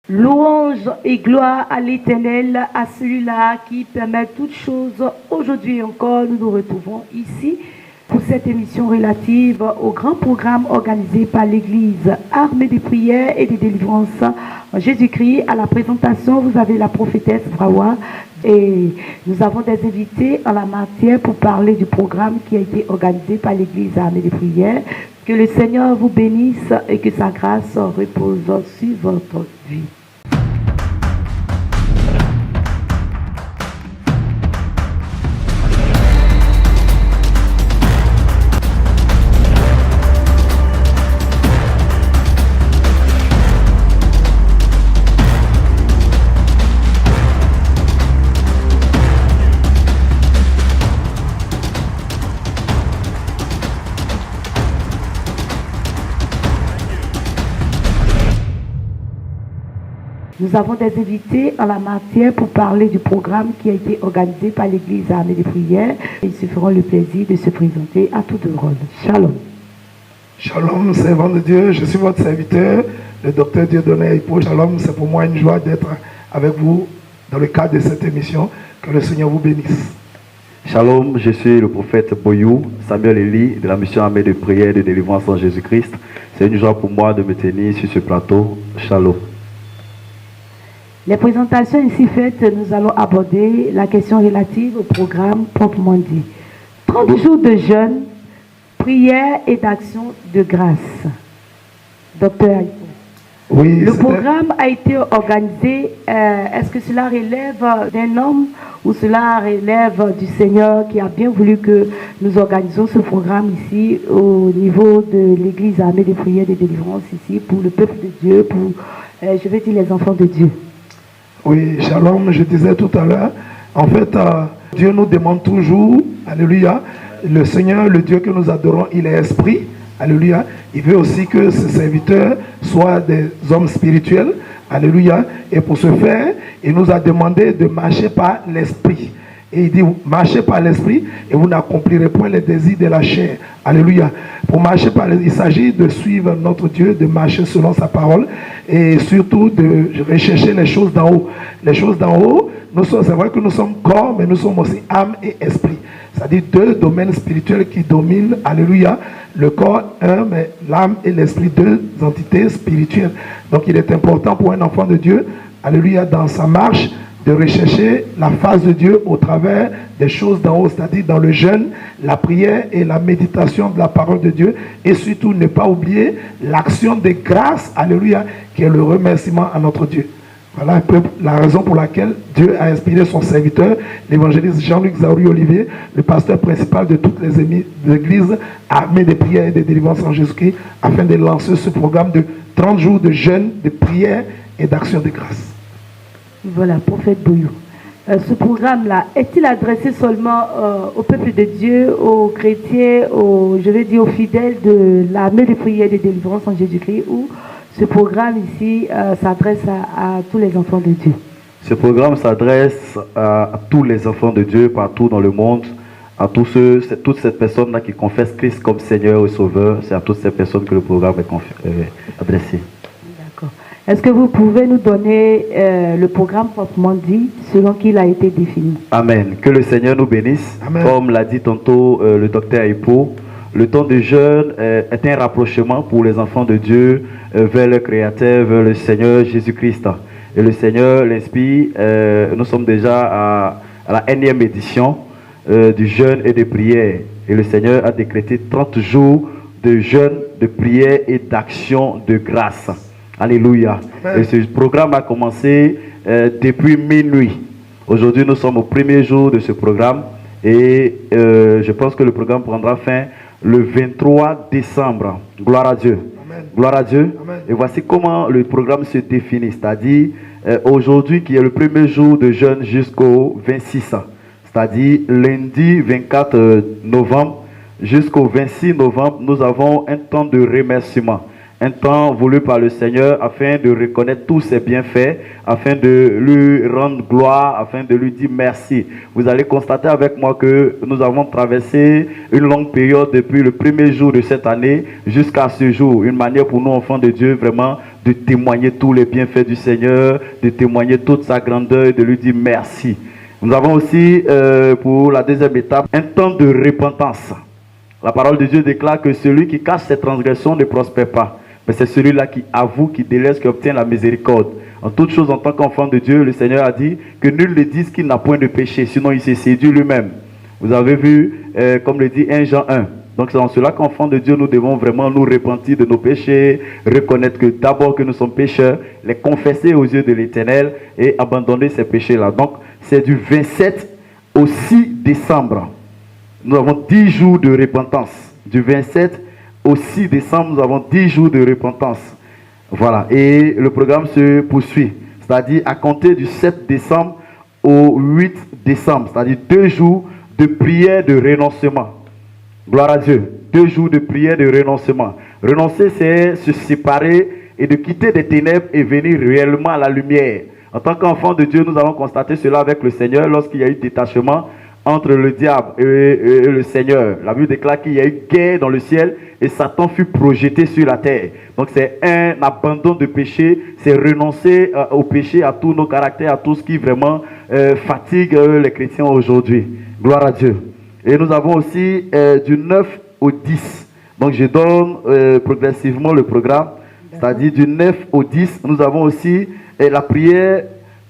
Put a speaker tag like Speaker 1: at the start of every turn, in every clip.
Speaker 1: Louange et gloire à l'Éternel, à celui-là qui permet toutes choses. Aujourd'hui encore, nous nous retrouvons ici pour cette émission relative au grand programme organisé par l'Église Armée des prières et des délivrances en Jésus-Christ. À la présentation, vous avez la prophétesse Brawa et nous avons des invités en la matière pour parler du programme qui a été organisé par l'Église Armée des prières. Que le Seigneur vous bénisse et que sa grâce repose sur votre vie. Nous avons des invités en la matière pour parler du programme qui a été organisé par l'Église Armée des prières. Ils se feront le plaisir de se présenter à tout de rôle. Shalom.
Speaker 2: Shalom, servant de Dieu, je suis votre serviteur, le docteur Dieudonné Aipo. Shalom, c'est pour moi une joie d'être avec vous dans le cadre de cette émission. Que le Seigneur vous bénisse.
Speaker 3: Shalom, je suis le prophète Boyou, Samuel Eli, de la mission Armée de prière et de délivrance en Jésus-Christ. C'est une joie pour moi de me tenir sur ce plateau. Shalom.
Speaker 1: Les présentations ici faites, nous allons aborder la question relative au programme proprement dit. 30 jours de jeûne, prière et d'action de grâce. Docteur Aipo.
Speaker 2: Oui,
Speaker 1: le programme a été organisé, est-ce que cela relève d'un homme ou cela relève du Seigneur qui a bien voulu que nous organisions ce programme ici au niveau de l'Église Armée des prières et des délivrances ici pour le peuple de Dieu, pour, je vais dire les enfants de Dieu.
Speaker 2: Oui, shalom, je disais tout à l'heure, en fait, Dieu nous demande toujours, alléluia, le Seigneur, le Dieu que nous adorons, il est esprit, alléluia, il veut aussi que ses serviteurs soient des hommes spirituels, alléluia, et pour ce faire, il nous a demandé de marcher par l'esprit. Et il dit, marchez par l'esprit et vous n'accomplirez point les désirs de la chair. Alléluia. Pour marcher par l'esprit, il s'agit de suivre notre Dieu, de marcher selon sa parole et surtout de rechercher les choses d'en haut. Les choses d'en haut, c'est vrai que nous sommes corps, mais nous sommes aussi âme et esprit. C'est-à-dire deux domaines spirituels qui dominent, alléluia, le corps, mais l'âme et l'esprit, deux entités spirituelles. Donc il est important pour un enfant de Dieu, alléluia, dans sa marche, de rechercher la face de Dieu au travers des choses d'en haut, c'est-à-dire dans le jeûne, la prière et la méditation de la parole de Dieu. Et surtout, ne pas oublier l'action de grâce, alléluia, qui est le remerciement à notre Dieu. Voilà un peu la raison pour laquelle Dieu a inspiré son serviteur, l'évangéliste Jean-Luc Zaouri-Olivier, le pasteur principal de toutes les églises armées des prières et des délivrances en Jésus-Christ, afin de lancer ce programme de 30 jours de jeûne, de prière et d'action de grâce. Voilà,
Speaker 1: prophète Boyou. Ce programme-là, est-il adressé seulement au peuple de Dieu, aux chrétiens, aux fidèles de l'armée de prière et de délivrance en Jésus-Christ, ou ce programme ici s'adresse à tous les enfants de Dieu?
Speaker 3: Ce programme s'adresse à tous les enfants de Dieu partout dans le monde, à toutes ces personnes-là qui confessent Christ comme Seigneur et Sauveur. C'est à toutes ces personnes que le programme est adressé.
Speaker 1: Est-ce que vous pouvez nous donner le programme proprement dit, selon qu'il a été défini?
Speaker 3: Amen. Que le Seigneur nous bénisse. Amen. Comme l'a dit tantôt le docteur Aipo, le temps de jeûne est un rapprochement pour les enfants de Dieu vers le Créateur, vers le Seigneur Jésus-Christ. Et le Seigneur l'inspire. Nous sommes déjà à la 1e édition du jeûne et de prière. Et le Seigneur a décrété 30 jours de jeûne, de prière et d'action de grâce. Alléluia. Amen. Et ce programme a commencé depuis minuit. Aujourd'hui, nous sommes au premier jour de ce programme et je pense que le programme prendra fin le 23 décembre. Gloire à Dieu. Amen. Gloire à Dieu. Amen. Et voici comment le programme se définit. C'est-à-dire, aujourd'hui qui est le premier jour de jeûne jusqu'au 26. C'est-à-dire, lundi 24 novembre jusqu'au 26 novembre, nous avons un temps de remerciement. un temps voulu par le Seigneur afin de reconnaître tous ses bienfaits, afin de lui rendre gloire, afin de lui dire merci. Vous allez constater avec moi que nous avons traversé une longue période depuis le premier jour de cette année jusqu'à ce jour. Une manière pour nous, enfants de Dieu, vraiment de témoigner tous les bienfaits du Seigneur, de témoigner toute sa grandeur et de lui dire merci. Nous avons aussi, pour la deuxième étape, un temps de repentance. La parole de Dieu déclare que celui qui cache ses transgressions ne prospère pas. Mais c'est celui-là qui avoue, qui délaisse, qui obtient la miséricorde. En toute chose, en tant qu'enfant de Dieu, le Seigneur a dit que nul ne dise qu'il n'a point de péché, sinon il s'est séduit lui-même. Vous avez vu, comme le dit 1 Jean 1. Donc c'est en cela qu'enfants de Dieu, nous devons vraiment nous repentir de nos péchés, reconnaître que d'abord que nous sommes pécheurs, les confesser aux yeux de l'Éternel et abandonner ces péchés-là. Donc c'est du 27 au 6 décembre. Nous avons 10 jours de repentance. Du 27 au 6 décembre, nous avons 10 jours de repentance. Voilà. Et le programme se poursuit. C'est-à-dire à compter du 7 décembre au 8 décembre. C'est-à-dire 2 jours de prière de renoncement. Gloire à Dieu. 2 jours de prière de renoncement. Renoncer, c'est se séparer et de quitter des ténèbres et venir réellement à la lumière. En tant qu'enfant de Dieu, nous avons constaté cela avec le Seigneur lorsqu'il y a eu détachement entre le diable et le Seigneur. La Bible déclare qu'il y a eu guerre dans le ciel et Satan fut projeté sur la terre. Donc c'est un abandon de péché, c'est renoncer au péché, à tous nos caractères, à tout ce qui vraiment fatigue les chrétiens aujourd'hui. Gloire à Dieu. Et nous avons aussi du 9 au 10. Donc je donne progressivement le programme, c'est-à-dire du 9 au 10. Nous avons aussi la prière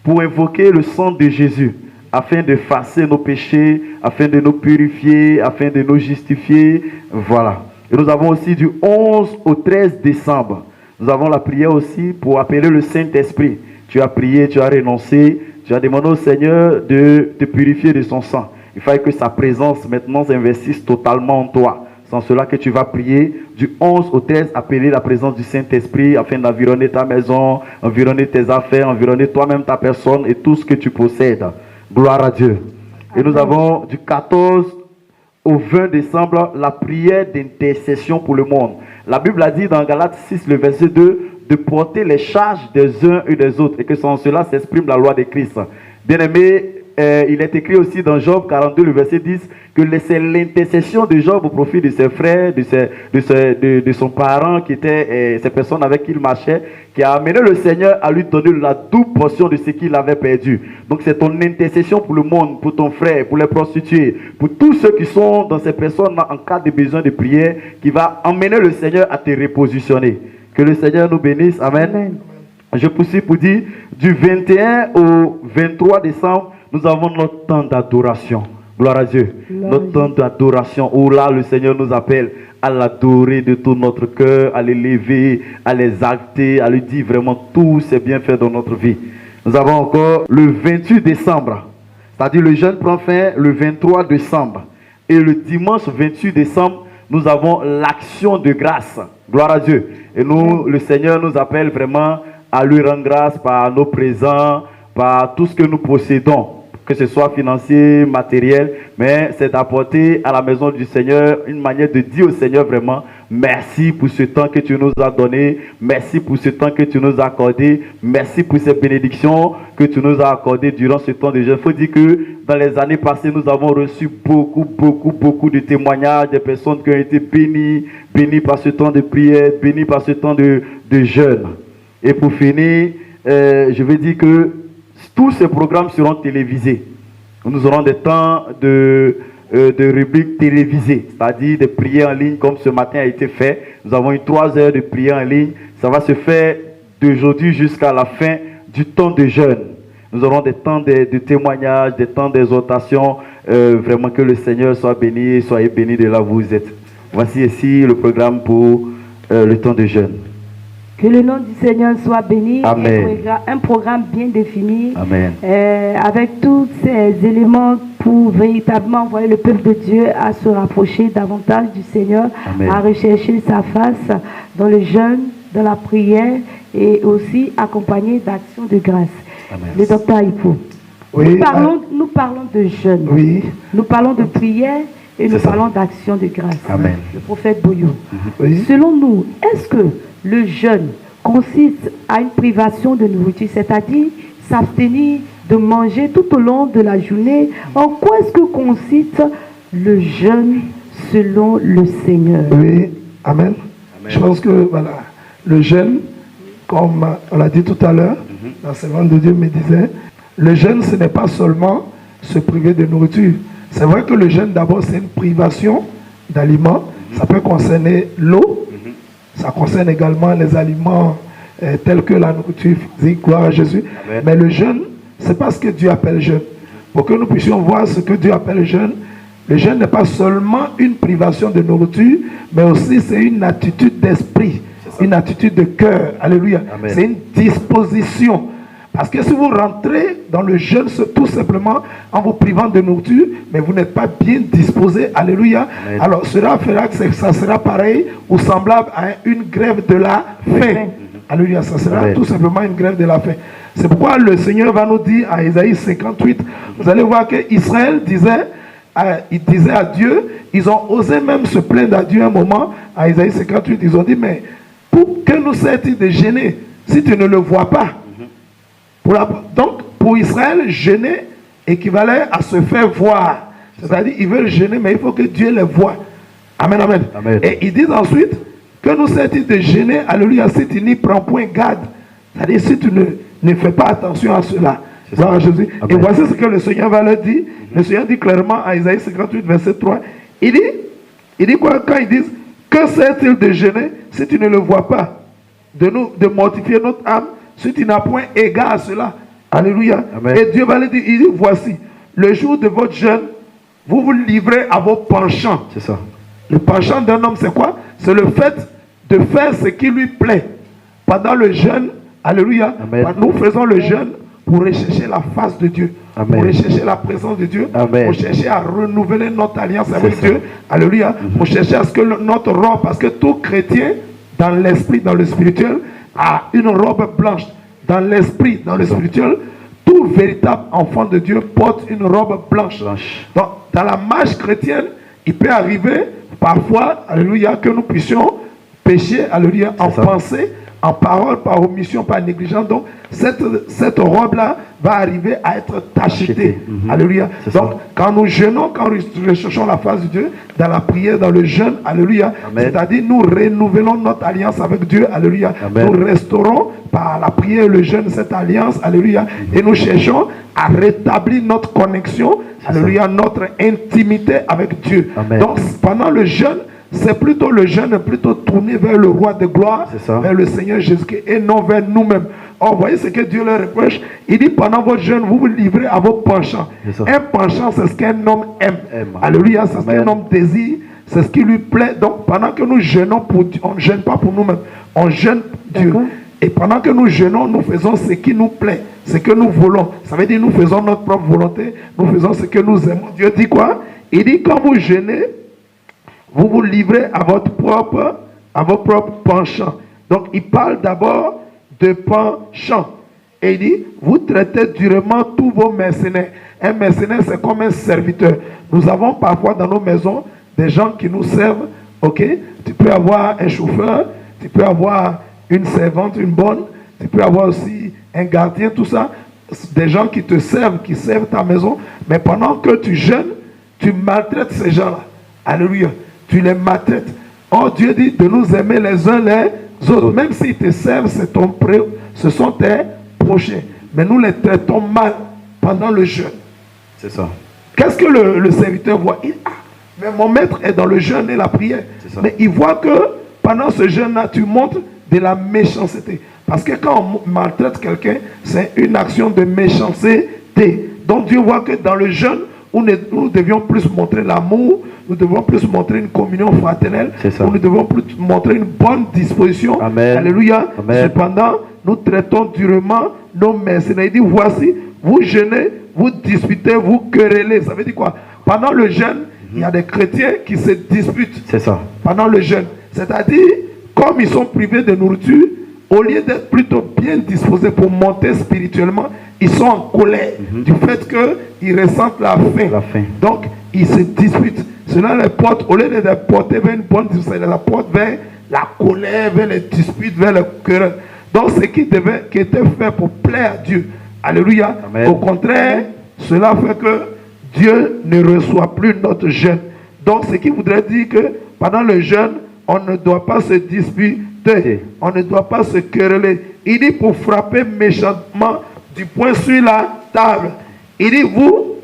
Speaker 3: pour invoquer le sang de Jésus, afin de effacer nos péchés, afin de nous purifier, afin de nous justifier. Voilà. Et nous avons aussi du 11 au 13 décembre. Nous avons la prière aussi pour appeler le Saint-Esprit. Tu as prié, tu as renoncé, tu as demandé au Seigneur de te purifier de son sang. Il fallait que sa présence maintenant s'investisse totalement en toi. C'est en cela que tu vas prier du 11 au 13, appeler la présence du Saint-Esprit afin d'environner ta maison, environner tes affaires, environner toi-même ta personne et tout ce que tu possèdes. Gloire à Dieu. Et nous avons du 14 au 20 décembre la prière d'intercession pour le monde. La Bible a dit dans Galates 6, le verset 2, de porter les charges des uns et des autres et que sans cela s'exprime la loi de Christ. Bien-aimé, il est écrit aussi dans Job 42, le verset 10, que c'est l'intercession de Job au profit de ses frères, de son parent, qui était ces personnes avec qui il marchait, qui a amené le Seigneur à lui donner la double portion de ce qu'il avait perdu. Donc c'est ton intercession pour le monde, pour ton frère, pour les prostituées, pour tous ceux qui sont dans ces personnes en cas de besoin de prière, qui va emmener le Seigneur à te repositionner. Que le Seigneur nous bénisse. Amen. Amen. Je poursuis pour dire, du 21 au 23 décembre, nous avons notre temps d'adoration. Gloire à Dieu. Notre temps d'adoration où là le Seigneur nous appelle à l'adorer de tout notre cœur, à l'élever, à l'exalter, à lui dire vraiment tous ses bienfaits dans notre vie. Nous avons encore le 28 décembre. C'est-à-dire le jeûne prend fin le 23 décembre. Et le dimanche 28 décembre, nous avons l'action de grâce. Gloire à Dieu. Et nous, le Seigneur nous appelle vraiment à lui rendre grâce par nos présents, par tout ce que nous possédons, que ce soit financier, matériel, mais c'est d'apporter à la maison du Seigneur une manière de dire au Seigneur vraiment merci pour ce temps que tu nous as donné, merci pour ce temps que tu nous as accordé, merci pour ces bénédictions que tu nous as accordées durant ce temps de jeûne. Il faut dire que dans les années passées, nous avons reçu beaucoup de témoignages des personnes qui ont été bénies par ce temps de prière, bénies par ce temps de jeûne. Et pour finir, je veux dire que tous ces programmes seront télévisés. Nous aurons des temps de rubriques télévisées, c'est-à-dire des prières en ligne comme ce matin a été fait. Nous avons eu 3 heures de prières en ligne. Ça va se faire d'aujourd'hui jusqu'à la fin du temps de jeûne. Nous aurons des temps de témoignages, des temps d'exhortation. Vraiment que le Seigneur soit béni, soyez bénis de là où vous êtes. Voici ici le programme pour le temps de jeûne.
Speaker 1: Que le nom du Seigneur soit béni.
Speaker 3: Amen.
Speaker 1: Un programme bien défini.
Speaker 3: Amen.
Speaker 1: Avec tous ces éléments pour véritablement envoyer le peuple de Dieu à se rapprocher davantage du Seigneur,
Speaker 3: Amen.
Speaker 1: À rechercher sa face dans le jeûne, dans la prière et aussi accompagné d'actions de grâce.
Speaker 3: Amen.
Speaker 1: Le docteur Hippo.
Speaker 2: Oui,
Speaker 1: nous parlons de jeûne.
Speaker 2: Oui.
Speaker 1: Nous parlons de prière et nous
Speaker 3: C'est ça.
Speaker 1: parlons d'action de grâce.
Speaker 3: Amen.
Speaker 1: Le prophète Boyo.
Speaker 2: Oui.
Speaker 1: Selon nous, est-ce que le jeûne consiste à une privation de nourriture, c'est-à-dire s'abstenir de manger tout au long de la journée. En quoi est-ce que consiste le jeûne selon le Seigneur?
Speaker 2: Oui, amen. Je pense que voilà, le jeûne, comme on l'a dit tout à l'heure, la servante de Dieu me disait, le jeûne, ce n'est pas seulement se priver de nourriture. C'est vrai que le jeûne, d'abord, c'est une privation d'aliments. Ça peut concerner l'eau, ça concerne également les aliments tels que la nourriture physique, gloire à Jésus.
Speaker 3: Amen.
Speaker 2: Mais le jeûne, c'est pas ce que Dieu appelle jeûne. Pour que nous puissions voir ce que Dieu appelle jeûne, le jeûne n'est pas seulement une privation de nourriture, mais aussi c'est une attitude d'esprit, une attitude de cœur. Alléluia. C'est une disposition. Parce que si vous rentrez dans le jeûne, c'est tout simplement en vous privant de nourriture, mais vous n'êtes pas bien disposé. Alléluia.
Speaker 3: Amen.
Speaker 2: Alors cela fera que ça sera pareil ou semblable à une grève de la faim. Alléluia. Ça sera tout simplement une grève de la faim. C'est pourquoi le Seigneur va nous dire à Isaïe 58, vous allez voir qu'Israël disait à Dieu, ils ont osé même se plaindre à Dieu un moment, à Isaïe 58, ils ont dit, mais pour que nous sert-il de gêner si tu ne le vois pas? Donc, pour Israël, gêner équivalait à se faire voir. C'est-à-dire, ils veulent gêner, mais il faut que Dieu les voie. Amen, amen.
Speaker 3: Amen.
Speaker 2: Et ils disent ensuite, que nous sert-il de gêner, alléluia, si tu n'y prends point garde. C'est-à-dire, si tu ne fais pas attention à cela. Gloire à Jésus.
Speaker 3: Amen.
Speaker 2: Et voici ce que le Seigneur va leur dire. Le Seigneur dit clairement à Isaïe 58, verset 3. Il dit quoi quand ils disent, que sert-il de gêner si tu ne le vois pas? De mortifier notre âme si tu n'as point égard à cela. Alléluia.
Speaker 3: Amen.
Speaker 2: Et Dieu va lui dire, il dit, voici, le jour de votre jeûne, vous vous livrez à vos penchants.
Speaker 3: C'est ça.
Speaker 2: Le penchant d'un homme, c'est quoi? C'est le fait de faire ce qui lui plaît. Pendant le jeûne, alléluia,
Speaker 3: Amen.
Speaker 2: nous faisons le jeûne pour rechercher la face de Dieu,
Speaker 3: Amen.
Speaker 2: pour rechercher la présence de Dieu,
Speaker 3: Amen.
Speaker 2: pour chercher à renouveler notre alliance avec
Speaker 3: ça.
Speaker 2: Dieu, alléluia, pour chercher à ce que notre robe, parce que tout chrétien, dans l'esprit, dans le spirituel, a une robe blanche. Dans l'esprit, dans le spirituel, tout véritable enfant de Dieu porte une robe blanche. Donc, dans la marche chrétienne, il peut arriver parfois, alléluia, que nous puissions pécher, alléluia, en pensée, en parole, par omission, par négligence. Donc, cette robe-là va arriver à être tachetée. Alléluia. Donc, quand nous jeûnons, quand nous recherchons la face de Dieu, dans la prière, dans le jeûne, alléluia, c'est-à-dire nous renouvelons notre alliance avec Dieu, alléluia.
Speaker 3: Amen.
Speaker 2: Nous restaurons par la prière et le jeûne cette alliance, alléluia. Et nous cherchons à rétablir notre connexion, alléluia, notre intimité avec Dieu.
Speaker 3: Amen.
Speaker 2: Donc, pendant le jeûne, c'est plutôt le jeûne, plutôt tourné vers le roi de gloire, vers le Seigneur Jésus-Christ et non vers nous-mêmes. Oh, vous voyez ce que Dieu leur reproche. Il dit pendant votre jeûne, vous vous livrez à vos penchants. Un penchant, c'est ce qu'un homme aime. Alléluia, c'est ce qu'un homme désire, c'est ce qui lui plaît. Donc pendant que nous jeûnons, on ne jeûne pas pour nous-mêmes, on jeûne Dieu. Et pendant que nous jeûnons, nous faisons ce qui nous plaît, ce que nous voulons. Ça veut dire nous faisons notre propre volonté, nous faisons ce que nous aimons. Dieu dit quoi? Il dit quand vous jeûnez, vous vous livrez à vos propres penchants. Donc il parle d'abord de penchants. Et il dit, vous traitez durement tous vos mercenaires. Un mercenaire, c'est comme un serviteur. Nous avons parfois dans nos maisons des gens qui nous servent. Ok? Tu peux avoir un chauffeur, tu peux avoir une servante, une bonne, tu peux avoir aussi un gardien, tout ça. Des gens qui te servent, qui servent ta maison. Mais pendant que tu jeûnes, tu maltraites ces gens-là. Alléluia. Tu les maltraites. Oh, Dieu dit de nous aimer les uns les autres. Même s'ils te servent, ce sont tes prochains. Mais nous les traitons mal pendant le jeûne.
Speaker 3: C'est ça.
Speaker 2: Qu'est-ce que le serviteur voit? Mais mon maître est dans le jeûne et la prière. Mais il voit que pendant ce jeûne-là, tu montres de la méchanceté. Parce que quand on maltraite quelqu'un, c'est une action de méchanceté. Donc Dieu voit que dans le jeûne, nous devions plus montrer l'amour, nous devons plus montrer une communion fraternelle, nous devons plus montrer une bonne disposition.
Speaker 3: Amen.
Speaker 2: Alléluia.
Speaker 3: Amen.
Speaker 2: Cependant, nous traitons durement nos mercenaires. Il dit, voici, vous jeûnez, vous disputez, vous querellez. Ça veut dire quoi? Pendant le jeûne, il y a des chrétiens qui se disputent. C'est ça. Pendant le jeûne. C'est-à-dire, comme ils sont privés de nourriture, au lieu d'être plutôt bien disposés pour monter spirituellement, ils sont en colère du fait qu'ils ressentent la faim. Donc, ils se disputent. Cela les porte, au lieu de les porter vers une bonne disposition, ils la portent vers la colère, vers les disputes, vers les querelles. Donc ce qui était fait pour plaire à Dieu. Alléluia.
Speaker 3: Amen.
Speaker 2: Au contraire, cela fait que Dieu ne reçoit plus notre jeûne. Donc ce qui voudrait dire que pendant le jeûne, on ne doit pas se disputer, on ne doit pas se quereller. Il dit pour frapper méchamment du poing sur la table. Il dit vous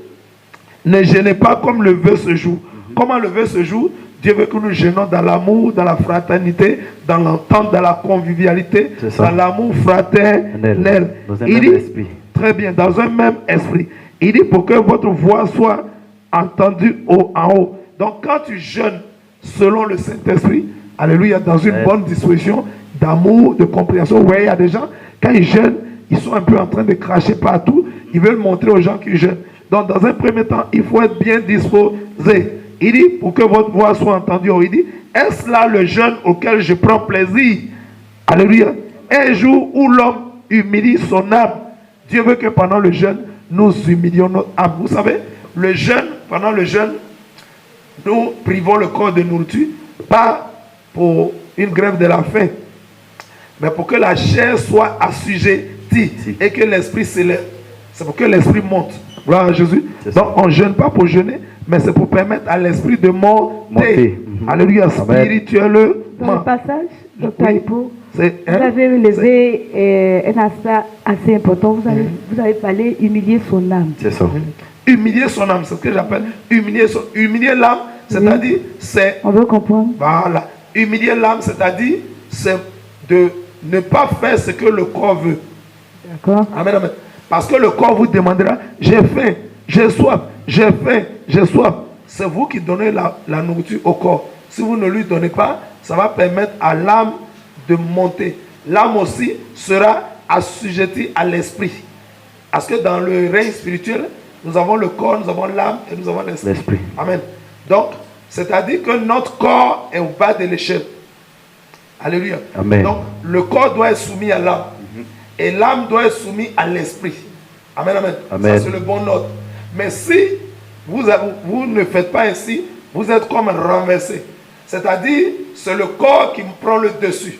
Speaker 2: ne jeûnez pas comme le vœu ce jour. Comment le vœu ce jour? Dieu veut que nous jeûnons dans l'amour, dans la fraternité, dans l'entente, dans la convivialité, dans l'amour fraternel.
Speaker 3: Dans un même esprit.
Speaker 2: Très bien, dans un même esprit. Il dit pour que votre voix soit entendue en haut. Donc quand tu jeûnes selon le Saint-Esprit, alléluia, dans une bonne disposition d'amour, de compréhension. Vous voyez, il y a des gens, quand ils jeûnent, ils sont un peu en train de cracher partout. Ils veulent montrer aux gens qu'ils jeûnent. Donc dans un premier temps, il faut être bien disposé. Il dit, pour que votre voix soit entendue, il dit, est-ce là le jeûne auquel je prends plaisir? Alléluia. Un jour où l'homme humilie son âme. Dieu veut que pendant le jeûne, nous humilions notre âme. Vous savez, le jeûne, pendant le jeûne, nous privons le corps de nourriture, pas pour une grève de la faim, mais pour que la chair soit assujettie et que l'esprit s'élève. C'est pour que l'esprit monte. Gloire à Jésus. Donc on ne jeûne pas pour jeûner, mais c'est pour permettre à l'esprit de monter. Alléluia, spirituellement.
Speaker 1: Dans le passage, Dr. Hippo, vous
Speaker 2: hein?
Speaker 1: avez relevé un aspect assez important. Vous avez parlé humilier son âme.
Speaker 3: C'est ça.
Speaker 2: Humilier son âme, c'est ce que j'appelle humilier l'âme, c'est-à-dire c'est...
Speaker 1: On veut comprendre.
Speaker 2: Voilà. Humilier l'âme, c'est-à-dire c'est de ne pas faire ce que le corps veut.
Speaker 1: D'accord.
Speaker 2: Amen, amen. Parce que le corps vous demandera, j'ai faim, j'ai soif, j'ai faim, j'ai soif. C'est vous qui donnez la nourriture au corps. Si vous ne lui donnez pas, ça va permettre à l'âme de monter. L'âme aussi sera assujettie à l'esprit. Parce que dans le règne spirituel, nous avons le corps, nous avons l'âme et nous avons l'esprit. Amen. Donc, c'est-à-dire que notre corps est au bas de l'échelle. Alléluia.
Speaker 3: Amen.
Speaker 2: Donc, le corps doit être soumis à l'âme. Et l'âme doit être soumise à l'esprit. Amen, amen.
Speaker 3: Amen.
Speaker 2: Ça, c'est le bon ordre. Mais si vous ne faites pas ainsi, vous êtes comme renversé. C'est-à-dire, c'est le corps qui prend le dessus.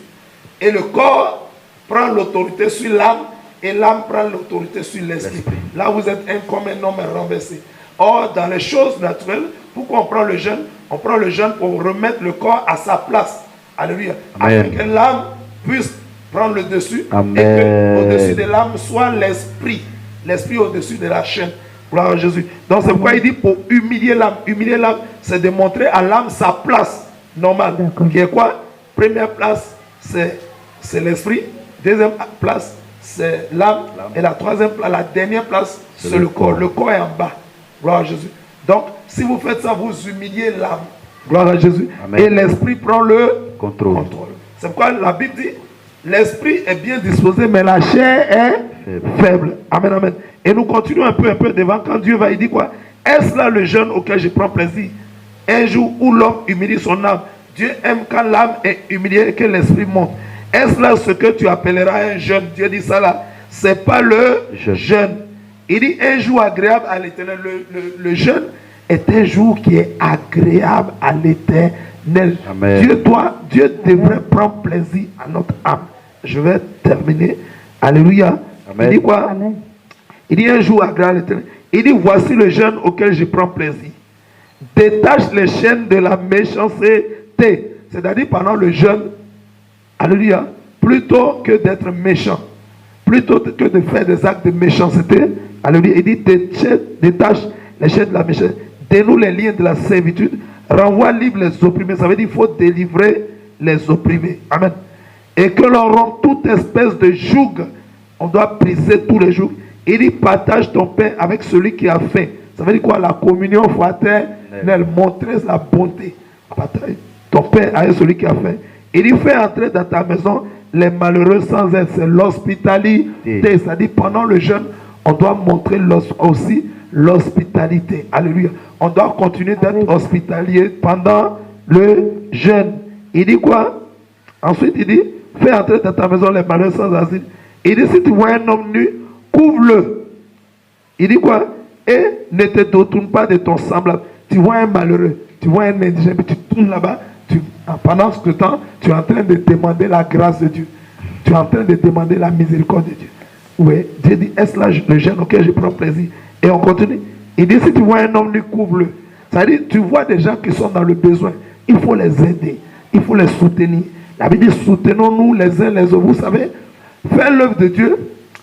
Speaker 2: Et le corps prend l'autorité sur l'âme. Et l'âme prend l'autorité sur l'esprit. Là, vous êtes comme un homme renversé. Or, dans les choses naturelles, pourquoi on prend le jeûne? On prend le jeûne pour remettre le corps à sa place. Alléluia. Afin que l'âme puisse prendre le dessus. Amen. Et qu'au-dessus de l'âme soit l'esprit. L'esprit au-dessus de la chaîne. Gloire à Jésus. Donc, c'est pourquoi il dit pour humilier l'âme. Humilier l'âme, c'est de montrer à l'âme sa place normale. Qui est quoi? Première place, c'est l'esprit. Deuxième place, c'est l'âme. Et la troisième place, la dernière place, c'est le corps. Le corps est en bas. Gloire à Jésus. Donc, si vous faites ça, vous humiliez l'âme. Gloire à Jésus. Amen. Et l'esprit prend le contrôle. C'est pourquoi la Bible dit, l'esprit est bien disposé, mais la chair est faible. Amen, amen. Et nous continuons un peu devant quand Dieu va, il dit quoi? Est-ce là le jeûne auquel je prends plaisir? Un jour où l'homme humilie son âme. Dieu aime quand l'âme est humiliée et que l'esprit monte. Est-ce là ce que tu appelleras un jeûne? Dieu dit ça là. C'est pas le jeûne. Il dit un jour agréable à l'Éternel. Le jeûne est un jour qui est agréable à l'Éternel. Dieu devrait prendre plaisir à notre âme. Je vais terminer. Alléluia. Amen. Il dit quoi? Amen. Il dit un jour agréable à l'Éternel. Il dit voici le jeûne auquel je prends plaisir. Détache les chaînes de la méchanceté. C'est-à-dire pendant le jeûne, alléluia, plutôt que d'être méchant, plutôt que de faire des actes de méchanceté, alléluia, il dit détache les chaînes de la méchanceté, dénoue les liens de la servitude, renvoie libre les opprimés. Ça veut dire qu'il faut délivrer les opprimés. Amen. Et que l'on rompt toute espèce de joug. On doit briser tous les jougs. Il dit partage ton pain avec celui qui a faim. Ça veut dire quoi? La communion fraternelle, montrer la bonté. Partage ton pain avec celui qui a faim. Il dit fais entrer dans ta maison les malheureux sans aide. C'est l'hospitalité. C'est-à-dire pendant le jeûne, on doit montrer aussi l'hospitalité. Alléluia. On doit continuer d'être hospitalier pendant le jeûne. Il dit quoi? Ensuite, il dit fais entrer dans ta maison les malheureux sans asile. Il dit si tu vois un homme nu, couvre-le. Il dit quoi? Et ne te détourne pas de ton semblable. Tu vois un malheureux, tu vois un indigène, tu tournes là-bas, pendant ce temps, tu es en train de demander la grâce de Dieu. Tu es en train de demander la miséricorde de Dieu. Oui, Dieu dit, est-ce là le jeune auquel je prends plaisir? Et on continue. Il dit, si tu vois un homme nu, couvre-le. C'est-à-dire, tu vois des gens qui sont dans le besoin. Il faut les aider. Il faut les soutenir. La Bible dit, soutenons-nous les uns les autres. Vous savez, faire l'œuvre de Dieu,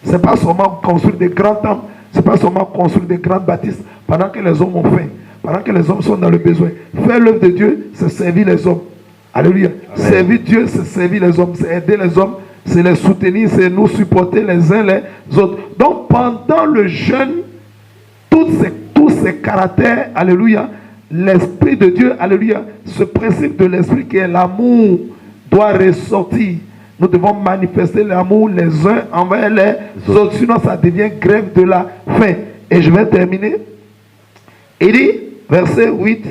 Speaker 2: ce n'est pas seulement construire des grands temples, ce n'est pas seulement construire des grandes bâtisses pendant que les hommes ont faim, pendant que les hommes sont dans le besoin. Faire l'œuvre de Dieu, c'est servir les hommes. Alléluia. Amen. Servir Dieu, c'est servir les hommes, c'est aider les hommes, c'est les soutenir, c'est nous supporter les uns les autres. Donc pendant le jeûne, tous ces caractères, alléluia, l'Esprit de Dieu, alléluia, ce principe de l'Esprit qui est l'amour doit ressortir. Nous devons manifester l'amour les uns envers les autres, sinon ça devient grève de la faim. Et je vais terminer. Il dit, verset 8,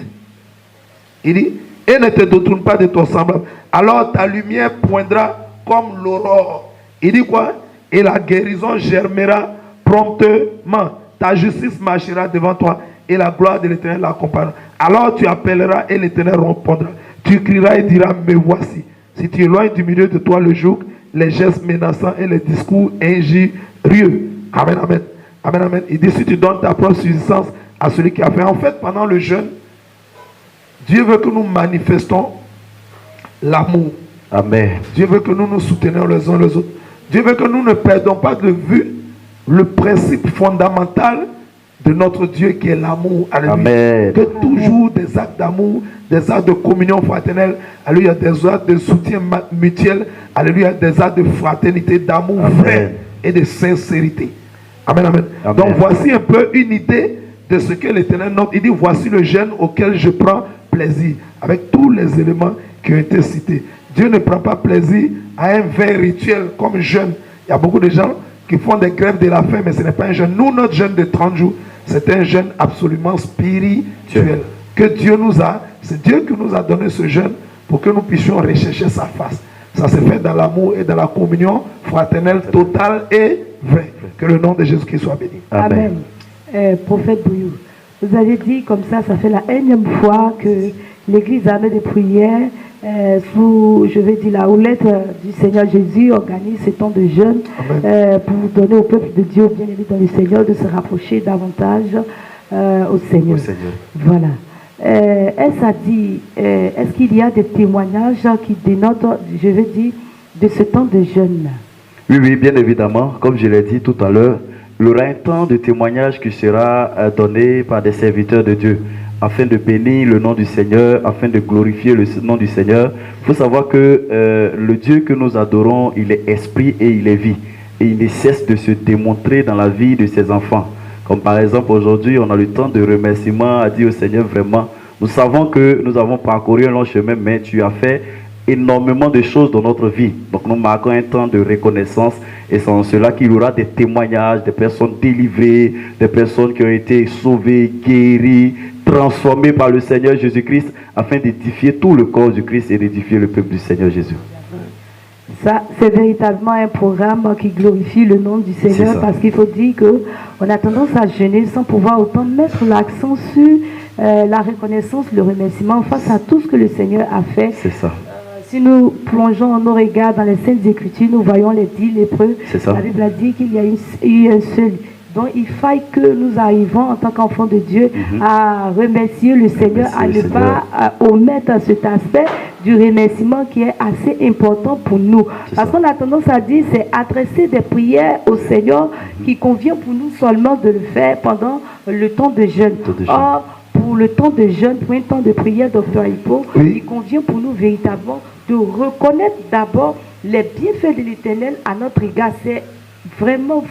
Speaker 2: il dit, et ne te détourne pas de ton semblable, alors ta lumière poindra comme l'aurore. Il dit quoi? Et la guérison germera promptement. Ta justice marchera devant toi et la gloire de l'Éternel l'accompagnera. Alors tu appelleras et l'Éternel répondra. Tu crieras et diras, me voici. Si tu éloignes du milieu de toi le joug, les gestes menaçants et les discours injurieux. Amen, amen. Amen, amen. Il dit, si tu donnes ta propre subsistance à celui qui a fait. En fait, pendant le jeûne, Dieu veut que nous manifestons l'amour.
Speaker 3: Amen.
Speaker 2: Dieu veut que nous nous soutenions les uns les autres. Dieu veut que nous ne perdons pas de vue le principe fondamental de notre Dieu qui est l'amour.
Speaker 3: Amen.
Speaker 2: Que toujours des actes d'amour, des actes de communion fraternelle, alléluia, des actes de soutien mutuel, alléluia, des actes de fraternité, d'amour vrai et de sincérité. Amen, amen, amen. Donc voici un peu une idée de ce que l'Éternel note. Il dit, voici le jeûne auquel je prends plaisir, avec tous les éléments qui ont été cités. Dieu ne prend pas plaisir à un vain rituel comme jeûne. Il y a beaucoup de gens qui font des grèves de la faim, mais ce n'est pas un jeûne. Nous, notre jeûne de 30 jours, c'est un jeûne absolument spirituel. Que Dieu nous a, c'est Dieu qui nous a donné ce jeûne pour que nous puissions rechercher sa face. Ça se fait dans l'amour et dans la communion fraternelle totale et vraie. Que le nom de Jésus-Christ soit béni.
Speaker 1: Amen. Prophète Bouillou, vous avez dit comme ça fait la énième fois que l'église armée de prière, sous, je vais dire, la houlette du Seigneur Jésus, organise ce temps de jeûne pour donner au peuple de Dieu, bien aimé dans le Seigneur, de se rapprocher davantage au Seigneur. Voilà. Est-ce qu'il y a des témoignages qui dénotent, je vais dire, de ce temps de jeûne?
Speaker 3: Oui, oui, bien évidemment. Comme je l'ai dit tout à l'heure, il y aura un temps de témoignage qui sera donné par des serviteurs de Dieu, afin de bénir le nom du Seigneur, afin de glorifier le nom du Seigneur. Il faut savoir que le Dieu que nous adorons, il est esprit et il est vie. Et il ne cesse de se démontrer dans la vie de ses enfants. Comme par exemple, aujourd'hui, on a le temps de remerciement à dire au Seigneur, vraiment, nous savons que nous avons parcouru un long chemin, mais tu as fait énormément de choses dans notre vie. Donc nous marquons un temps de reconnaissance et c'est en cela qu'il y aura des témoignages, des personnes délivrées, des personnes qui ont été sauvées, guéries, transformées par le Seigneur Jésus-Christ afin d'édifier tout le corps du Christ et d'édifier le peuple du Seigneur Jésus.
Speaker 1: Ça, c'est véritablement un programme qui glorifie le nom du Seigneur parce qu'il faut dire qu'on a tendance à jeûner sans pouvoir autant mettre l'accent sur la reconnaissance, le remerciement face à tout ce que le Seigneur a fait.
Speaker 3: C'est ça.
Speaker 1: Si nous plongeons nos regards dans les Saintes Écritures, nous voyons les 10 lépreux. La Bible a dit qu'il y a eu un seul. Donc il faille que nous arrivons en tant qu'enfants de Dieu à remercier le Seigneur, à ne pas omettre cet aspect du remerciement qui est assez important pour nous. Parce qu'on a tendance à dire c'est adresser des prières au Seigneur qui convient pour nous seulement de le faire pendant le temps de jeûne. Or, pour le temps de jeûne, pour un temps de prière, Dr. Hippo, il convient pour nous véritablement de reconnaître d'abord les bienfaits de l'Éternel à notre égard. C'est vraiment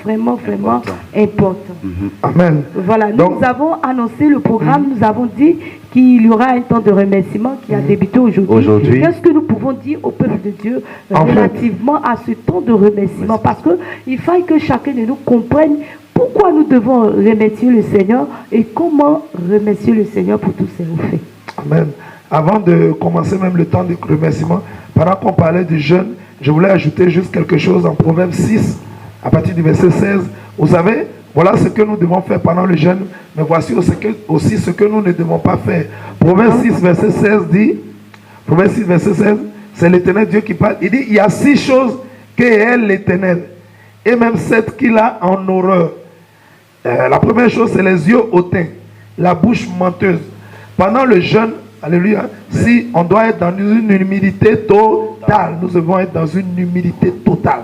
Speaker 1: important.
Speaker 2: Amen.
Speaker 1: Voilà, nous avons annoncé le programme, nous avons dit qu'il y aura un temps de remerciement qui a débuté aujourd'hui. Qu'est-ce que nous pouvons dire au peuple de Dieu relativement à ce temps de remerciement? Parce qu'il faut que chacun de nous comprenne pourquoi nous devons remercier le Seigneur et comment remercier le Seigneur pour tous ses faits.
Speaker 2: Amen. Avant de commencer même le temps de remerciement, pendant qu'on parlait du jeûne, je voulais ajouter juste quelque chose en Proverbe 6, à partir du verset 16. Vous savez, voilà ce que nous devons faire pendant le jeûne, mais voici aussi ce que nous ne devons pas faire. Proverbe 6, verset 16 dit, Proverbe 6, verset 16, c'est l'Éternel Dieu qui parle. Il dit, il y a 6 choses qu'est l'Éternel, et même 7 qu'il a en horreur. La première chose, c'est les yeux hautains, la bouche menteuse. Pendant le jeûne, alléluia, si on doit être dans une humilité totale, nous devons être dans une humilité totale.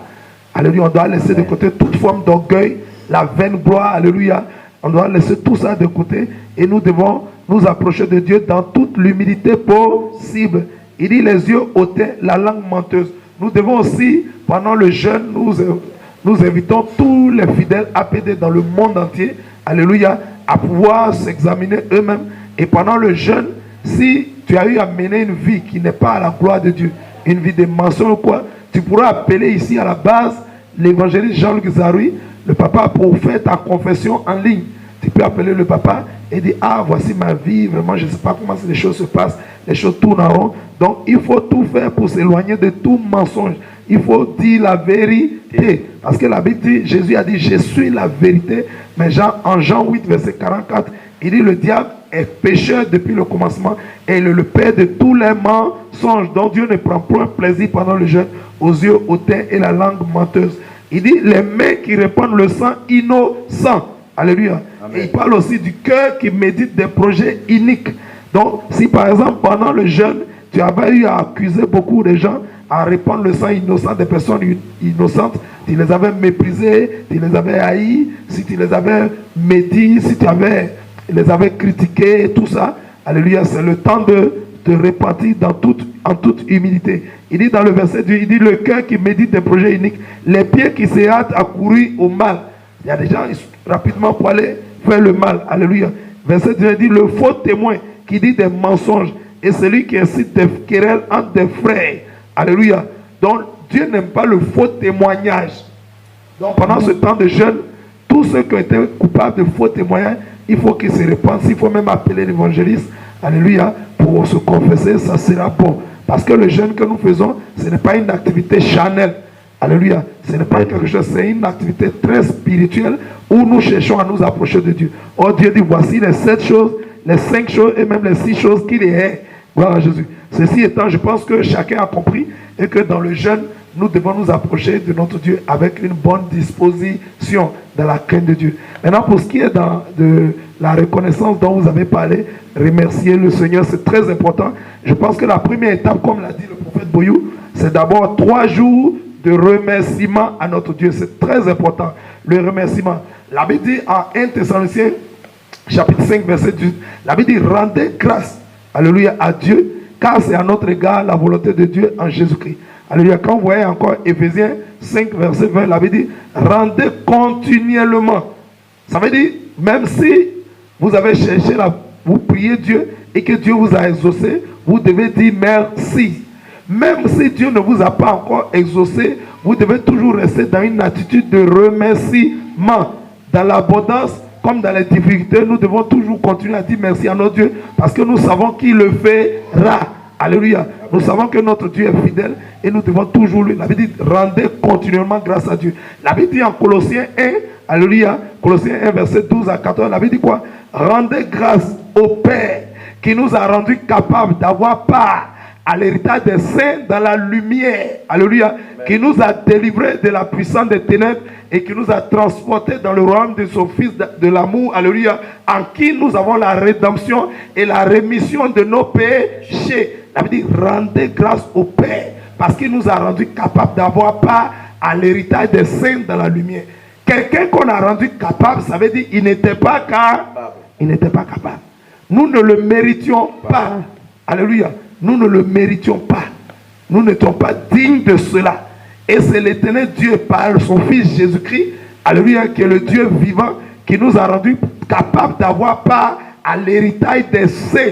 Speaker 2: Alléluia, on doit laisser de côté toute forme d'orgueil, la vaine gloire, alléluia. On doit laisser tout ça de côté et nous devons nous approcher de Dieu dans toute l'humilité possible. Il dit les yeux hautains, la langue menteuse. Nous devons aussi, pendant le jeûne, nous invitons tous les fidèles APD dans le monde entier, alléluia, à pouvoir s'examiner eux-mêmes. Et pendant le jeûne, si tu as eu à mener une vie qui n'est pas à la gloire de Dieu, une vie de mensonge ou quoi, tu pourras appeler ici à la base l'évangéliste Jean-Luc Zaroui, le papa, pour faire ta confession en ligne. Tu peux appeler le papa et dire, ah, voici ma vie, vraiment, je ne sais pas comment les choses se passent, les choses tournent en rond. Donc, il faut tout faire pour s'éloigner de tout mensonge. Il faut dire la vérité. Parce que la Bible dit, Jésus a dit, je suis la vérité. Mais en Jean 8, verset 44, il dit, le diable est pécheur depuis le commencement et le père de tous les mensonges. Donc, Dieu ne prend point plaisir pendant le jeûne aux yeux hautains et la langue menteuse. Il dit, les mains qui répandent le sang innocent. Alléluia. Amen. Et il parle aussi du cœur qui médite des projets iniques. Donc, si par exemple, pendant le jeûne, tu avais eu à accuser beaucoup de gens, à répandre le sang innocent des personnes innocentes, tu les avais méprisés, tu les avais haïs, si tu les avais médits, si tu les avais critiqués, tout ça, alléluia, c'est le temps de te repentir en toute humilité. Il dit dans le verset 2, il dit le cœur qui médite des projets iniques, les pieds qui se hâtent à courir au mal. Il y a des gens rapidement pour aller faire le mal. Alléluia. Verset 2 dit le faux témoin qui dit des mensonges et celui qui incite des querelles entre des frères. Alléluia. Donc Dieu n'aime pas le faux témoignage. Donc pendant ce temps de jeûne, tous ceux qui ont été coupables de faux témoignages, il faut qu'ils se répandent. Il faut même appeler l'évangéliste. Alléluia. Pour se confesser, ça sera bon. Parce que le jeûne que nous faisons, ce n'est pas une activité charnelle. Alléluia. Ce n'est pas quelque chose, c'est une activité très spirituelle où nous cherchons à nous approcher de Dieu. Oh, Dieu dit, voici les 7 choses, les 5 choses et même les 6 choses qu'il est. Gloire à Jésus. Ceci étant, je pense que chacun a compris et que dans le jeûne, nous devons nous approcher de notre Dieu avec une bonne disposition dans la crainte de Dieu. Maintenant, pour ce qui est de la reconnaissance dont vous avez parlé, remercier le Seigneur, c'est très important. Je pense que la première étape, comme l'a dit le prophète Boyou, c'est d'abord 3 jours de remerciement à notre Dieu. C'est très important, le remerciement. La Bible dit en 1 Thessaloniciens, chapitre 5, verset 18, la Bible dit, rendez grâce, alléluia, à Dieu, car c'est à notre égard la volonté de Dieu en Jésus-Christ. Alléluia. Quand vous voyez encore Éphésiens 5, verset 20, la Bible dit, rendez continuellement. Ça veut dire, même si vous avez cherché, vous priez Dieu et que Dieu vous a exaucé, vous devez dire merci. Même si Dieu ne vous a pas encore exaucé, vous devez toujours rester dans une attitude de remerciement. Dans l'abondance, comme dans les difficultés, nous devons toujours continuer à dire merci à notre Dieu parce que nous savons qu'il le fera. Alléluia. Nous savons que notre Dieu est fidèle et nous devons toujours lui. La Bible dit, rendez continuellement grâce à Dieu. La Bible dit en Colossiens 1, alléluia, Colossiens 1, verset 12 à 14, la Bible dit quoi? Rendez grâce au Père qui nous a rendus capables d'avoir part à l'héritage des saints dans la lumière, alléluia, amen, qui nous a délivrés de la puissance des ténèbres et qui nous a transportés dans le royaume de son Fils de l'amour, alléluia, en qui nous avons la rédemption et la rémission de nos péchés. La Bible dit, rendez grâce au Père, parce qu'il nous a rendus capables d'avoir part à l'héritage des saints dans la lumière. Quelqu'un qu'on a rendu capable, ça veut dire qu'il n'était pas capable. Il n'était pas capable. Nous ne le méritions pas. Alléluia. Nous ne le méritions pas. Nous n'étions pas dignes de cela. Et c'est l'Éternel Dieu, par son Fils Jésus-Christ, alléluia, qui est le Dieu vivant, qui nous a rendus capables d'avoir part à l'héritage des saints.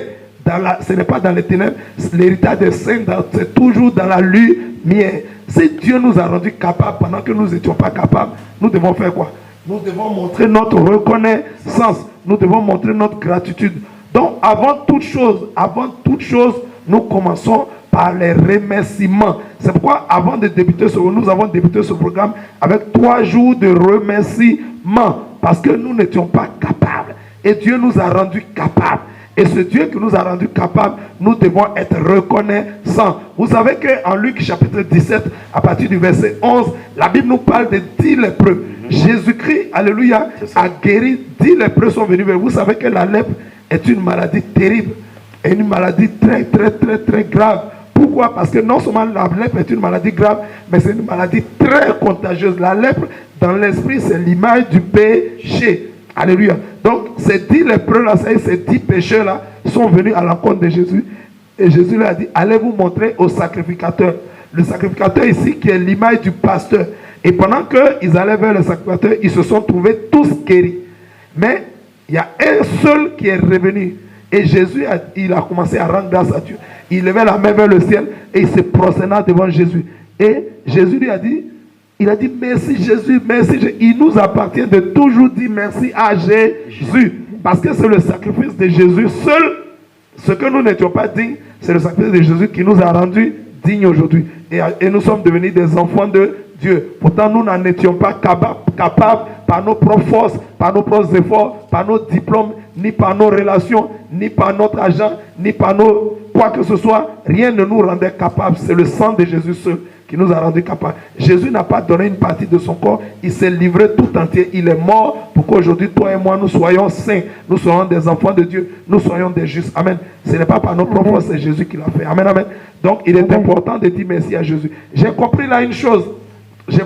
Speaker 2: Ce n'est pas dans les ténèbres, l'héritage des saints, c'est toujours dans la lumière. Si Dieu nous a rendus capables pendant que nous n'étions pas capables, nous devons faire quoi? Nous devons montrer notre reconnaissance. Nous devons montrer notre gratitude. Donc, avant toute chose, nous commençons par les remerciements. C'est pourquoi, avant de débuter nous avons débuté ce programme avec 3 jours de remerciements. Parce que nous n'étions pas capables. Et Dieu nous a rendus capables. Et ce Dieu qui nous a rendus capables, nous devons être reconnaissants. Vous savez qu'en Luc chapitre 17, à partir du verset 11, la Bible nous parle de 10 lépreux. Jésus-Christ, alléluia, a guéri, 10 lépreux sont venus vers vous. Vous savez que la lèpre est une maladie terrible, et une maladie très, très, très, très grave. Pourquoi? Parce que non seulement la lèpre est une maladie grave, mais c'est une maladie très contagieuse. La lèpre, dans l'esprit, c'est l'image du péché. Alléluia. Donc, ces 10 lépreux-là, ces 10 pécheurs-là, sont venus à l'encontre de Jésus. Et Jésus leur a dit, allez vous montrer au sacrificateur. Le sacrificateur ici, qui est l'image du pasteur. Et pendant qu'ils allaient vers le sacrificateur, ils se sont trouvés tous guéris. Mais, il y a un seul qui est revenu. Et Jésus, il a commencé à rendre grâce à Dieu. Il levait la main vers le ciel et il se prosterna devant Jésus. Et Jésus lui a dit, il a dit, merci Jésus, merci Jésus. Il nous appartient de toujours dire merci à Jésus. Parce que c'est le sacrifice de Jésus seul. Ce que nous n'étions pas dignes, c'est le sacrifice de Jésus qui nous a rendus dignes aujourd'hui. Et nous sommes devenus des enfants de Dieu. Pourtant, nous n'en étions pas capables par nos propres forces, par nos propres efforts, par nos diplômes, ni par nos relations, ni par notre argent, ni par nos quoi que ce soit. Rien ne nous rendait capables. C'est le sang de Jésus seul qui nous a rendus capables. Jésus n'a pas donné une partie de son corps. Il s'est livré tout entier. Il est mort pour qu'aujourd'hui, toi et moi, nous soyons saints. Nous soyons des enfants de Dieu. Nous soyons des justes. Amen. Ce n'est pas par nos propres forces, c'est Jésus qui l'a fait. Amen, amen. Donc, il est important de dire merci à Jésus. J'ai compris là une chose. J'ai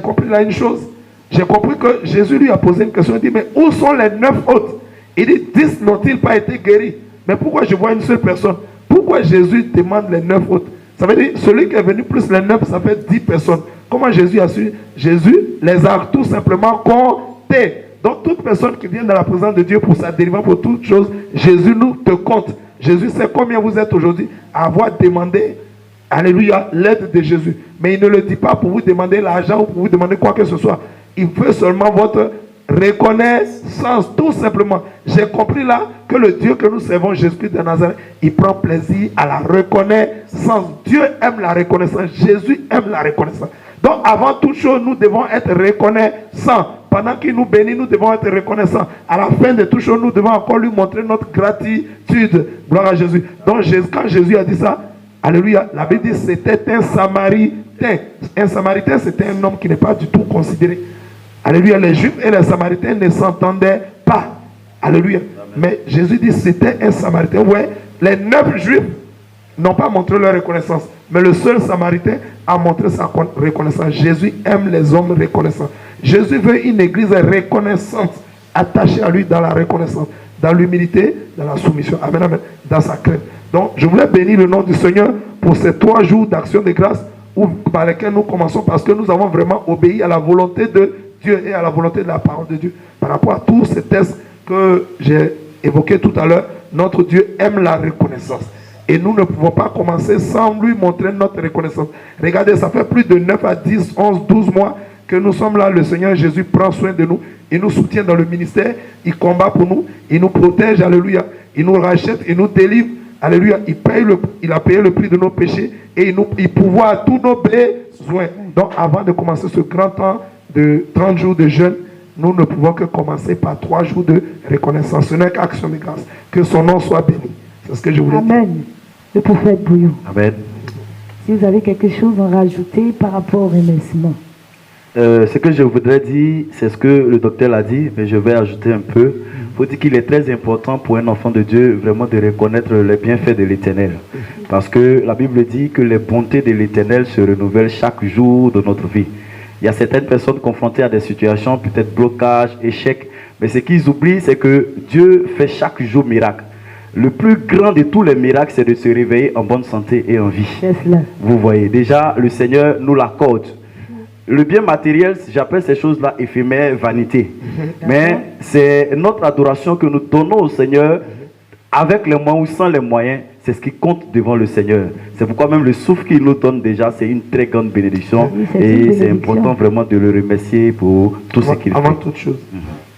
Speaker 2: compris que Jésus lui a posé une question. Il dit, mais où sont les 9 autres? Il dit, 10 n'ont-ils pas été guéris? Mais pourquoi je vois une seule personne? Pourquoi Jésus demande les 9 autres? Ça veut dire, celui qui est venu plus les 9, ça fait 10 personnes. Comment Jésus a su? Jésus les a tout simplement comptés. Donc, toute personne qui vient dans la présence de Dieu pour sa délivrance, pour toute chose, Jésus nous te compte. Jésus sait combien vous êtes aujourd'hui à avoir demandé, alléluia, l'aide de Jésus. Mais il ne le dit pas pour vous demander l'argent ou pour vous demander quoi que ce soit. Il veut seulement votre reconnaissance, tout simplement. J'ai compris là que le Dieu que nous servons, Jésus-Christ de Nazareth, il prend plaisir à la reconnaissance. Dieu aime la reconnaissance. Jésus aime la reconnaissance. Donc, avant toute chose, nous devons être reconnaissants. Pendant qu'il nous bénit, nous devons être reconnaissants. À la fin de toute chose, nous devons encore lui montrer notre gratitude. Gloire à Jésus. Donc, quand Jésus a dit ça, alléluia, la Bible dit que c'était un Samaritain. Un Samaritain, c'était un homme qui n'est pas du tout considéré. Alléluia, les Juifs et les Samaritains ne s'entendaient pas. Alléluia. Mais Jésus dit que c'était un Samaritain. Ouais, les 9 Juifs n'ont pas montré leur reconnaissance. Mais le seul Samaritain a montré sa reconnaissance. Jésus aime les hommes reconnaissants. Jésus veut une église reconnaissante, attachée à lui dans la reconnaissance, dans l'humilité, dans la soumission. Amen, amen. Dans sa crainte. Donc, je voulais bénir le nom du Seigneur pour ces 3 jours d'action de grâce par lesquels nous commençons parce que nous avons vraiment obéi à la volonté de Dieu et à la volonté de la parole de Dieu. Par rapport à tous ces tests que j'ai évoqués tout à l'heure, notre Dieu aime la reconnaissance. Et nous ne pouvons pas commencer sans lui montrer notre reconnaissance. Regardez, ça fait plus de 9 à 10, 11, 12 mois que nous sommes là. Le Seigneur Jésus prend soin de nous. Il nous soutient dans le ministère. Il combat pour nous. Il nous protège. Alléluia. Il nous rachète. Il nous délivre. Alléluia. Il a payé le prix de nos péchés. Et il pourvoit à tous nos besoins. Donc, avant de commencer ce grand temps de 30 jours de jeûne, nous ne pouvons que commencer par 3 jours de reconnaissance. Ce n'est qu'action de grâce. Que son nom soit béni. C'est ce que je voulais dire.
Speaker 1: Amen. Le prophète Bouillon.
Speaker 3: Amen.
Speaker 1: Si vous avez quelque chose à rajouter par rapport au remerciement.
Speaker 3: Ce que je voudrais dire, c'est ce que le docteur a dit, mais je vais ajouter un peu. Il faut dire qu'il est très important pour un enfant de Dieu vraiment de reconnaître les bienfaits de l'Éternel. Parce que la Bible dit que les bontés de l'Éternel se renouvellent chaque jour de notre vie. Il y a certaines personnes confrontées à des situations, peut-être blocage, échec, mais ce qu'ils oublient, c'est que Dieu fait chaque jour miracle. Le plus grand de tous les miracles, c'est de se réveiller en bonne santé et en vie. Vous voyez, déjà, le Seigneur nous l'accorde. Le bien matériel, j'appelle ces choses-là éphémères, vanité. Mais c'est notre adoration que nous donnons au Seigneur avec les moyens ou sans les moyens. C'est ce qui compte devant le Seigneur. C'est pourquoi même le souffle qu'il nous donne déjà, c'est une très grande bénédiction. Et c'est important vraiment de le remercier pour tout ce qu'il fait.
Speaker 2: Avant toute chose.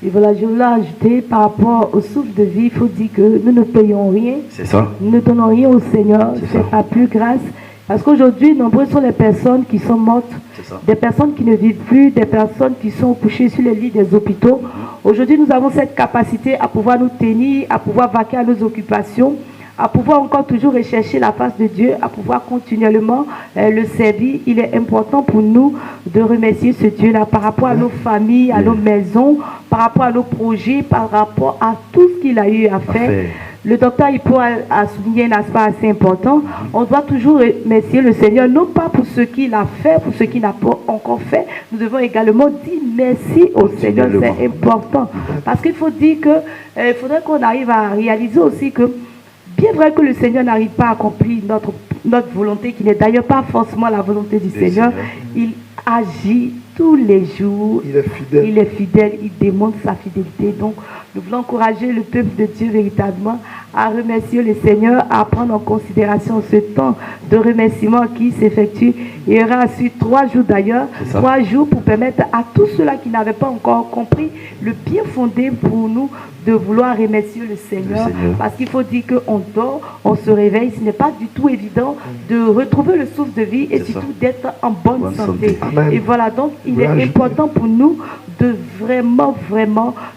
Speaker 1: Et voilà, je voulais ajouter par rapport au souffle de vie, il faut dire que nous ne payons rien.
Speaker 3: C'est ça.
Speaker 1: Nous ne donnons rien au Seigneur. C'est pas plus grâce. Parce qu'aujourd'hui, nombreuses sont les personnes qui sont mortes, des personnes qui ne vivent plus, des personnes qui sont couchées sur les lits des hôpitaux. Aujourd'hui, nous avons cette capacité à pouvoir nous tenir, à pouvoir vaquer à nos occupations, à pouvoir encore toujours rechercher la face de Dieu, à pouvoir continuellement le servir. Il est important pour nous de remercier ce Dieu-là par rapport à nos familles, à nos maisons, par rapport à nos projets, par rapport à tout ce qu'il a eu à faire. Le docteur Hippo a souligné un aspect assez important. On doit toujours remercier le Seigneur, non pas pour ce qu'il a fait, pour ce qu'il n'a pas encore fait. Nous devons également dire merci au Seigneur, c'est important. Parce qu'il faut dire que, il faudrait qu'on arrive à réaliser aussi que, bien vrai que le Seigneur n'arrive pas à accomplir notre volonté, qui n'est d'ailleurs pas forcément la volonté du Seigneur, il agit tous les jours. Il est fidèle, il démontre sa fidélité. Donc, nous voulons encourager le peuple de Dieu véritablement à remercier le Seigneur, à prendre en considération ce temps de remerciement qui s'effectue. Il y aura ensuite 3 jours d'ailleurs, 3 jours pour permettre à tous ceux-là qui n'avaient pas encore compris le bien fondé pour nous de vouloir remercier le Seigneur. Parce qu'il faut dire qu'on dort, on se réveille. Ce n'est pas du tout évident de retrouver le souffle de vie et surtout d'être en bonne santé. Et voilà, donc il est important pour nous de vraiment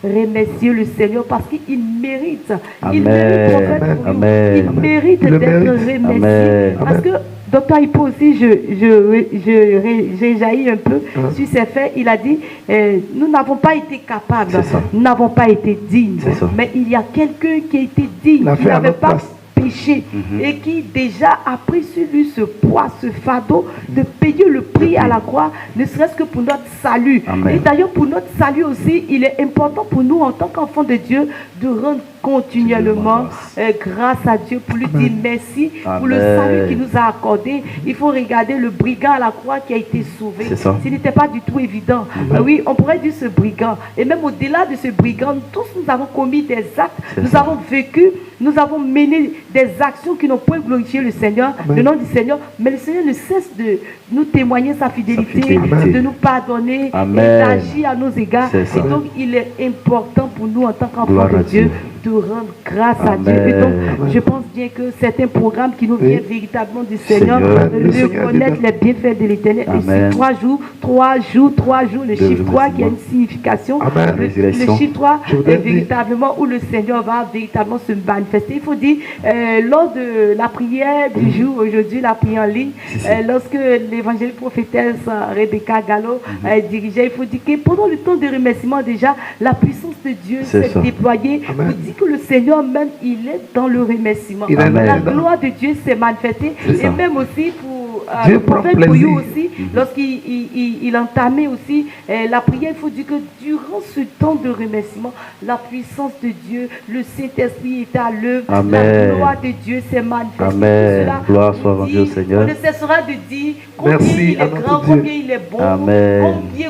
Speaker 1: remercier le Seigneur parce qu'il mérite. Il mérite, en fait, il mérite d'être remercié. Parce que Docteur Hippo aussi, j'ai jailli un peu sur ces faits. Il a dit, nous n'avons pas été capables, nous n'avons pas été dignes. Mais il y a quelqu'un qui a été digne, qui n'avait pas péché et qui déjà a pris sur lui ce poids, ce fardeau de payer le prix à la croix, ne serait-ce que pour notre salut. Et d'ailleurs pour notre salut aussi, il est important pour nous en tant qu'enfants de Dieu de rendre continuellement grâce à Dieu pour lui dire merci pour le salut qu'il nous a accordé. Il faut regarder le brigand à la croix qui a été sauvé. Ce n'était pas du tout évident. Oui, on pourrait dire ce brigand. Et même au-delà de ce brigand, tous nous avons commis des actes, nous avons vécu, nous avons mené des actions qui n'ont point glorifié le Seigneur, le nom du Seigneur. Mais le Seigneur ne cesse de nous témoigner sa fidélité, de nous pardonner et d'agir à nos égards. Et donc, il est important pour nous en tant qu'enfants de Dieu de rendre grâce à Dieu. Et donc, je pense bien que c'est un programme qui nous vient véritablement du Seigneur, de connaître les bienfaits de l'Éternel. Et c'est 3 jours, le chiffre 3 qui a une signification. Le chiffre 3 est véritablement où le Seigneur va véritablement se manifester. Il faut dire, lors de la prière du jour, aujourd'hui, la prière en ligne, lorsque l'évangéliste prophétesse Rebecca Gallo dirigeait, il faut dire que pendant le temps de remerciement déjà, la puissance de Dieu s'est déployée. Vous dites que le Seigneur même, il est dans le remerciement. La gloire de Dieu s'est manifestée. Et même aussi pour le prophète Boyou aussi, lorsqu'il entamait aussi la prière, il faut dire que durant ce temps de remerciement, la puissance de Dieu, le Saint-Esprit est à l'œuvre, la gloire de Dieu s'est manifestée.
Speaker 3: Gloire soit rendue au Seigneur.
Speaker 1: On ne cessera de dire combien il est grand, combien il est bon,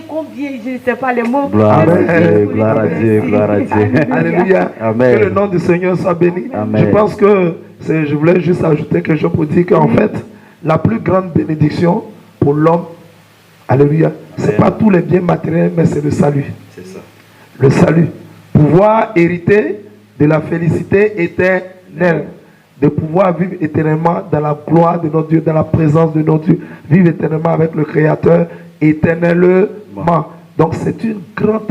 Speaker 1: combien, je ne sais pas les mots.
Speaker 3: Gloire à Dieu, gloire à Dieu, gloire à Dieu.
Speaker 2: Alléluia.
Speaker 3: Amen.
Speaker 2: Que le nom du Seigneur soit béni.
Speaker 3: Amen.
Speaker 2: Je pense que je voulais juste ajouter quelque chose pour dire qu'en fait, la plus grande bénédiction pour l'homme, alléluia, c'est pas tous les biens matériels, mais c'est le salut.
Speaker 3: C'est ça.
Speaker 2: Le salut. Pouvoir hériter de la félicité éternelle. De pouvoir vivre éternellement dans la gloire de notre Dieu, dans la présence de notre Dieu. Vivre éternellement avec le Créateur éternellement. Donc c'est une grande,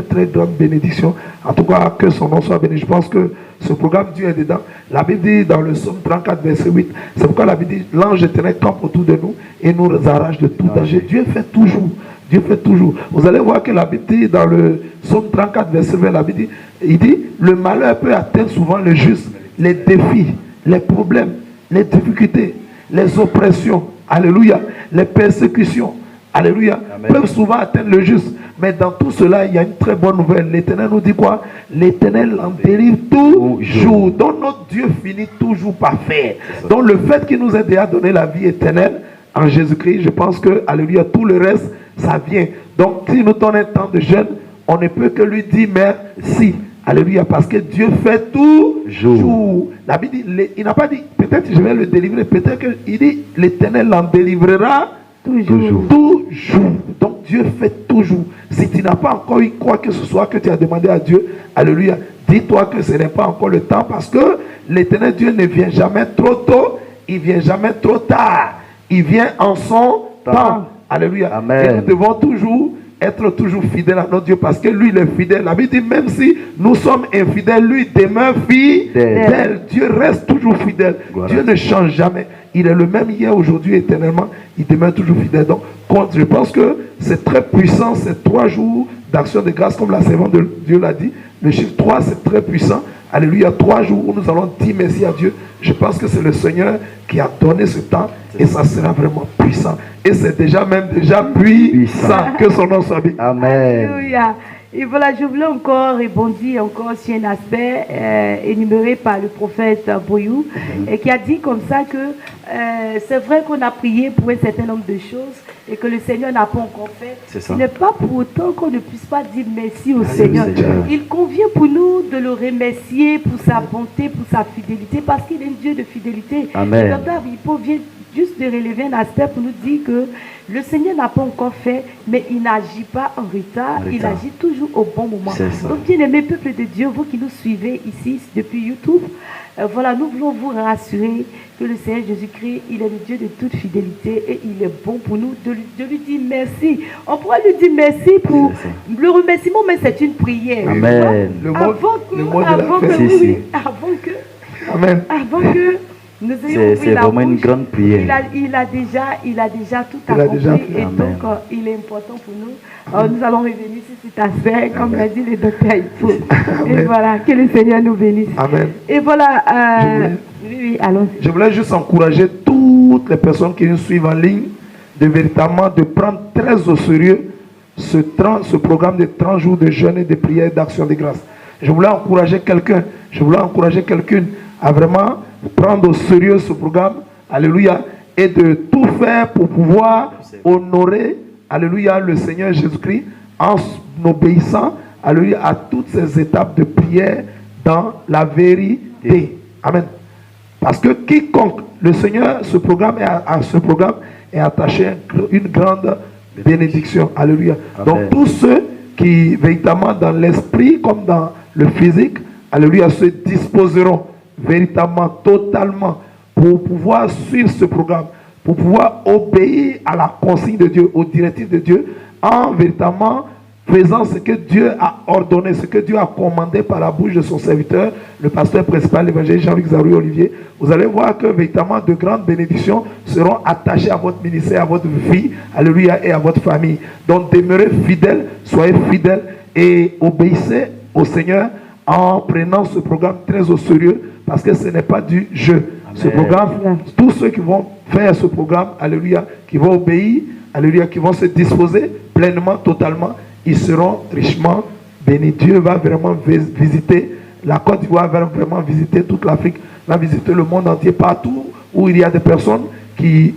Speaker 2: très grande bénédiction. En tout cas, que son nom soit béni. Je pense que ce programme, Dieu est dedans. La Bible dit dans le psaume 34, verset 8, c'est pourquoi la Bible dit, l'ange éternel campe autour de nous et nous arrache de tout danger. Dieu fait toujours. Dieu fait toujours. Vous allez voir que la Bible dit dans le psaume 34, verset 20, la Bible dit, il dit, le malheur peut atteindre souvent le juste, les défis, les problèmes, les difficultés, les oppressions, alléluia, les persécutions, alléluia, peuvent souvent atteindre le juste. Mais dans tout cela, il y a une très bonne nouvelle. L'Éternel nous dit quoi? L'Éternel en délivre toujours. Donc notre Dieu finit toujours par faire. Donc le fait qu'il nous ait déjà donné la vie éternelle en Jésus-Christ, je pense que, alléluia, tout le reste, ça vient. Donc si nous donnons un temps de jeûne, on ne peut que lui dire merci. Alléluia, parce que Dieu fait toujours. La Bible dit, il n'a pas dit, peut-être je vais le délivrer, peut-être qu'il dit, l'Éternel l'en délivrera toujours. Donc Dieu fait toujours. Si tu n'as pas encore eu quoi que ce soit que tu as demandé à Dieu, alléluia, dis-toi que ce n'est pas encore le temps, parce que l'Éternel Dieu ne vient jamais trop tôt, il vient jamais trop tard. Il vient en son temps. Alléluia.
Speaker 3: Amen.
Speaker 2: Et nous devons toujours être toujours fidèle à notre Dieu parce que lui, il est fidèle. La Bible dit, même si nous sommes infidèles, lui demeure fidèle. Dieu reste toujours fidèle. Dieu ne change jamais. Il est le même hier, aujourd'hui, éternellement. Il demeure toujours fidèle. Donc, je pense que c'est très puissant, ces 3 jours d'action de grâce, comme la servante de Dieu l'a dit. Le chiffre 3, c'est très puissant. Alléluia, 3 jours où nous allons dire merci à Dieu. Je pense que c'est le Seigneur qui a donné ce temps et ça sera vraiment puissant. Et c'est déjà puissant. Que son nom soit béni.
Speaker 3: Amen.
Speaker 1: Alléluia. Et voilà, je voulais encore rebondir encore sur un aspect énuméré par le prophète Boyou, et qui a dit comme ça que c'est vrai qu'on a prié pour un certain nombre de choses et que le Seigneur n'a pas encore fait. Ce n'est pas pour autant qu'on ne puisse pas dire merci au Seigneur. Il convient pour nous de le remercier pour sa bonté, pour sa fidélité, parce qu'il est un Dieu de fidélité.
Speaker 3: Amen.
Speaker 1: Et Dr. Hippo vient juste de relever un aspect pour nous dire que le Seigneur n'a pas encore fait, mais il n'agit pas en retard, il agit toujours au bon moment. Donc, bien-aimés peuple de Dieu, vous qui nous suivez ici depuis YouTube, voilà, nous voulons vous rassurer que le Seigneur Jésus-Christ, il est le Dieu de toute fidélité et il est bon pour nous de lui dire merci. On pourra lui dire merci pour le remerciement, mais c'est une prière.
Speaker 3: Amen.
Speaker 1: Avant que
Speaker 3: c'est vraiment une grande prière.
Speaker 1: Il a déjà tout accompli et donc il est important pour nous. Nous allons revenir sur cet aspect, comme l'a dit le docteur Hippo. Et voilà, que le Seigneur nous bénisse.
Speaker 2: Amen.
Speaker 1: Et voilà,
Speaker 2: je voulais juste encourager toutes les personnes qui nous suivent en ligne de véritablement de prendre très au sérieux ce programme de 30 jours de jeûne et de prière et d'action de grâce. Je voulais encourager quelqu'un, quelqu'une à vraiment prendre au sérieux ce programme, alléluia, et de tout faire pour pouvoir honorer, alléluia, le Seigneur Jésus-Christ en obéissant, alléluia, à toutes ces étapes de prière dans la vérité. Amen. Parce que quiconque, le Seigneur, ce programme est attaché une grande bénédiction. Alléluia. Amen. Donc tous ceux qui, véritablement dans l'esprit comme dans le physique, alléluia, se disposeront véritablement, totalement, pour pouvoir suivre ce programme, pour pouvoir obéir à la consigne de Dieu, aux directives de Dieu, en véritablement faisant ce que Dieu a ordonné, ce que Dieu a commandé par la bouche de son serviteur, le pasteur principal, l'évangéliste Jean-Luc Zarouy Olivier. Vous allez voir que véritablement de grandes bénédictions seront attachées à votre ministère, à votre vie, alléluia, et à votre famille. Donc demeurez fidèles, soyez fidèles et obéissez au Seigneur en prenant ce programme très au sérieux, parce que ce n'est pas du jeu. Amen. Ce programme, tous ceux qui vont faire ce programme, alléluia, qui vont obéir, alléluia, qui vont se disposer pleinement, totalement, ils seront richement bénis. Dieu va vraiment visiter la Côte d'Ivoire, va vraiment visiter toute l'Afrique, va visiter le monde entier, partout où il y a des personnes qui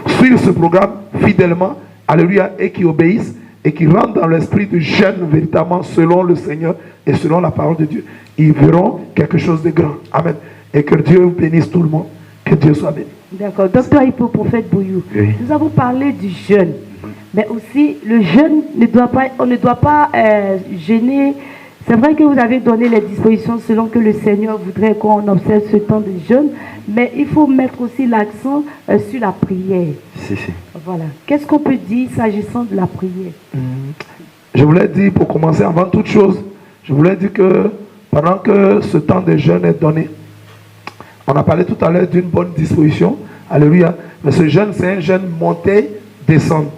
Speaker 2: suivent ce programme fidèlement, alléluia, et qui obéissent et qui rentrent dans l'esprit du jeûne véritablement selon le Seigneur et selon la parole de Dieu. Ils verront quelque chose de grand. Amen. Et que Dieu bénisse tout le monde. Que Dieu soit béni.
Speaker 1: D'accord. Docteur Hippo, prophète Boyou, nous avons parlé du jeûne. Mais aussi, le jeûne on ne doit pas jeûner. C'est vrai que vous avez donné les dispositions selon que le Seigneur voudrait qu'on observe ce temps de jeûne, mais il faut mettre aussi l'accent sur la prière. Voilà. Qu'est-ce qu'on peut dire s'agissant de la prière?
Speaker 2: Je voulais dire, pour commencer, avant toute chose, je voulais dire que pendant que ce temps de jeûne est donné, on a parlé tout à l'heure d'une bonne disposition, alléluia, mais ce jeûne, c'est un jeûne monté, descendre.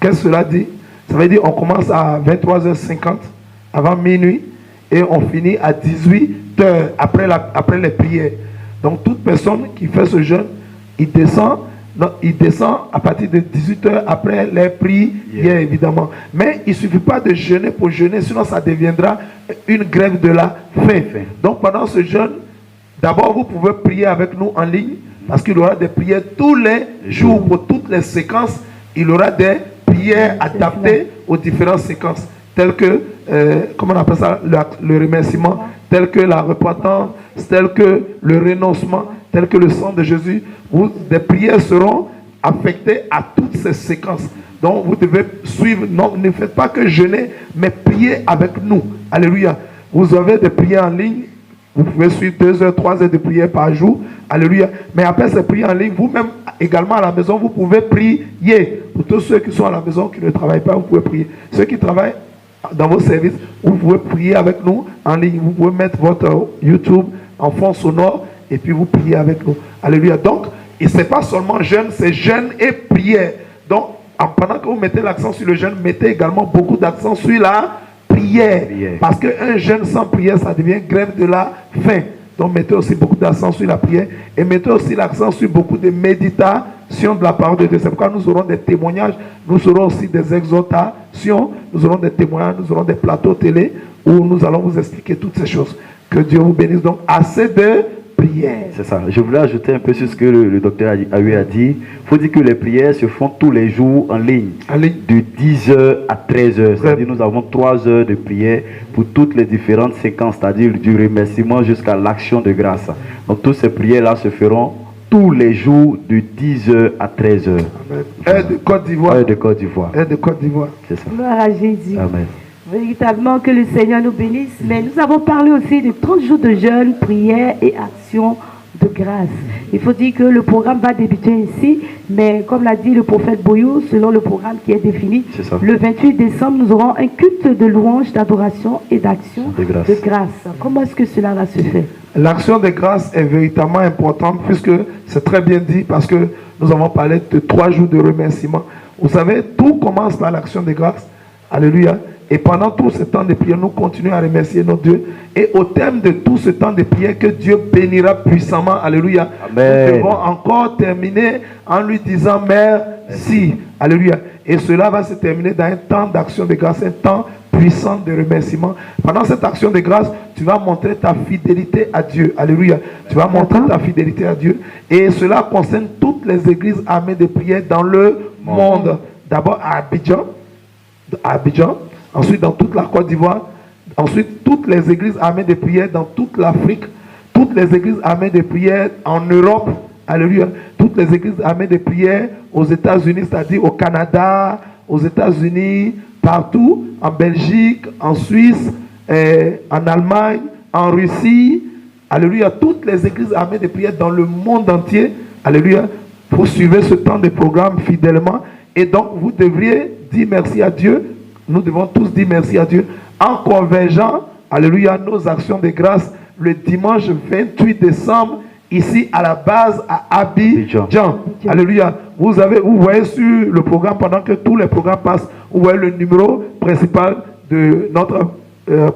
Speaker 2: Qu'est-ce que cela dit? Ça veut dire qu'on commence à 23h50, avant minuit, et on finit à 18h, après les prières. Donc toute personne qui fait ce jeûne, il descend à partir de 18h après les prières, évidemment. Mais il ne suffit pas de jeûner pour jeûner, sinon ça deviendra une grève de la faim. Donc pendant ce jeûne, d'abord vous pouvez prier avec nous en ligne, parce qu'il y aura des prières tous les jours, pour toutes les séquences, il y aura des prières adaptées aux différentes séquences, telles que, comment on appelle ça, le remerciement, telles que la repentance, telles que le renoncement, telles que le sang de Jésus. Des prières seront affectées à toutes ces séquences. Donc vous devez suivre, non, ne faites pas que jeûner, mais priez avec nous. Alléluia. Vous avez des prières en ligne, vous pouvez suivre 2 heures, 3 heures de prière par jour Alléluia. Mais après ces prières en ligne, vous-même également à la maison, vous pouvez prier. Pour tous ceux qui sont à la maison, qui ne travaillent pas, vous pouvez prier. Ceux qui travaillent dans vos services, vous pouvez prier avec nous en ligne. Vous pouvez mettre votre YouTube en fond sonore et puis vous priez avec nous. Alléluia. Donc, et ce n'est pas seulement jeûne, c'est jeûne et prière. Donc, pendant que vous mettez l'accent sur le jeûne, mettez également beaucoup d'accent sur la prière. Parce qu'un jeûne sans prière, ça devient grève de la faim. Donc, mettez aussi beaucoup d'accent sur la prière et mettez aussi l'accent sur beaucoup de méditation de la parole de Dieu. C'est pourquoi nous aurons des témoignages, nous aurons aussi des exhortations, nous aurons des témoignages, nous aurons des plateaux télé où nous allons vous expliquer toutes ces choses. Que Dieu vous bénisse. Donc, assez de prières.
Speaker 3: C'est ça. Je voulais ajouter un peu sur ce que le docteur Ayoub a dit. Il faut dire que les prières se font tous les jours en ligne. De 10h à 13h. C'est-à-dire nous avons 3 heures de prière pour toutes les différentes séquences, c'est-à-dire du remerciement jusqu'à l'action de grâce. Donc toutes ces prières-là se feront tous les jours de 10h à 13h.
Speaker 2: Heure de Côte d'Ivoire.
Speaker 3: Heure de Côte d'Ivoire.
Speaker 2: Heure de Côte d'Ivoire.
Speaker 3: C'est ça.
Speaker 1: Gloire à Jésus.
Speaker 3: Amen.
Speaker 1: Véritablement que le Seigneur nous bénisse. Mais nous avons parlé aussi de 30 jours de jeûne, prière et action de grâce. Il faut dire que le programme va débuter ici, mais comme l'a dit le prophète Boyou, selon le programme qui est défini, le 28 décembre, nous aurons un culte de louange, d'adoration et d'action de grâce. Comment est-ce que cela va se faire?
Speaker 2: L'action de grâce est véritablement importante puisque c'est très bien dit parce que nous avons parlé de 3 jours de remerciement. Vous savez, tout commence par l'action de grâce. Alléluia. Et pendant tout ce temps de prière, nous continuons à remercier notre Dieu. Et au terme de tout ce temps de prière, que Dieu bénira puissamment. Alléluia. Amen. Nous devons encore terminer en lui disant merci. Alléluia. Et cela va se terminer dans un temps d'action de grâce, un temps puissant de remerciement. Pendant cette action de grâce, tu vas montrer ta fidélité à Dieu. Alléluia. Tu vas montrer ta fidélité à Dieu. Et cela concerne toutes les églises armées de prière dans le monde. D'abord à Abidjan. Ensuite, dans toute la Côte d'Ivoire. Ensuite, toutes les églises armées de prière dans toute l'Afrique. Toutes les églises armées de prière en Europe. Alléluia. Toutes les églises armées de prière aux États-Unis, c'est-à-dire au Canada, aux États-Unis, partout, en Belgique, en Suisse, en Allemagne, en Russie. Alléluia. Toutes les églises armées de prière dans le monde entier. Alléluia. Vous suivez ce temps de programme fidèlement. Et donc, vous devriez dire merci à Dieu. Nous devons tous dire merci à Dieu en convergeant, alléluia, nos actions de grâce le dimanche 28 décembre, ici à la base à Abidjan. Alléluia. Vous voyez sur le programme, pendant que tous les programmes passent, vous voyez le numéro principal de notre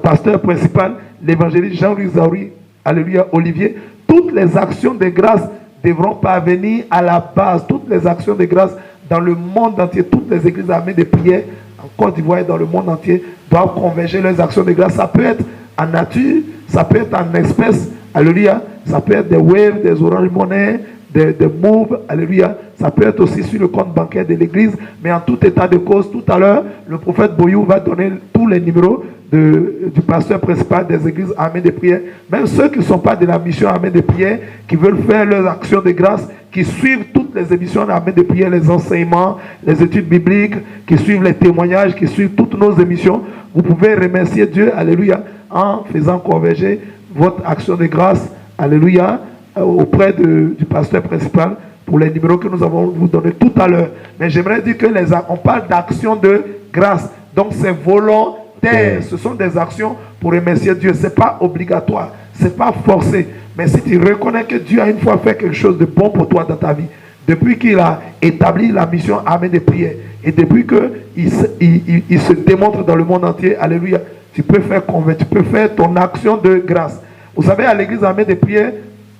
Speaker 2: pasteur principal, l'évangéliste Jean-Louis Zauri, alléluia, Olivier. Toutes les actions de grâce devront parvenir à la base. Toutes les actions de grâce dans le monde entier, toutes les églises armées de prière en Côte d'Ivoire et dans le monde entier doivent converger leurs actions de grâce. Ça peut être en nature, ça peut être en espèces, alléluia. Ça peut être des Wave, des Orange Money, des Move, alléluia. Ça peut être aussi sur le compte bancaire de l'église. Mais en tout état de cause, tout à l'heure, le prophète Boyou va donner tous les numéros du pasteur principal des églises armées de prière. Même ceux qui ne sont pas de la mission armée de prière, qui veulent faire leurs actions de grâce, qui suivent toutes les émissions armées de prière, les enseignements, les études bibliques, qui suivent les témoignages, qui suivent toutes nos émissions. Vous pouvez remercier Dieu, alléluia, en faisant converger votre action de grâce, alléluia, auprès du pasteur principal pour les numéros que nous avons vous donné tout à l'heure. Mais j'aimerais dire que on parle d'action de grâce. Donc c'est volontaire. Ce sont des actions pour remercier Dieu. Ce n'est pas obligatoire. Ce n'est pas forcé. Mais si tu reconnais que Dieu a une fois fait quelque chose de bon pour toi dans ta vie, depuis qu'il a établi la mission armée de prière, et depuis qu'il se démontre dans le monde entier, alléluia, tu peux faire convertir, tu peux faire ton action de grâce. Vous savez, à l'église armée de prière,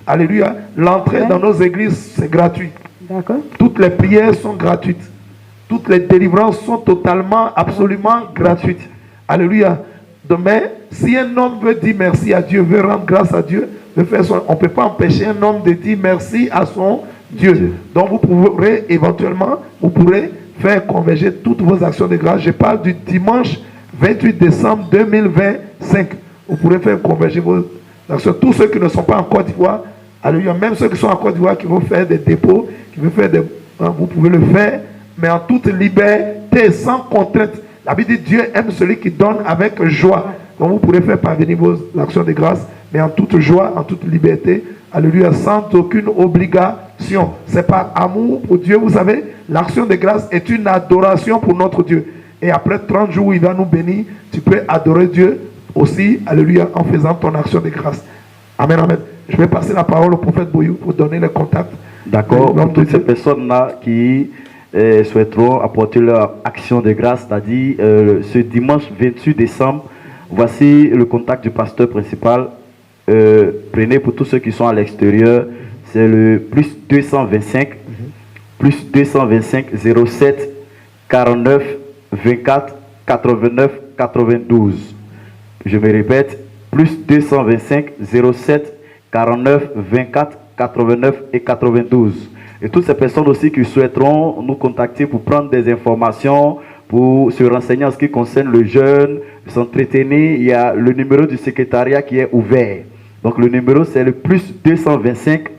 Speaker 2: alléluia, l'entrée dans nos églises, c'est gratuit. D'accord. Toutes les prières sont gratuites. Toutes les délivrances sont totalement, absolument gratuites. Alléluia. Demain, si un homme veut dire merci à Dieu, veut rendre grâce à Dieu, on ne peut pas empêcher un homme de dire merci à son Dieu. Donc vous pourrez éventuellement, vous pourrez faire converger toutes vos actions de grâce. Je parle du dimanche 28 décembre 2025. Vous pourrez faire converger vos actions. Tous ceux qui ne sont pas en Côte d'Ivoire, alléluia, même ceux qui sont en Côte d'Ivoire, qui vont faire des dépôts, qui veulent faire vous pouvez le faire, mais en toute liberté, sans contrainte. La Bible dit Dieu aime celui qui donne avec joie. Donc vous pourrez faire parvenir vos actions de grâce, mais en toute joie, en toute liberté, alléluia, sans aucune obligation. C'est par amour pour Dieu. Vous savez, l'action de grâce est une adoration pour notre Dieu. Et après 30 jours, il va nous bénir. Tu peux adorer Dieu aussi, alléluia, en faisant ton action de grâce. Amen, amen. Je vais passer la parole au prophète Boyou pour donner le contact.
Speaker 3: D'accord, pour toutes ces personnes-là qui souhaiteront apporter leur action de grâce, c'est-à-dire ce dimanche 28 décembre, voici le contact du pasteur principal. Prenez pour tous ceux qui sont à l'extérieur, c'est le plus 225, plus 225 07 49 24 89 92. Je me répète, plus 225 07 49 24 89 et 92. Et toutes ces personnes aussi qui souhaiteront nous contacter pour prendre des informations, pour se renseigner en ce qui concerne le jeûne, s'entretenir, il y a le numéro du secrétariat qui est ouvert. Donc le numéro c'est le plus 225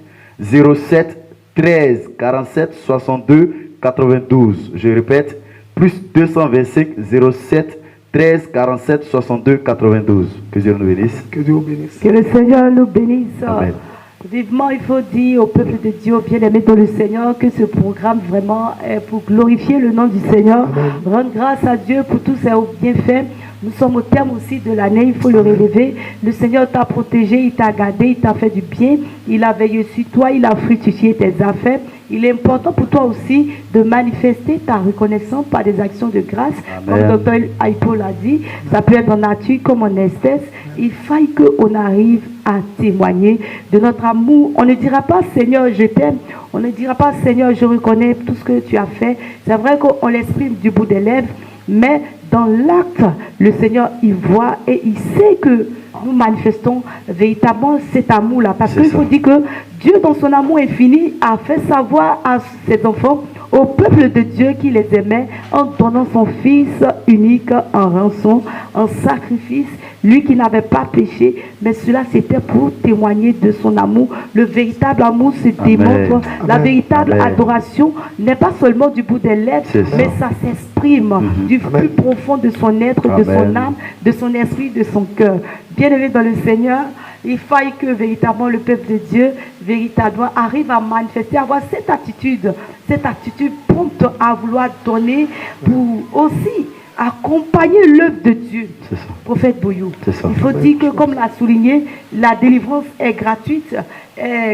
Speaker 3: 07 13 47 62 92. Je répète, plus 225 07 13 47 62 92. Que Dieu nous bénisse.
Speaker 2: Que Dieu vous bénisse.
Speaker 1: Que le Seigneur nous bénisse.
Speaker 3: Amen.
Speaker 1: Vivement, il faut dire au peuple de Dieu, bien-aimé dans le Seigneur, que ce programme vraiment est pour glorifier le nom du Seigneur.
Speaker 2: Amen.
Speaker 1: Rendre grâce à Dieu pour tous ses bienfaits. Nous sommes au terme aussi de l'année, il faut le relever. Le Seigneur t'a protégé, il t'a gardé, il t'a fait du bien. Il a veillé sur toi, il a fructifié tes affaires. Il est important pour toi aussi de manifester ta reconnaissance par des actions de grâce.
Speaker 3: Amen.
Speaker 1: Comme Dr. Aipo l'a dit, ça peut être en nature comme en espèce. Il faille qu'on arrive à témoigner de notre amour. On ne dira pas Seigneur, je t'aime. On ne dira pas Seigneur, je reconnais tout ce que tu as fait. C'est vrai qu'on l'exprime du bout des lèvres, mais dans l'acte, le Seigneur il voit et il sait que nous manifestons véritablement cet amour-là. Parce qu'il faut dire que Dieu, dans son amour infini, a fait savoir à ses enfants, au peuple de Dieu qui les aimait, en donnant son Fils unique en rançon, en sacrifice, lui qui n'avait pas péché, mais cela c'était pour témoigner de son amour. Le véritable amour se démontre. La véritable adoration n'est pas seulement du bout des lèvres, mais ça s'exprime du plus profond de son être, de son âme, de son esprit, de son cœur. Bien-aimé dans le Seigneur, il faille que véritablement le peuple de Dieu véritablement arrive à manifester, à avoir cette attitude prompte à vouloir donner pour aussi accompagner l'œuvre de Dieu. Prophète Boyou. Il faut dire que, comme l'a souligné, la délivrance est gratuite.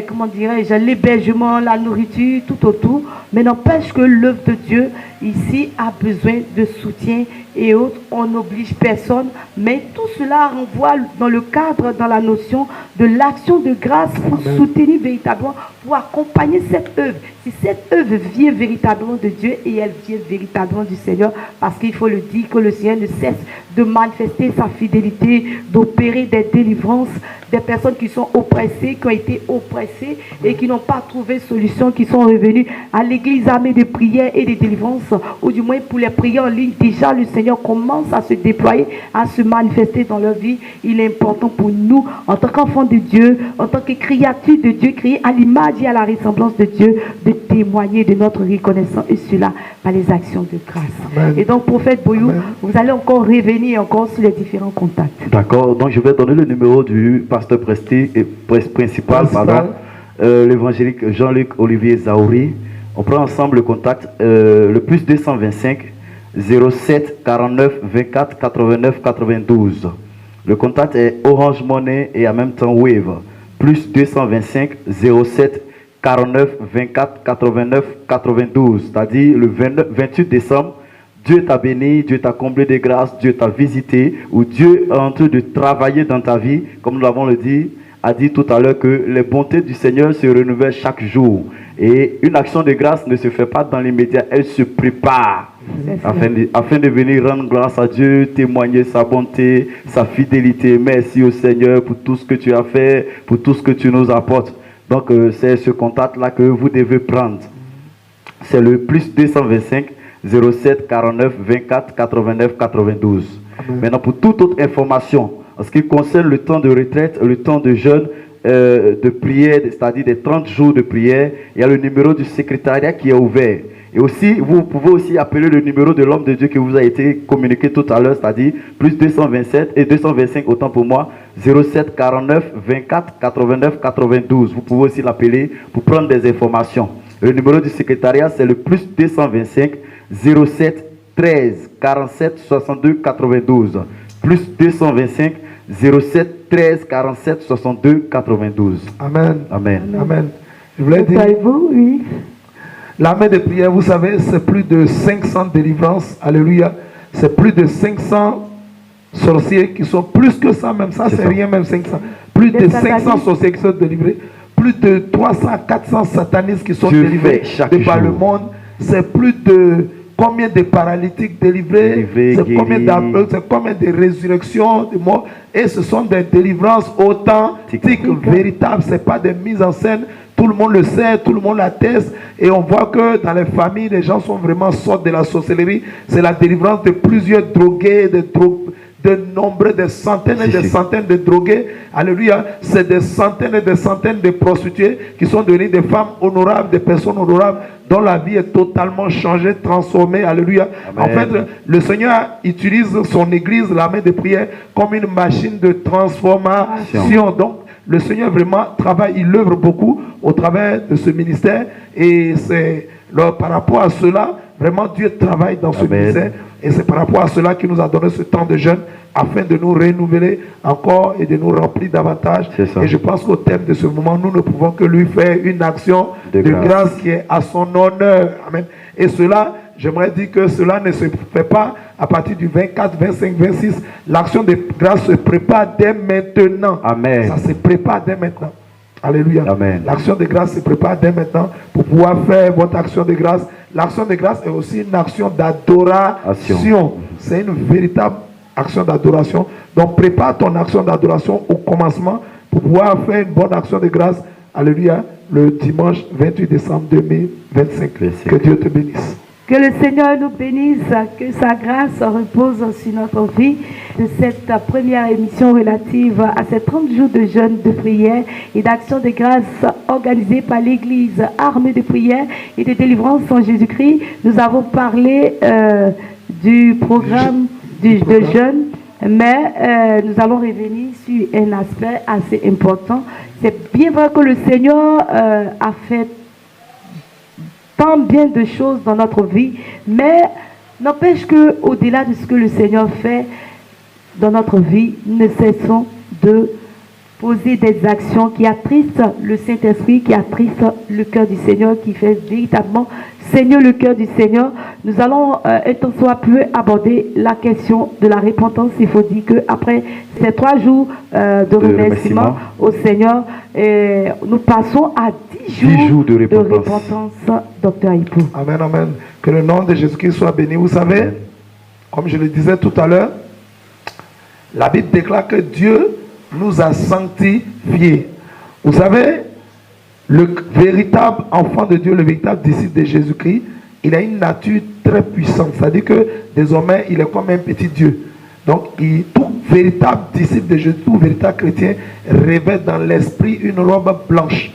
Speaker 1: Comment dirais-je, l'hébergement, la nourriture, tout autour. Mais n'empêche que l'œuvre de Dieu, ici, a besoin de soutien et autres. On n'oblige personne. Mais tout cela renvoie dans le cadre, dans la notion de l'action de grâce pour soutenir véritablement, pour accompagner cette œuvre. Si cette œuvre vient véritablement de Dieu et elle vient véritablement du Seigneur, parce qu'il faut le dire que le Seigneur ne cesse de manifester sa fidélité, d'opérer des délivrances, des personnes qui sont oppressées, qui ont été oppressées et qui n'ont pas trouvé solution, qui sont revenues à l'église armée de prières et de délivrances, ou du moins pour les prières en ligne. Déjà le Seigneur commence à se déployer, à se manifester dans leur vie. Il est important pour nous, en tant qu'enfants de Dieu, en tant que créatures de Dieu, créées à l'image et à la ressemblance de Dieu, de témoigner de notre reconnaissance, et cela par les actions de grâce. Amen. Et donc, prophète Boyou, vous allez encore revenir encore sur les différents contacts.
Speaker 3: D'accord, donc je vais donner le numéro du pasteur principal, l'évangélique Jean-Luc Olivier Zaouri. On prend ensemble le contact, le plus 225 07 49 24 89 92. Le contact est Orange Money et en même temps Wave. Plus 225 07 49 24 89 92. C'est-à-dire le 28 décembre, Dieu t'a béni, Dieu t'a comblé de grâce, Dieu t'a visité, ou Dieu est en train de travailler dans ta vie, comme nous l'avons dit, a dit tout à l'heure que les bontés du Seigneur se renouvellent chaque jour. Et une action de grâce ne se fait pas dans l'immédiat, elle se prépare afin de venir rendre grâce à Dieu, témoigner sa bonté, sa fidélité. Merci au Seigneur pour tout ce que tu as fait, pour tout ce que tu nous apportes. Donc c'est ce contact-là que vous devez prendre. C'est le plus 225 07 49 24 89 92. Amen. Maintenant, pour toute autre information, en ce qui concerne le temps de retraite, le temps de jeûne, de prière, c'est-à-dire des 30 jours de prière, il y a le numéro du secrétariat qui est ouvert. Et aussi, vous pouvez aussi appeler le numéro de l'homme de Dieu qui vous a été communiqué tout à l'heure, c'est-à-dire plus 227 et 225, autant pour moi, 07 49 24 89 92. Vous pouvez aussi l'appeler pour prendre des informations. Le numéro du secrétariat, c'est le plus 225 07 13 47 62 92. Plus 225 07 13 47 62 92.
Speaker 2: Amen.
Speaker 3: Amen.
Speaker 2: Amen. Je voulais dire,
Speaker 1: Oui.
Speaker 2: la main de prière, vous savez, c'est plus de 500 délivrances. Alléluia. C'est plus de 500 sorciers qui sont plus que ça, même ça, c'est rien, même 500. Plus de 500 sorciers qui sont délivrés. Plus de 300 à 400 satanistes qui sont délivrés de par le monde. C'est plus de combien de paralytiques délivrés, c'est combien d'appels, c'est combien de résurrections, de morts. Et ce sont des délivrances authentiques, véritables. Ce n'est pas des mises en scène. Tout le monde le sait, tout le monde l'atteste. Et on voit que dans les familles, les gens sont vraiment sortis de la sorcellerie. C'est la délivrance de plusieurs drogués, de nombreux, des centaines et des centaines de drogués. Alléluia. C'est des centaines et des centaines de prostituées qui sont devenues des femmes honorables, des personnes honorables dont la vie est totalement changée, transformée. Alléluia. Amen. En fait, le Seigneur utilise son église, la main de prière, comme une machine de transformation. Donc, le Seigneur vraiment travaille, il œuvre beaucoup au travers de ce ministère. Et c'est par rapport à cela, vraiment Dieu travaille dans ce ministère. Et c'est par rapport à cela qu'il nous a donné ce temps de jeûne afin de nous renouveler encore et de nous remplir davantage. Et je pense qu'au terme de ce moment, nous ne pouvons que lui faire une action de grâce qui est à son honneur. Amen. Et cela, j'aimerais dire que cela ne se fait pas à partir du 24, 25, 26. L'action de grâce se prépare dès maintenant. Amen. Ça se prépare dès maintenant. Alléluia. L'action de grâce se prépare dès maintenant pour pouvoir faire votre action de grâce. L'action de grâce est aussi une action d'adoration. C'est une véritable action d'adoration. Donc prépare ton action d'adoration au commencement pour pouvoir faire une bonne action de grâce. Alléluia. Le dimanche 28 décembre 2025. Que Dieu te bénisse.
Speaker 1: Que le Seigneur nous bénisse, que sa grâce repose sur notre vie de cette première émission relative à ces 30 jours de jeûne, de prière et d'action de grâce organisée par l'Église armée de prière et de délivrance en Jésus-Christ. Nous avons parlé du programme de jeûne, mais nous allons revenir sur un aspect assez important. C'est bien vrai que le Seigneur a fait tant bien de choses dans notre vie, mais n'empêche que au-delà de ce que le Seigneur fait dans notre vie, nous ne cessons de poser des actions qui attristent le Saint-Esprit, qui attristent le cœur du Seigneur, qui fait véritablement saigner le cœur du Seigneur. Nous allons un temps soit peu aborder la question de la repentance. Il faut dire qu'après ces 3 jours de remerciement au Seigneur, nous passons à 10 jours de repentance, Dr. Aipou.
Speaker 2: Amen, amen. Que le nom de Jésus-Christ soit béni. Vous savez, comme je le disais tout à l'heure, la Bible déclare que Dieu nous a sanctifiés. Vous savez, le véritable enfant de Dieu, le véritable disciple de Jésus-Christ, il a une nature très puissante. C'est-à-dire que désormais, il est comme un petit Dieu. Donc, tout véritable disciple de Jésus, tout véritable chrétien, revêt dans l'esprit une robe blanche.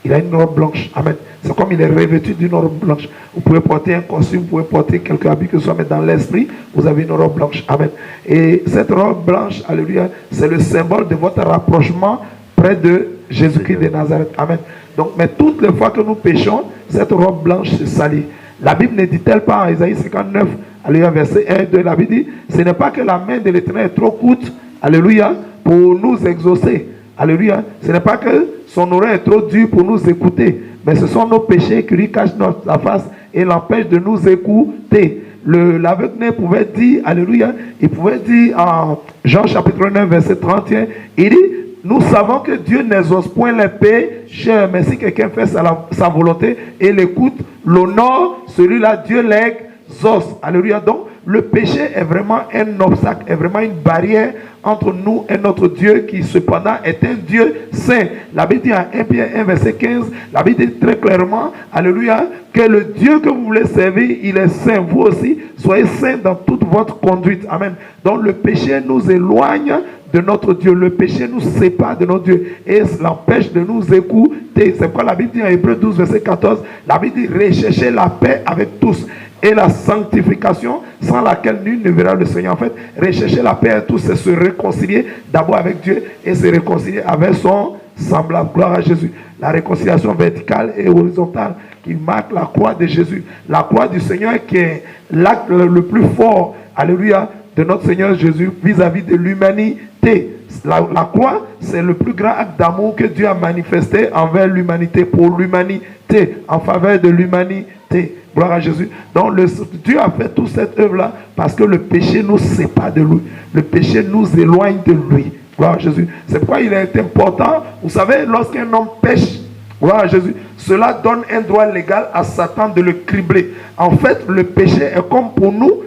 Speaker 2: Il a une robe blanche. Amen. C'est comme il est revêtu d'une robe blanche. Vous pouvez porter un costume, vous pouvez porter quelque habit que ce soit, mais dans l'esprit, vous avez une robe blanche. Amen. Et cette robe blanche, alléluia, c'est le symbole de votre rapprochement près de Jésus-Christ de Nazareth. Amen. Donc, mais toutes les fois que nous péchons, cette robe blanche se salit. La Bible ne dit-elle pas en Isaïe 59, alléluia, verset 1 et 2, la Bible dit, ce n'est pas que la main de l'Éternel est trop courte, alléluia, pour nous exaucer. Alléluia. Ce n'est pas que son oreille est trop dure pour nous écouter, mais ce sont nos péchés qui lui cachent la face et l'empêchent de nous écouter. L'aveugle pouvait dire, alléluia, il pouvait dire en Jean chapitre 9, verset 31, il dit, nous savons que Dieu n'exauce point les pécheurs, mais si quelqu'un fait sa volonté et l'écoute, l'honneur, celui-là, Dieu l'exauce. Alléluia. Donc, le péché est vraiment un obstacle, est vraiment une barrière entre nous et notre Dieu qui cependant est un Dieu saint. La Bible dit en 1 Pierre 1 verset 15, la Bible dit très clairement, alléluia, que le Dieu que vous voulez servir, il est saint. Vous aussi, soyez saints dans toute votre conduite. Amen. Donc le péché nous éloigne de notre Dieu. Le péché nous sépare de notre Dieu et l'empêche de nous écouter. C'est pourquoi la Bible dit en Hébreux 12 verset 14, la Bible dit recherchez la paix avec tous et la sanctification sans laquelle nul ne verra le Seigneur. En fait, rechercher la paix à tous, c'est se réconcilier d'abord avec Dieu et se réconcilier avec son semblable. Gloire à Jésus. La réconciliation verticale et horizontale qui marque la croix de Jésus. La croix du Seigneur qui est l'acte le plus fort, alléluia, de notre Seigneur Jésus vis-à-vis de l'humanité. La croix, c'est le plus grand acte d'amour que Dieu a manifesté envers l'humanité, pour l'humanité, en faveur de l'humanité. Gloire à Jésus. Donc Dieu a fait toute cette œuvre-là parce que le péché nous sépare de lui. Le péché nous éloigne de lui. Gloire à Jésus. C'est pourquoi il est important, vous savez, lorsqu'un homme pêche, gloire à Jésus, cela donne un droit légal à Satan de le cribler. En fait, le péché est comme pour nous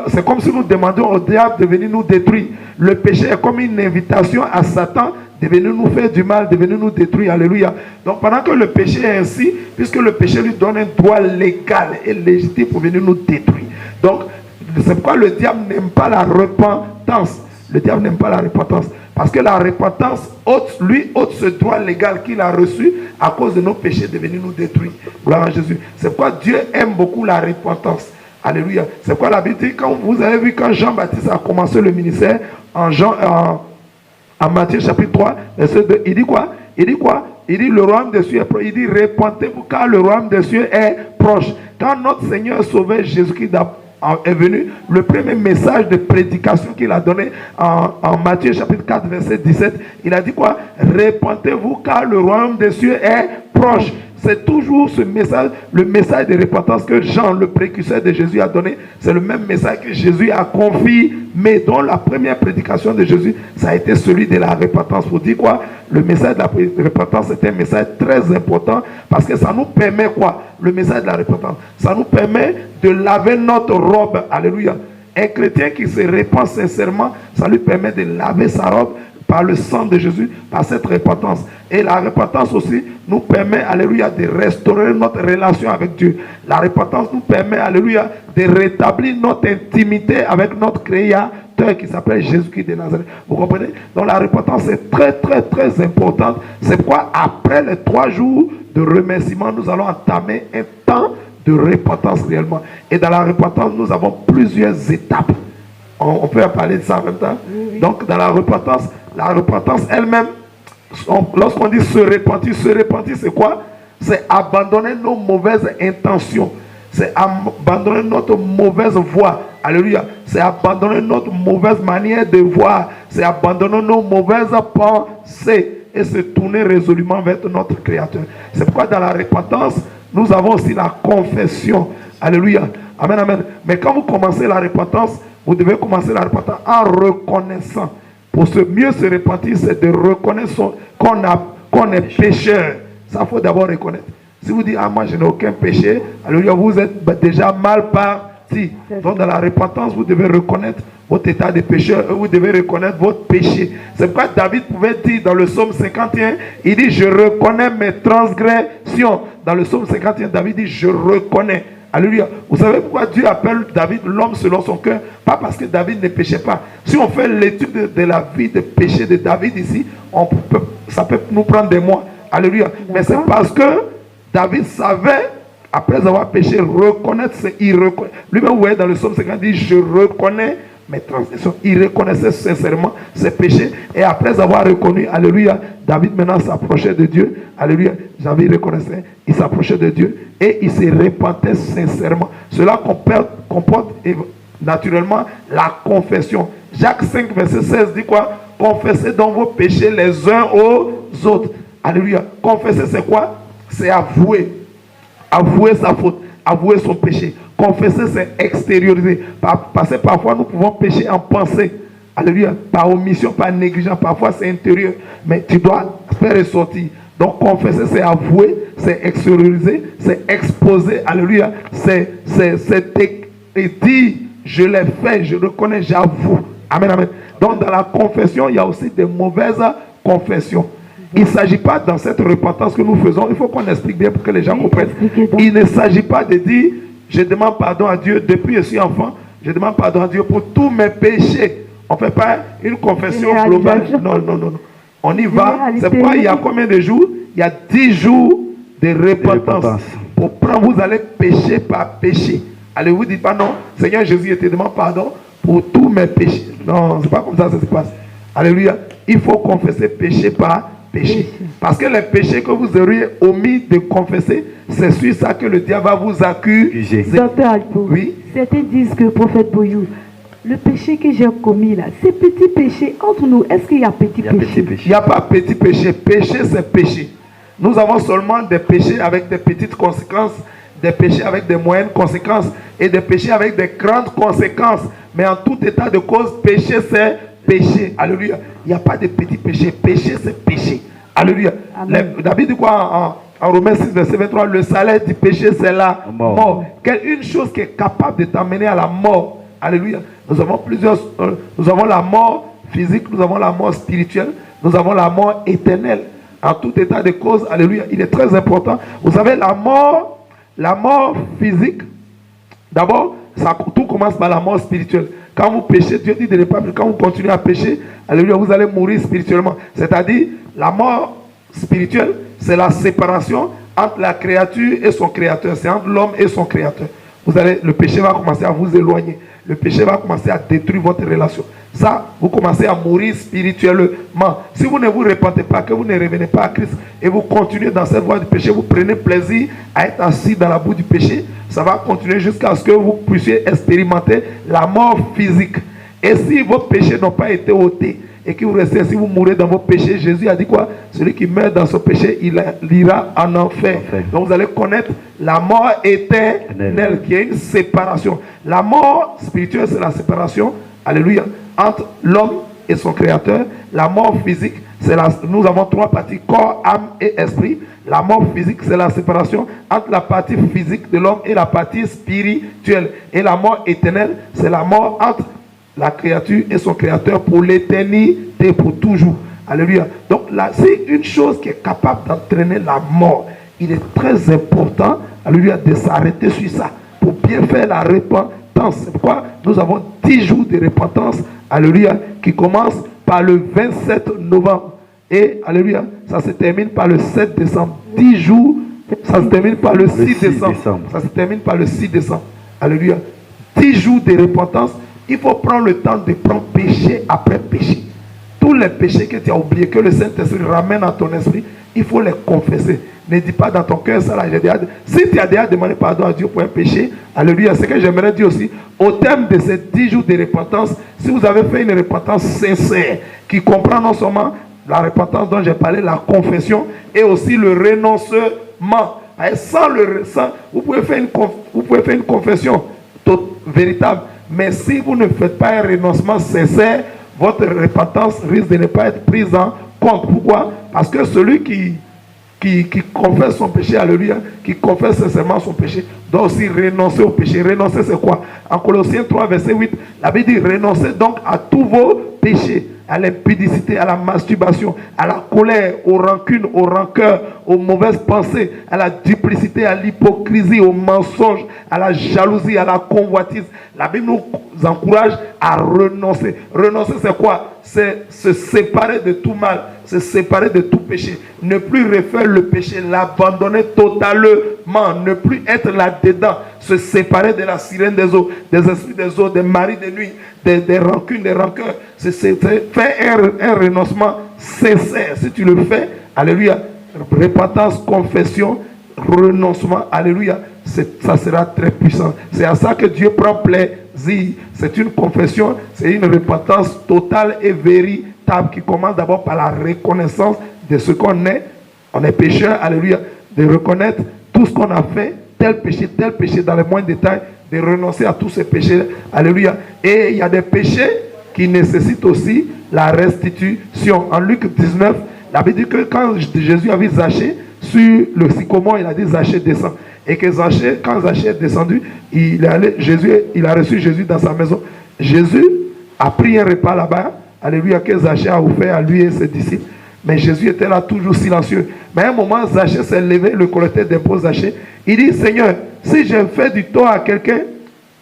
Speaker 2: c'est comme si nous demandions au diable de venir nous détruire. Le péché est comme une invitation à Satan de venir nous faire du mal, de venir nous détruire. Alléluia. Donc pendant que le péché est ainsi, puisque le péché lui donne un droit légal et légitime pour venir nous détruire. Donc c'est pourquoi le diable n'aime pas la repentance. Le diable n'aime pas la repentance. Parce que la repentance ôte ce droit légal qu'il a reçu à cause de nos péchés de venir nous détruire. Gloire à Jésus. C'est pourquoi Dieu aime beaucoup la repentance. Alléluia. C'est pourquoi la Bible dit, quand vous avez vu quand Jean-Baptiste a commencé le ministère, en Matthieu chapitre 3, verset 2, il dit quoi? Il dit le royaume des cieux est proche. Il dit repentez-vous car le royaume des cieux est proche. Quand notre Seigneur Sauveur Jésus-Christ est venu, le premier message de prédication qu'il a donné en Matthieu chapitre 4 verset 17, il a dit quoi? Repentez-vous car le royaume des cieux est proche. C'est toujours ce message, le message de repentance que Jean, le précurseur de Jésus, a donné. C'est le même message que Jésus a confirmé. Dans la première prédication de Jésus, ça a été celui de la repentance. Pour dire quoi? Le message de la repentance est un message très important parce que ça nous permet quoi? Le message de la repentance. Ça nous permet de laver notre robe. Alléluia. Un chrétien qui se repent sincèrement, ça lui permet de laver sa robe par le sang de Jésus, par cette repentance. Et la repentance aussi nous permet, alléluia, de restaurer notre relation avec Dieu. La repentance nous permet, alléluia, de rétablir notre intimité avec notre Créateur qui s'appelle Jésus-Christ de Nazareth. Vous comprenez? Donc la repentance est très, très, très importante. C'est pourquoi après les 3 jours de remerciement, nous allons entamer un temps de repentance réellement. Et dans la repentance, nous avons plusieurs étapes. On peut parler de ça en même temps. Oui. Donc dans la repentance elle-même, lorsqu'on dit se repentir, c'est quoi? C'est abandonner nos mauvaises intentions. C'est abandonner notre mauvaise voie. Alléluia. C'est abandonner notre mauvaise manière de voir. C'est abandonner nos mauvaises pensées et se tourner résolument vers notre Créateur. C'est pourquoi dans la repentance, nous avons aussi la confession. Alléluia. Amen, amen. Mais quand vous commencez la repentance, vous devez commencer la repentance en reconnaissant. Pour mieux se repentir, c'est de reconnaître qu'on est pécheur. Ça, il faut d'abord reconnaître. Si vous dites, ah, moi, je n'ai aucun péché, alors vous êtes déjà mal parti. Donc, dans la repentance, vous devez reconnaître votre état de pécheur. Vous devez reconnaître votre péché. C'est pourquoi David pouvait dire dans le psaume 51, il dit, je reconnais mes transgressions. Dans le psaume 51, David dit, je reconnais. Alléluia. Vous savez pourquoi Dieu appelle David l'homme selon son cœur? Pas parce que David ne péchait pas. Si on fait l'étude de la vie de péché de David ici, ça peut nous prendre des mois. Alléluia. Mais c'est parce que David savait, après avoir péché, reconnaître, lui-même, vous voyez dans le psaume 50, il dit, je reconnais mes transgressions. Il reconnaissait sincèrement ses péchés. Et après avoir reconnu, alléluia, David maintenant s'approchait de Dieu. Alléluia, David reconnaissait, il s'approchait de Dieu et il se repentait sincèrement. Cela comporte naturellement la confession. Jacques 5, verset 16 dit quoi? Confessez donc vos péchés les uns aux autres. Alléluia. Confesser, c'est quoi? C'est avouer. Avouer sa faute. Avouer son péché. Confesser, c'est extérioriser. Parce que parfois, nous pouvons pécher en pensée. Alléluia. Par omission, par négligence. Parfois, c'est intérieur. Mais tu dois faire ressortir. Donc, confesser, c'est avouer, c'est extérioriser, c'est exposer. Alléluia. C'est dire, je l'ai fait, je reconnais, j'avoue. Amen, amen. Donc, dans la confession, il y a aussi des mauvaises confessions. Il ne s'agit pas dans cette repentance que nous faisons, il faut qu'on explique bien pour que les gens comprennent. Il ne s'agit pas de dire, je demande pardon à Dieu depuis que je suis enfant, je demande pardon à Dieu pour tous mes péchés. On ne fait pas une confession globale. Non, non, non, non. On y va. C'est pourquoi il y a combien de jours? Il y a 10 jours de repentance. pour prendre, vous allez pécher par péché. Allez, vous dites pas non, Seigneur Jésus, je te demande pardon pour tous mes péchés. Non, c'est pas comme ça que ça se passe. Alléluia. Il faut confesser péché par péché. Parce que les péchés que vous auriez omis de confesser, c'est sur ça que le diable va vous accuser.
Speaker 1: Docteur Alpo,
Speaker 2: oui?
Speaker 1: Certains disent que, prophète Boyou, le péché que j'ai commis là, ces petits péchés entre nous, est-ce qu'il y a petit péché?
Speaker 2: Il n'y a pas petit péché. Péché, c'est péché. Nous avons seulement des péchés avec des petites conséquences, des péchés avec des moyennes conséquences et des péchés avec des grandes conséquences. Mais en tout état de cause, péché, c'est péché. Alléluia. Il n'y a pas de petits péchés. Péché, c'est péché. Alléluia. David dit quoi en Romains 6, verset 23? Le salaire du péché, c'est la mort. Une chose qui est capable de t'amener à la mort. Alléluia. Nous avons plusieurs. Nous avons la mort physique, nous avons la mort spirituelle, nous avons la mort éternelle. En tout état de cause, alléluia. Il est très important. Vous savez, la mort physique, d'abord, tout commence par la mort spirituelle. Quand vous péchez, Dieu dit de ne pas, quand vous continuez à pécher, alléluia, vous allez mourir spirituellement. C'est-à-dire, la mort spirituelle, c'est la séparation entre la créature et son créateur. C'est entre l'homme et son créateur. Le péché va commencer à vous éloigner. Le péché va commencer à détruire votre relation. Ça, vous commencez à mourir spirituellement. Si vous ne vous repentez pas, que vous ne revenez pas à Christ et vous continuez dans cette voie du péché, vous prenez plaisir à être assis dans la boue du péché, ça va continuer jusqu'à ce que vous puissiez expérimenter la mort physique. Et si vos péchés n'ont pas été ôtés et que vous restez, si vous mourrez dans vos péchés, Jésus a dit quoi? Celui qui meurt dans son péché, il ira en enfer. Donc vous allez connaître la mort éternelle, qui est une séparation. La mort spirituelle, c'est la séparation, alléluia, entre l'homme et son créateur. La mort physique, nous avons trois parties, corps, âme et esprit. La mort physique, c'est la séparation entre la partie physique de l'homme et la partie spirituelle. Et la mort éternelle, c'est la mort entre la créature et son créateur pour l'éternité, pour toujours. Alléluia. Donc là, c'est une chose qui est capable d'entraîner la mort. Il est très important, alléluia, de s'arrêter sur ça pour bien faire la repentance. C'est pourquoi nous avons 10 jours de repentance, alléluia, qui commencent par le 27 novembre. Et, alléluia, ça se termine par le 7 décembre. 10 jours, ça se termine par le 6 décembre. Ça se termine par le 6 décembre. Alléluia. 10 jours de repentance. Il faut prendre le temps de prendre péché après péché. Tous les péchés que tu as oubliés, que le Saint-Esprit ramène à ton esprit, il faut les confesser. Ne dis pas dans ton cœur ça là. Si tu as déjà demandé pardon à Dieu pour un péché, alléluia, c'est que j'aimerais dire aussi, au terme de ces 10 jours de repentance, si vous avez fait une repentance sincère, qui comprend non seulement la repentance dont j'ai parlé, la confession, et aussi le renoncement. Vous pouvez faire une confession véritable. Mais si vous ne faites pas un renoncement sincère, votre repentance risque de ne pas être prise en compte. Pourquoi? Parce que celui qui confesse son péché, alléluia, qui confesse sincèrement son péché, doit aussi renoncer au péché. Renoncer, c'est quoi? En Colossiens 3, verset 8, la Bible dit, renoncez donc à tous vos péchés, à l'impudicité, à la masturbation, à la colère, aux rancunes, aux rancœurs, aux mauvaises pensées, à la duplicité, à l'hypocrisie, au mensonge, à la jalousie, à la convoitise. La Bible nous encourage à renoncer. Renoncer, c'est quoi? C'est se séparer de tout mal, se séparer de tout péché, ne plus refaire le péché, l'abandonner totalement, ne plus être là-dedans, se séparer de la sirène des eaux, des esprits des eaux, des maris de nuit, des rancunes, des rancœurs. Faire un renoncement sincère. Si tu le fais, alléluia, repentance, confession, renoncement, alléluia, ça sera très puissant. C'est à ça que Dieu prend plaisir. C'est une confession, c'est une repentance totale et véritable qui commence d'abord par la reconnaissance de ce qu'on est. On est pécheur, alléluia, de reconnaître tout ce qu'on a fait, tel péché dans les moindres détails, de renoncer à tous ces péchés, alléluia. Et il y a des péchés qui nécessitent aussi la restitution. En Luc 19, la Bible dit que quand Jésus a vu Zachée sur le sycomore, il a dit Zachée descend. Et que Zachée, quand Zachée est descendu, il a reçu Jésus dans sa maison. Jésus a pris un repas là-bas, alléluia, que Zachée a offert à lui et ses disciples. Mais Jésus était là toujours silencieux. Mais à un moment, Zachée s'est levé, le collecteur d'impôts Zachée. Il dit, Seigneur, si j'ai fait du tort à quelqu'un,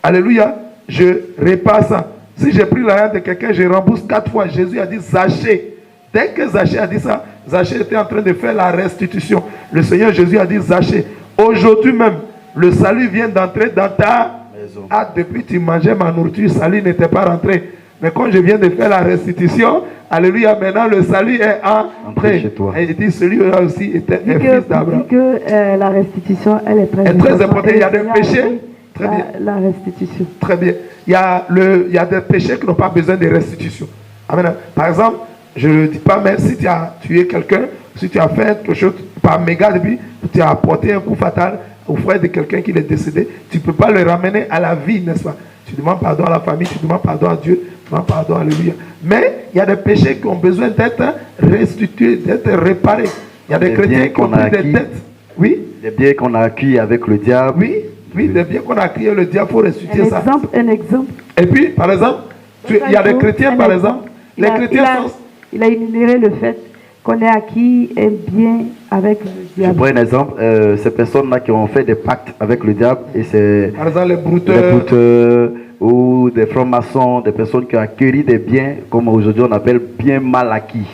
Speaker 2: alléluia, je répare ça. Si j'ai pris l'argent de quelqu'un, je rembourse 4 fois. Jésus a dit, Zachée. Dès que Zachée a dit ça, Zachée était en train de faire la restitution. Le Seigneur Jésus a dit, Zachée, Aujourd'hui même, le salut vient d'entrer dans ta maison. Ah, depuis tu mangeais ma nourriture, le salut n'était pas rentré. Mais quand je viens de faire la restitution, alléluia, maintenant le salut est entré chez toi. Et il dit, celui-là aussi était un fils d'Abraham.
Speaker 1: Que la restitution, elle est très
Speaker 2: importante. Il y a des péchés. Très bien.
Speaker 1: La restitution.
Speaker 2: Très bien. Il y a des péchés qui n'ont pas besoin de restitution. Amen. Par exemple, je ne le dis pas, mais si tu as tué quelqu'un, si tu as fait quelque chose par méga depuis, tu as apporté un coup fatal au frère de quelqu'un qui est décédé, tu ne peux pas le ramener à la vie, n'est-ce pas? Tu demandes pardon à la famille, tu demandes pardon à Dieu, tu demandes pardon, alléluia. Mais il y a des péchés qui ont besoin d'être restitués, d'être réparés. Il y a des chrétiens qui ont pris des dettes. Oui.
Speaker 3: Des biens qu'on a acquis avec le diable.
Speaker 2: Oui, oui, des biens qu'on a acquis avec le diable, il faut restituer ça.
Speaker 1: Un exemple.
Speaker 2: Et puis, par exemple, il y a des chrétiens, par exemple, les chrétiens sont...
Speaker 1: Il a énuméré le fait qu'on ait acquis un bien avec le diable.
Speaker 3: Je prends un exemple, ces personnes-là qui ont fait des pactes avec le diable, et c'est
Speaker 2: par exemple les brouteurs
Speaker 3: ou des francs-maçons, des personnes qui ont acquis des biens, comme aujourd'hui on appelle bien mal acquis.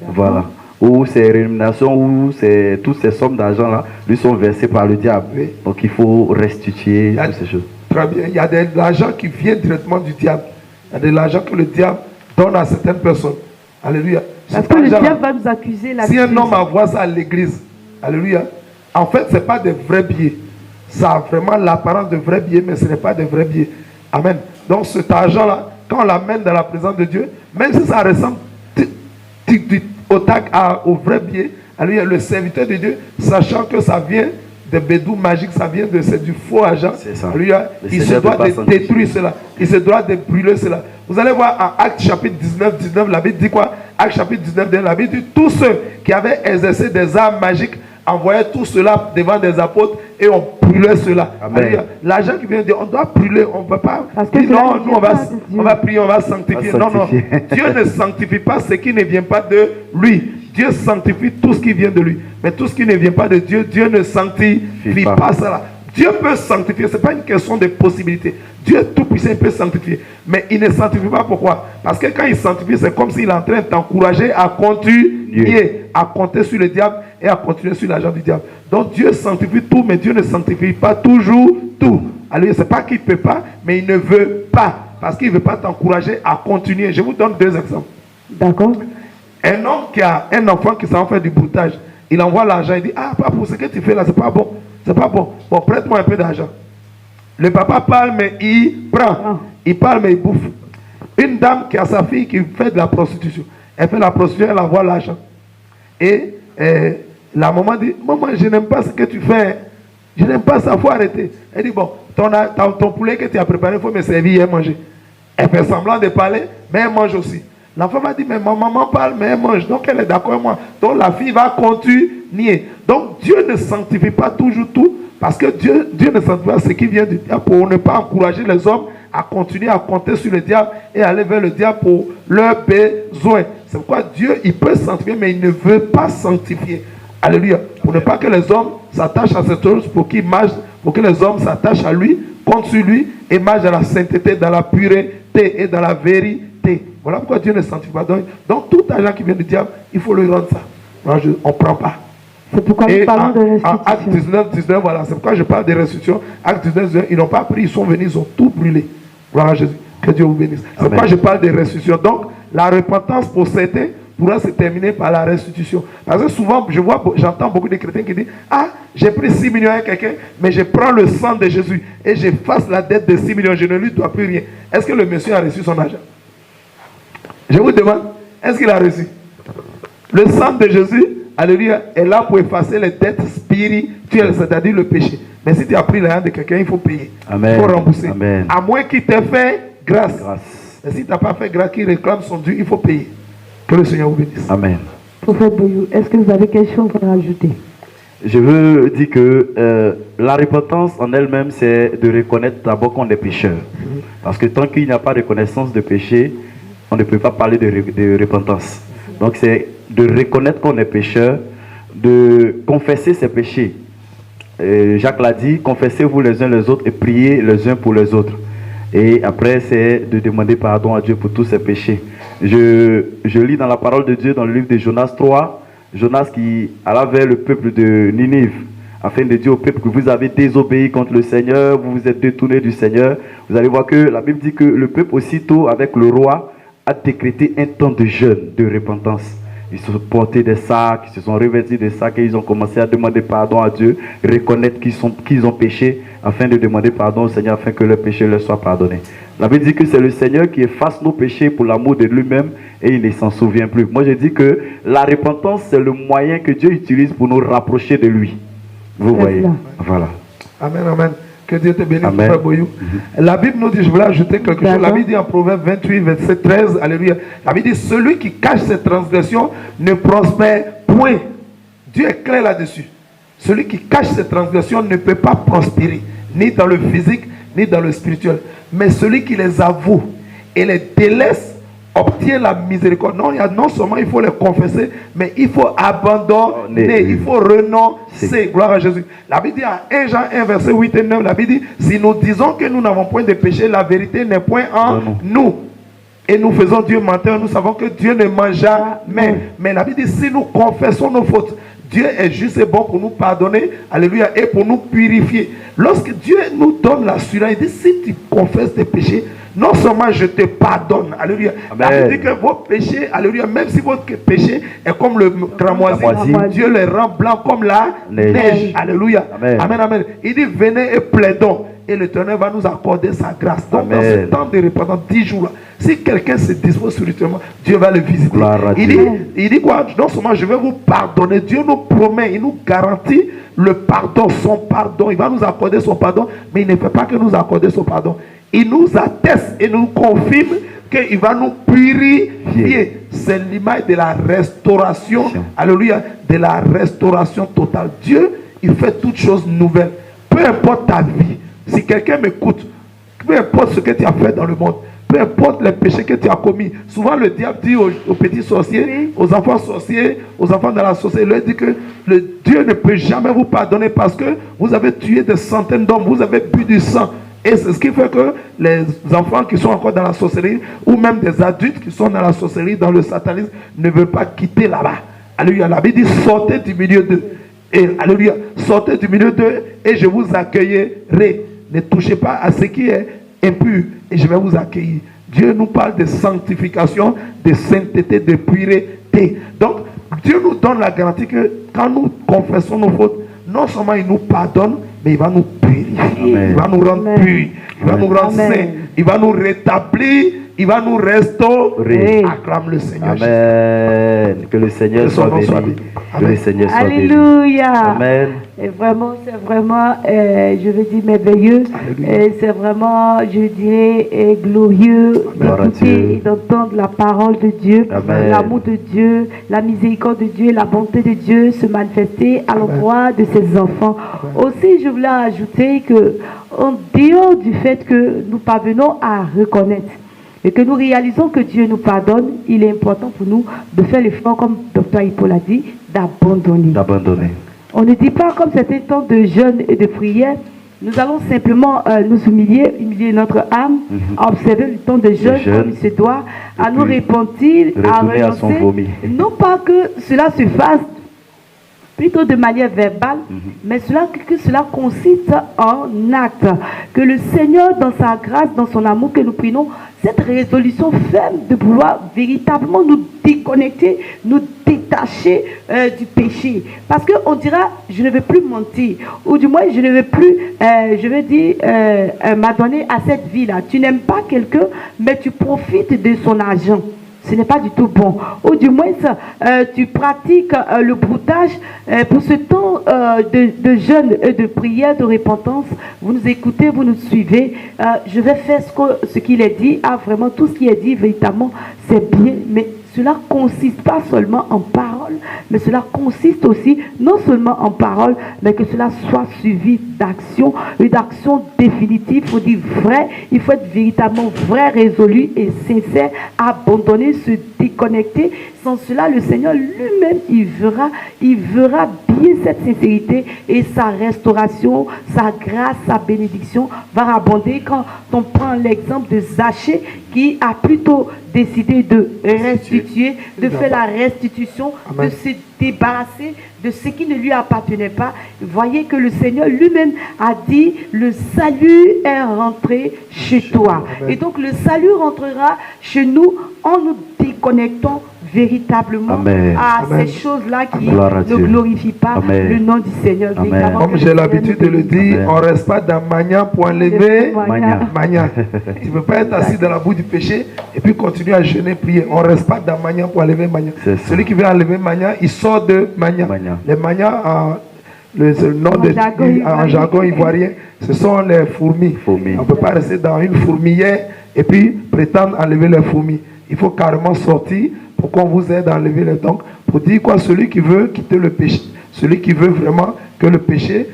Speaker 3: Voilà. Ou ces rémunérations, ou toutes ces sommes d'argent-là, lui sont versées par le diable. Oui. Donc il faut restituer toutes ces choses.
Speaker 2: Très bien. Il y a de l'argent qui vient directement du diable. Il y a de l'argent que le diable donne à certaines personnes. Alléluia.
Speaker 1: Parce que le diable va nous accuser là.
Speaker 2: Si un homme envoie ça à l'église, alléluia, en fait, ce n'est pas des vrais billets. Ça a vraiment l'apparence de vrais billets, mais ce n'est pas des vrais billets. Amen. Donc cet argent-là, quand on l'amène dans la présence de Dieu, même si ça ressemble au vrai billet, alléluia, le serviteur de Dieu, sachant que ça vient des bédous magiques, ça vient c'est du faux argent. Alléluia, il se doit de détruire cela. Il se doit de brûler cela. Vous allez voir en Actes chapitre 19, la Bible dit quoi? Actes chapitre 19, la Bible dit tous ceux qui avaient exercé des arts magiques envoyaient tout cela devant des apôtres et on brûlait cela. L'argent qui vient de dire, on doit brûler, on ne peut pas. Non, nous on va prier, on va sanctifier. Non, Dieu ne sanctifie pas ce qui ne vient pas de lui. Dieu sanctifie tout ce qui vient de lui. Mais tout ce qui ne vient pas de Dieu, Dieu ne sanctifie pas cela. Dieu peut sanctifier, ce n'est pas une question de possibilité. Dieu est tout puissant, il peut sanctifier. Mais il ne sanctifie pas, pourquoi? Parce que quand il sanctifie, c'est comme s'il est en train de t'encourager à continuer, à compter sur le diable et à continuer sur l'argent du diable. Donc Dieu sanctifie tout, mais Dieu ne sanctifie pas toujours tout. Alors ce n'est pas qu'il ne peut pas, mais il ne veut pas. Parce qu'il ne veut pas t'encourager à continuer. Je vous donne deux exemples.
Speaker 1: D'accord.
Speaker 2: Un homme qui a un enfant qui s'en fait du broutage, il envoie l'argent, il dit, ah papa, pour ce que tu fais là, c'est pas bon. C'est pas bon. Bon, prête-moi un peu d'argent. Le papa parle, mais il prend. Il parle, mais il bouffe. Une dame qui a sa fille qui fait de la prostitution. Elle fait la prostitution, elle envoie l'argent. Et la maman dit, maman, je n'aime pas ce que tu fais. Je n'aime pas ça, il faut arrêter. Elle dit, bon, ton poulet que tu as préparé, il faut me servir et manger. Elle fait semblant de parler, mais elle mange aussi. L'enfant va dire, mais ma maman parle, mais elle mange. Donc elle est d'accord avec moi. Donc la fille va continuer. Donc Dieu ne sanctifie pas toujours tout. Parce que Dieu ne sanctifie pas ce qui vient du diable pour ne pas encourager les hommes à continuer à compter sur le diable et aller vers le diable pour leurs besoins. C'est pourquoi Dieu, il peut sanctifier, mais il ne veut pas sanctifier. Alléluia. Pour ne pas que les hommes s'attachent à cette chose, pour que les hommes s'attachent à lui, comptent sur lui et marchent dans la sainteté, dans la pureté et dans la vérité. Voilà pourquoi Dieu ne sanctifie pas. Donc tout argent qui vient du diable, il faut lui rendre ça. On ne prend pas.
Speaker 1: C'est pourquoi nous parlons de restitution.
Speaker 2: En Acte 19, voilà, c'est pourquoi je parle de restitution. Acte 19, ils n'ont pas pris, ils sont venus, ils ont tout brûlé. Gloire à Jésus. Que Dieu vous bénisse. C'est pourquoi je parle de restitution. Donc, la repentance pour certains pourra se terminer par la restitution. Parce que souvent, j'entends beaucoup de chrétiens qui disent, ah, j'ai pris 6 millions à quelqu'un, mais je prends le sang de Jésus et j'efface la dette de 6 millions, je ne lui dois plus rien. Est-ce que le monsieur a reçu son argent? Je vous demande, est-ce qu'il a reçu? Le sang de Jésus, alléluia, est là pour effacer les dettes spirituelles, c'est-à-dire le péché. Mais si tu as pris l'argent de quelqu'un, il faut payer.
Speaker 3: Amen.
Speaker 2: Il faut rembourser.
Speaker 3: Amen.
Speaker 2: À moins qu'il t'ait fait grâce. Et si tu n'as pas fait grâce, qu'il réclame son dû, il faut payer. Que le Seigneur vous bénisse.
Speaker 3: Amen.
Speaker 1: Prophète Boyou, est-ce que vous avez quelque chose à rajouter?
Speaker 3: Je veux dire que la repentance en elle-même, c'est de reconnaître d'abord qu'on est pécheur. Parce que tant qu'il n'y a pas de reconnaissance de péché, on ne peut pas parler de repentance. Donc c'est de reconnaître qu'on est pécheur, de confesser ses péchés. Jacques l'a dit, confessez-vous les uns les autres et priez les uns pour les autres. Et après, c'est de demander pardon à Dieu pour tous ses péchés. Je lis dans la parole de Dieu, dans le livre de Jonas 3, Jonas qui alla vers le peuple de Ninive afin de dire au peuple que vous avez désobéi contre le Seigneur, vous vous êtes détourné du Seigneur. Vous allez voir que la Bible dit que le peuple aussitôt avec le roi a décrété un temps de jeûne, de repentance. Ils se sont portés des sacs, ils se sont revêtus des sacs et ils ont commencé à demander pardon à Dieu, reconnaître qu'ils ont péché afin de demander pardon au Seigneur afin que leurs péchés leur soient pardonnés. La Bible dit que c'est le Seigneur qui efface nos péchés pour l'amour de lui-même et il ne s'en souvient plus. Moi je dis que la repentance c'est le moyen que Dieu utilise pour nous rapprocher de lui. Vous voyez. Voilà.
Speaker 2: Amen, amen. Que Dieu te bénisse, frère Boyou. La Bible nous dit, je voulais ajouter quelque chose. La Bible dit en Proverbe 28, verset 13, alléluia. La Bible dit, celui qui cache ses transgressions ne prospère point. Dieu est clair là-dessus. Celui qui cache ses transgressions ne peut pas prospérer, ni dans le physique, ni dans le spirituel. Mais celui qui les avoue et les délaisse obtient la miséricorde. Non seulement il faut les confesser, mais il faut abandonner, il faut renoncer. Gloire à Jésus. La Bible dit en 1 Jean 1, verset 8 et 9, la Bible dit, si nous disons que nous n'avons point de péché, la vérité n'est point en nous. Et nous faisons Dieu menteur, nous savons que Dieu ne ment jamais. Mais la Bible dit, si nous confessons nos fautes, Dieu est juste et bon pour nous pardonner, alléluia, et pour nous purifier. Lorsque Dieu nous donne l'assurance, il dit, si tu confesses tes péchés, non seulement je te pardonne, alléluia. La Bible dit que vos péchés, alléluia, même si votre péché est comme le cramoisi, Dieu les rend blancs comme la neige, alléluia. Amen, amen. Il dit, venez et plaidons. Et l'Éternel va nous accorder sa grâce. Donc dans ce temps de repentance, 10 jours là, si quelqu'un se dispose spirituellement, Dieu va le visiter. Il dit quoi? Non seulement je vais vous pardonner, Dieu nous promet, il nous garantit le pardon, son pardon. Il va nous accorder son pardon, mais il ne fait pas que nous accorder son pardon. Il nous atteste et nous confirme qu'il va nous purifier. C'est l'image de la restauration. Alléluia. De la restauration totale. Dieu, il fait toutes choses nouvelles. Peu importe ta vie. Si quelqu'un m'écoute, peu importe ce que tu as fait dans le monde, peu importe les péchés que tu as commis. Souvent le diable dit aux petits sorciers, aux enfants sorciers, aux enfants de la sorcellerie, il leur dit que le Dieu ne peut jamais vous pardonner parce que vous avez tué des centaines d'hommes, vous avez bu du sang. Et c'est ce qui fait que les enfants qui sont encore dans la sorcellerie, ou même des adultes qui sont dans la sorcellerie, dans le satanisme, ne veulent pas quitter là-bas. Alléluia. La Bible dit, sortez du milieu d'eux. Et alléluia, sortez du milieu d'eux et je vous accueillerai. Ne touchez pas à ce qui est impur et je vais vous accueillir. Dieu nous parle de sanctification, de sainteté, de pureté. Donc, Dieu nous donne la garantie que quand nous confessons nos fautes, non seulement il nous pardonne, mais il va nous purifier. Il va nous rendre purs. Il va nous rendre saints. Il va nous rétablir. Il va nous restaurer. Acclame le Seigneur.
Speaker 3: Amen. Que le Seigneur soit béni. Que le Seigneur soit béni.
Speaker 1: Alléluia.
Speaker 3: Amen.
Speaker 1: Et vraiment, c'est vraiment, je veux dire, merveilleux. C'est vraiment, je dirais, glorieux d'écouter et d'entendre la parole de Dieu, l'amour de Dieu, la miséricorde de Dieu, la bonté de Dieu se manifester à l'endroit de ses enfants. Aussi, je voulais ajouter que, en dehors du fait que nous parvenons à reconnaître et que nous réalisons que Dieu nous pardonne, il est important pour nous de faire l'effort, comme Dr. Hippo l'a dit, d'abandonner. On ne dit pas comme c'est un temps de jeûne et de prière, nous allons simplement nous humilier notre âme, à observer le temps de jeûne comme il se doit, à nous repentir, à renoncer. Non pas que cela se fasse plutôt de manière verbale, mais que cela consiste en acte. Que le Seigneur, dans sa grâce, dans son amour, que nous prions, cette résolution ferme de pouvoir véritablement nous déconnecter, nous détacher du péché. Parce qu'on dira, je ne vais plus mentir, ou du moins, je ne vais plus, m'adonner à cette vie-là. Tu n'aimes pas quelqu'un, mais tu profites de son argent. Ce n'est pas du tout bon. Ou du moins, tu pratiques le broutage. Pour ce temps de jeûne et de prière, de repentance, vous nous écoutez, vous nous suivez. Je vais faire ce qu'il est dit. Vraiment, tout ce qui est dit, véritablement, c'est bien. Mais cela consiste pas seulement en parole, mais cela consiste aussi, non seulement en parole, mais que cela soit suivi d'action, une action définitive. Il faut dire vrai, il faut être véritablement vrai, résolu et sincère, abandonner, se déconnecter. Sans cela, le Seigneur lui-même, il verra bien cette sincérité et sa restauration, sa grâce, sa bénédiction va abonder. Quand on prend l'exemple de Zachée qui a plutôt décidé de restituer, de faire la restitution de se débarrasser de ce qui ne lui appartenait pas. Voyez que le Seigneur lui-même a dit, le salut est rentré chez toi. Amen. Et donc le salut rentrera chez nous en nous déconnectant véritablement
Speaker 3: Amen.
Speaker 1: à
Speaker 2: Amen.
Speaker 1: ces choses-là qui
Speaker 3: Amen.
Speaker 1: ne glorifient pas
Speaker 3: Amen.
Speaker 1: le nom du Seigneur.
Speaker 2: Comme j'ai l'habitude de le dire, on ne reste pas dans Mania pour enlever Mania. Tu ne peux pas être assis dans la boue du péché et puis continuer à jeûner, prier. On ne reste pas dans Mania pour enlever Mania. Celui qui veut enlever Mania, il sort de Mania. Les Mania, le nom en jargon ivoirien, ce sont les fourmis. On ne peut pas rester dans une fourmilière et puis prétendre enlever les fourmis. Il faut carrément sortir pour qu'on vous aide à enlever les dons. Pour dire quoi, celui qui veut quitter le péché, celui qui veut vraiment que le péché,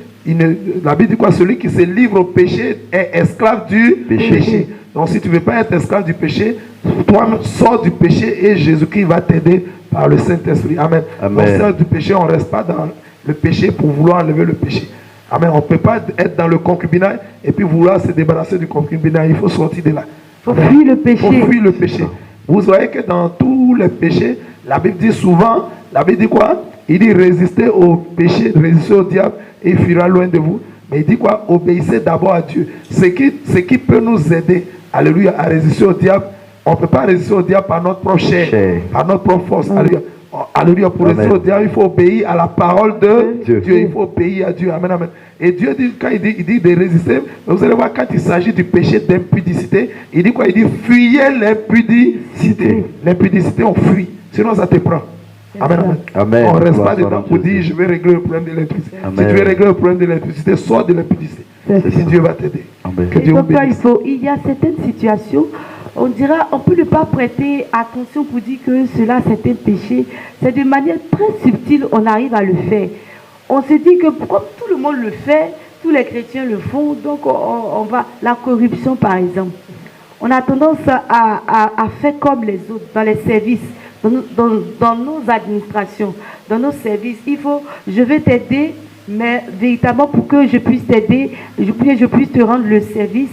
Speaker 2: la Bible dit quoi, celui qui se livre au péché est esclave du péché. Donc si tu ne veux pas être esclave du péché, toi sors du péché et Jésus-Christ va t'aider par le Saint-Esprit. Amen. Donc sors du péché, on ne reste pas dans le péché pour vouloir enlever le péché. Amen. On ne peut pas être dans le concubinage et puis vouloir se débarrasser du concubinage. Il faut sortir de là.
Speaker 1: Il faut fuir le péché.
Speaker 2: Il faut fuir le péché. Vous voyez que dans tous les péchés, la Bible dit souvent, la Bible dit quoi? Il dit résistez au péché, résistez au diable et il fuira loin de vous. Mais il dit quoi? Obéissez d'abord à Dieu. Ce qui peut nous aider, alléluia, à résister au diable, on ne peut pas résister au diable par notre propre chair, par notre propre force. Alléluia. Alléluia. Pour résister au diable, il faut obéir à la parole de Dieu. Il faut obéir à Dieu. Amen, amen. Et Dieu dit, quand il dit de résister, vous allez voir, quand il s'agit du péché d'impudicité, il dit quoi? Il dit fuyez l'impudicité. L'impudicité, on fuit. Sinon, ça te prend. Amen, amen.
Speaker 3: Amen.
Speaker 2: On ne reste pas dedans pour dire je vais régler le problème de l'impudicité. Si tu veux régler le problème de l'impudicité, sors de l'impudicité. Si Dieu va t'aider.
Speaker 1: Que Dieu il y a certaines situations, on dira, on peut ne pas prêter attention pour dire que cela c'est un péché. C'est de manière très subtile, on arrive à le faire. On se dit que comme tout le monde le fait, tous les chrétiens le font, donc on va. La corruption par exemple. On a tendance à faire comme les autres dans les services, dans nos administrations, dans nos services. Je vais t'aider, mais véritablement pour que je puisse t'aider, je puisse te rendre le service,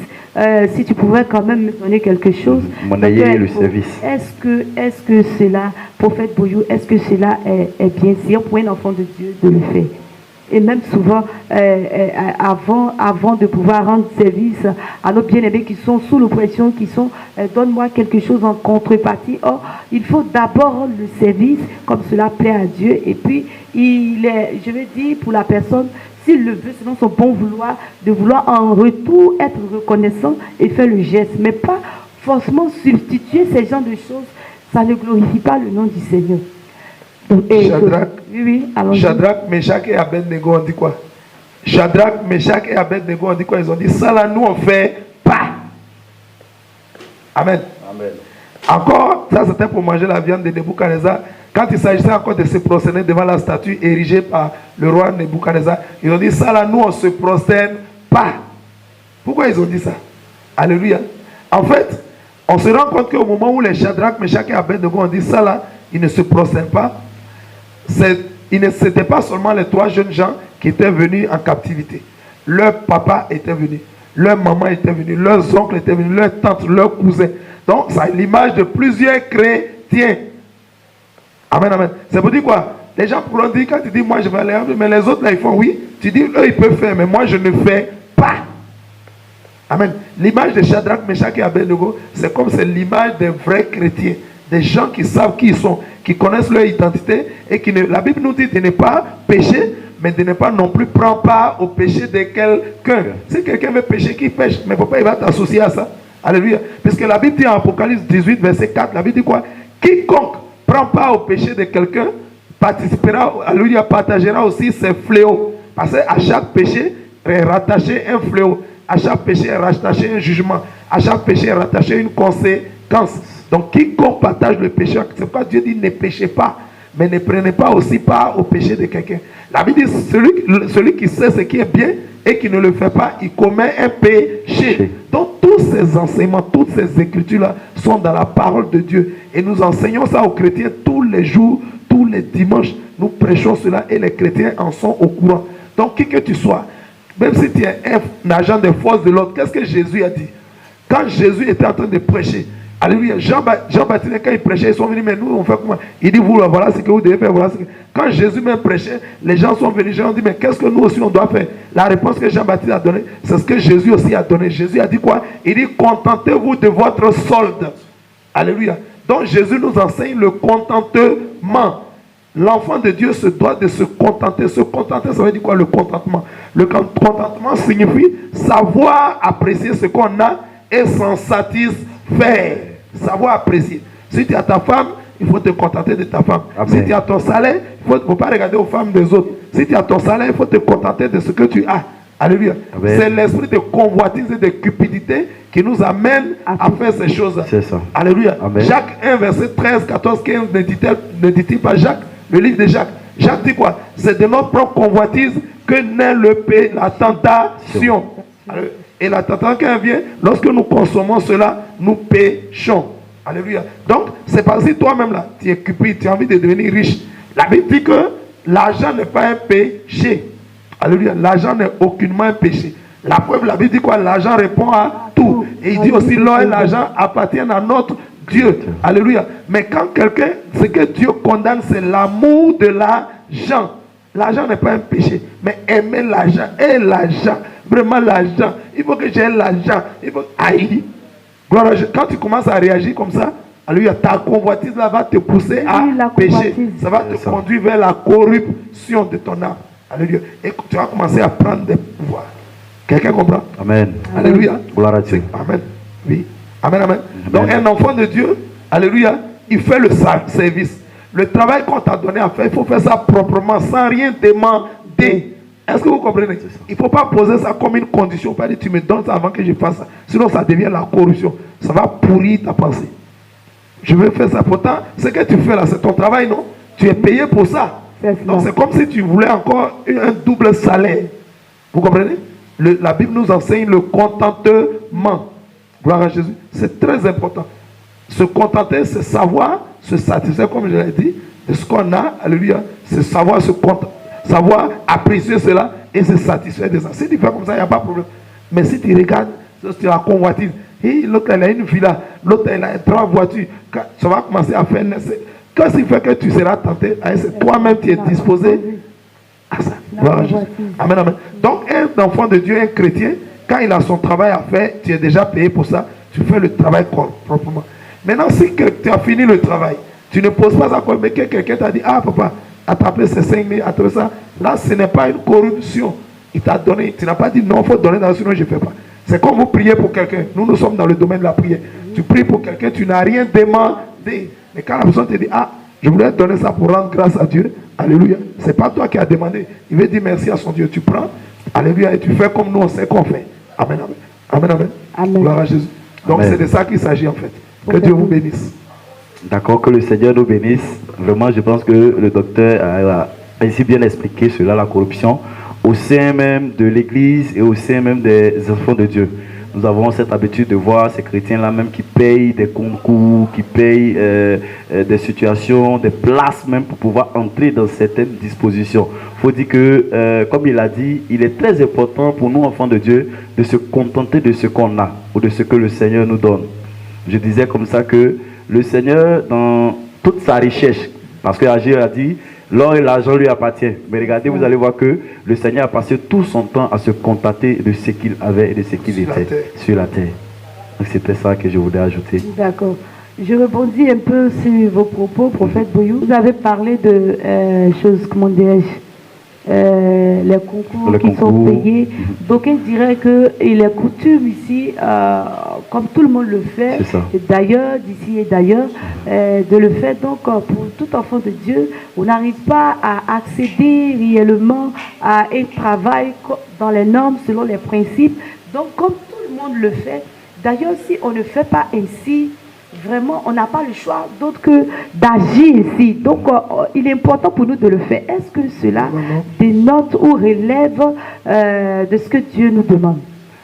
Speaker 1: si tu pouvais quand même me donner quelque chose.
Speaker 3: Monnayer le service.
Speaker 1: Est-ce que cela, prophète Boyou, est-ce que cela est bien si pour un enfant de Dieu de le faire? Et même souvent, avant de pouvoir rendre service à nos bien-aimés qui sont sous l'oppression, qui sont donne-moi quelque chose en contrepartie. Or, il faut d'abord rendre le service comme cela plaît à Dieu. Et puis, je vais dire pour la personne, s'il le veut, selon son bon vouloir, de vouloir en retour être reconnaissant et faire le geste. Mais pas forcément substituer ces genres de choses. Ça ne glorifie pas le nom du Seigneur.
Speaker 2: Shadrach, Meshach et Abednego, on dit quoi? Shadrach, Meshach et Abednego, on dit quoi? Ils ont dit ça là, nous on fait pas. Amen. Amen. Encore, ça c'était pour manger la viande de Nebuchadnezzar. Quand il s'agissait encore de se prosterner devant la statue érigée par le roi Nebuchadnezzar, ils ont dit ça là, nous on se prosterne pas. Pourquoi ils ont dit ça? Alléluia. En fait, on se rend compte qu'au moment où les Shadrach, Meshach et Abednego ont dit ça là, ils ne se prosternent pas. C'était pas seulement les 3 jeunes gens qui étaient venus en captivité. Leur papa était venu, leur maman était venue, leurs oncles étaient venus, leurs tantes, leurs cousins. Donc, c'est l'image de plusieurs chrétiens. Amen, amen. C'est pour dire quoi? Les gens pourront dire, quand tu dis moi je vais aller, mais les autres là ils font oui. Tu dis eux ils peuvent faire, mais moi je ne fais pas. Amen. L'image de Shadrach, Meshach et Abednego, c'est comme c'est l'image des vrais chrétiens. Des gens qui savent qui ils sont, qui connaissent leur identité et qui la Bible nous dit de ne pas pécher, mais de ne pas non plus prendre part au péché de quelqu'un. Si quelqu'un veut pécher, qu'il pêche, mais pourquoi il va t'associer à ça? Alléluia. Parce que la Bible dit en Apocalypse 18, verset 4, la Bible dit quoi? Quiconque prend part au péché de quelqu'un participera, alléluia, partagera aussi ses fléaux. Parce qu'à chaque péché est rattaché un fléau. À chaque péché est rattaché un jugement. À chaque péché est rattaché une conséquence. Donc, quiconque partage le péché, c'est pourquoi Dieu dit ne péchez pas, mais ne prenez pas aussi part au péché de quelqu'un. La Bible dit celui qui sait ce qui est bien et qui ne le fait pas, il commet un péché. Donc, tous ces enseignements, toutes ces écritures-là sont dans la parole de Dieu. Et nous enseignons ça aux chrétiens tous les jours, tous les dimanches. Nous prêchons cela et les chrétiens en sont au courant. Donc, qui que tu sois, même si tu es un agent des forces de l'ordre, qu'est-ce que Jésus a dit? Quand Jésus était en train de prêcher, Alléluia. Jean-Baptiste, quand il prêchait, ils sont venus, mais nous, on fait comment? Il dit, vous, voilà ce que vous devez faire, voilà ce que... Quand Jésus même prêchait, les gens sont venus, les gens ont dit, mais qu'est-ce que nous aussi on doit faire? La réponse que Jean-Baptiste a donnée, c'est ce que Jésus aussi a donné. Jésus a dit quoi? Il dit, contentez-vous de votre solde. Alléluia. Donc Jésus nous enseigne le contentement. L'enfant de Dieu se doit de se contenter. Se contenter, ça veut dire quoi le contentement? Le contentement signifie savoir apprécier ce qu'on a et s'en satisfaire. Savoir apprécier. Si tu as ta femme, il faut te contenter de ta femme. Amen. Si tu as ton salaire, il ne faut pas regarder aux femmes des autres. Si tu as ton salaire, il faut te contenter de ce que tu as. Alléluia. C'est l'esprit de convoitise et de cupidité qui nous amène à faire ces choses.
Speaker 3: C'est ça.
Speaker 2: Alléluia.
Speaker 3: Amen.
Speaker 2: Jacques 1, verset 13, 14, 15, ne dit-il pas Jacques? Le livre de Jacques. Jacques dit quoi? C'est de notre propre convoitise que naît la tentation. Et la tentation quand elle vient, lorsque nous consommons cela, nous péchons. Alléluia. Donc, c'est parce que toi-même là, tu es cupide, tu as envie de devenir riche. La Bible dit que l'argent n'est pas un péché. Alléluia. L'argent n'est aucunement un péché. La preuve, la Bible dit quoi? L'argent répond à tout. Et il dit aussi, l'or et l'argent appartiennent à notre Dieu. Alléluia. Mais quand quelqu'un, ce que Dieu condamne, c'est l'amour de l'argent. L'argent n'est pas un péché, mais aimer l'argent. Et l'argent, vraiment l'argent. Il faut que j'aie l'argent. Il faut... Aïe. Quand tu commences à réagir comme ça, alléluia, ta convoitise là va te pousser à pécher. Ça va te conduire vers la corruption de ton âme. Alléluia. Et tu vas commencer à prendre des pouvoirs. Quelqu'un comprend?
Speaker 3: Amen.
Speaker 2: Alléluia.
Speaker 3: Gloire à Dieu.
Speaker 2: Amen. Oui. Amen, amen. Donc un enfant de Dieu, alléluia, il fait le service. Le travail qu'on t'a donné à faire, il faut faire ça proprement, sans rien demander. Est-ce que vous comprenez? Il ne faut pas poser ça comme une condition. Pas dire tu me donnes ça avant que je fasse ça. Sinon ça devient la corruption. Ça va pourrir ta pensée. Je veux faire ça. Pourtant, ce que tu fais là, c'est ton travail, non? Tu es payé pour ça. Donc c'est comme si tu voulais encore un double salaire. Vous comprenez? La Bible nous enseigne le contentement. Gloire à Jésus. C'est très important. Se contenter, c'est savoir se satisfaire, comme je l'ai dit, de ce qu'on a. Alléluia. C'est savoir se contenter, savoir apprécier cela et se satisfaire de ça. Si tu fais comme ça, il n'y a pas de problème. Mais si tu regardes, c'est la convoitise. L'autre, elle a une villa. L'autre, elle a 3 voitures. Ça va commencer à faire. Qu'est-ce qui fait que tu seras tenté? C'est toi-même qui es disposé à ça. Gloire à Jésus. Amen, amen. Donc, un enfant de Dieu, un chrétien, quand il a son travail à faire, tu es déjà payé pour ça. Tu fais le travail proprement. Maintenant, si tu as fini le travail, tu ne poses pas ça comme mais que quelqu'un t'a dit, ah papa, attraper ces 5 000, attraper ça. Là, ce n'est pas une corruption. Il t'a donné, tu n'as pas dit non, il faut donner, sinon je ne fais pas. C'est comme vous priez pour quelqu'un. Nous sommes dans le domaine de la prière. Tu pries pour quelqu'un, tu n'as rien demandé. Mais quand la personne te dit, ah, je voulais donner ça pour rendre grâce à Dieu, alléluia. Ce n'est pas toi qui as demandé. Il veut dire merci à son Dieu. Tu prends, alléluia, et tu fais comme nous, on sait qu'on fait. Amen, amen. Amen, amen. Amen. Gloire à Jésus. Donc c'est de ça qu'il s'agit en fait. Que Dieu vous bénisse.
Speaker 3: D'accord, que le Seigneur nous bénisse. Vraiment, je pense que le docteur a ainsi bien expliqué cela, la corruption, au sein même de l'Église et au sein même des enfants de Dieu. Nous avons cette habitude de voir ces chrétiens-là même qui payent des concours, qui payent des situations, des places même pour pouvoir entrer dans certaines dispositions. Il faut dire que, comme il a dit, il est très important pour nous, enfants de Dieu, de se contenter de ce qu'on a ou de ce que le Seigneur nous donne. Je disais comme ça que le Seigneur, dans toute sa richesse, parce que Agir a dit, l'or et l'argent lui appartiennent. Mais regardez, vous allez voir que le Seigneur a passé tout son temps à se contenter de ce qu'il avait et de ce qu'il était sur la terre. Donc c'était ça que je voulais ajouter. D'accord.
Speaker 1: Je rebondis un peu sur vos propos, prophète Boyou. Vous avez parlé de choses, comment dirais-je, les concours qui sont payés. D'aucuns diraient qu'il est coutume ici, comme tout le monde le fait, d'ailleurs, d'ici et d'ailleurs, de le faire. Donc, pour tout enfant de Dieu, on n'arrive pas à accéder réellement à un travail dans les normes, selon les principes. Donc, comme tout le monde le fait, d'ailleurs, si on ne fait pas ainsi, vraiment, on n'a pas le choix d'autre que d'agir ici. Donc, il est important pour nous de le faire. Est-ce que cela dénote ou relève de ce que Dieu nous demande?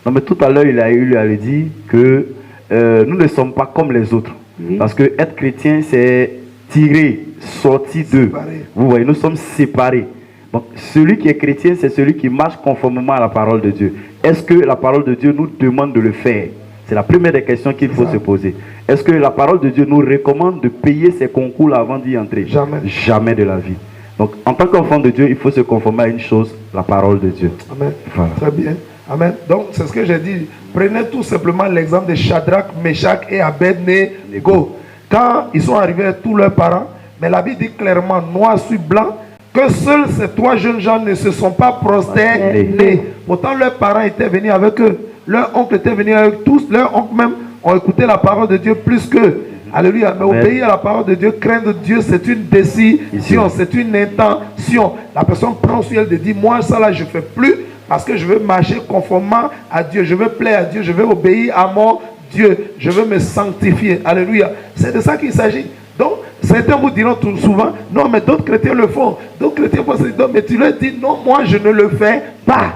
Speaker 3: Non, mais tout à l'heure, il a dit que nous ne sommes pas comme les autres. Oui. Parce que être chrétien, c'est tirer, sortir d'eux. Vous voyez, nous sommes séparés. Donc, celui qui est chrétien, c'est celui qui marche conformément à la parole de Dieu. Est-ce que la parole de Dieu nous demande de le faire? C'est la première des questions qu'il faut se poser. Est-ce que la parole de Dieu nous recommande de payer ces concours avant d'y entrer?
Speaker 2: Jamais.
Speaker 3: Jamais de la vie. Donc, en tant qu'enfant de Dieu, il faut se conformer à une chose, la parole de Dieu.
Speaker 2: Amen.
Speaker 3: Voilà.
Speaker 2: Très bien. Amen. Donc, c'est ce que j'ai dit. Prenez tout simplement l'exemple de Shadrach, Meshach et Abednego. Quand ils sont arrivés avec tous leurs parents, mais la Bible dit clairement, noir sur blanc, que seuls ces 3 jeunes gens ne se sont pas prosternés. Pourtant, leurs parents étaient venus avec eux. Leur oncle était venu avec tous. Leurs oncles même ont écouté la parole de Dieu plus qu'eux. Alléluia. Mais obéir à la parole de Dieu, craindre Dieu, c'est une décision, c'est une intention. La personne prend sur elle de dire, moi ça là je ne fais plus parce que je veux marcher conformément à Dieu. Je veux plaire à Dieu, je veux obéir à mon Dieu. Je veux me sanctifier. Alléluia. C'est de ça qu'il s'agit. Donc, certains vous diront tout souvent, non mais d'autres chrétiens le font. D'autres chrétiens font ça. Mais tu leur dis, non, moi je ne le fais pas.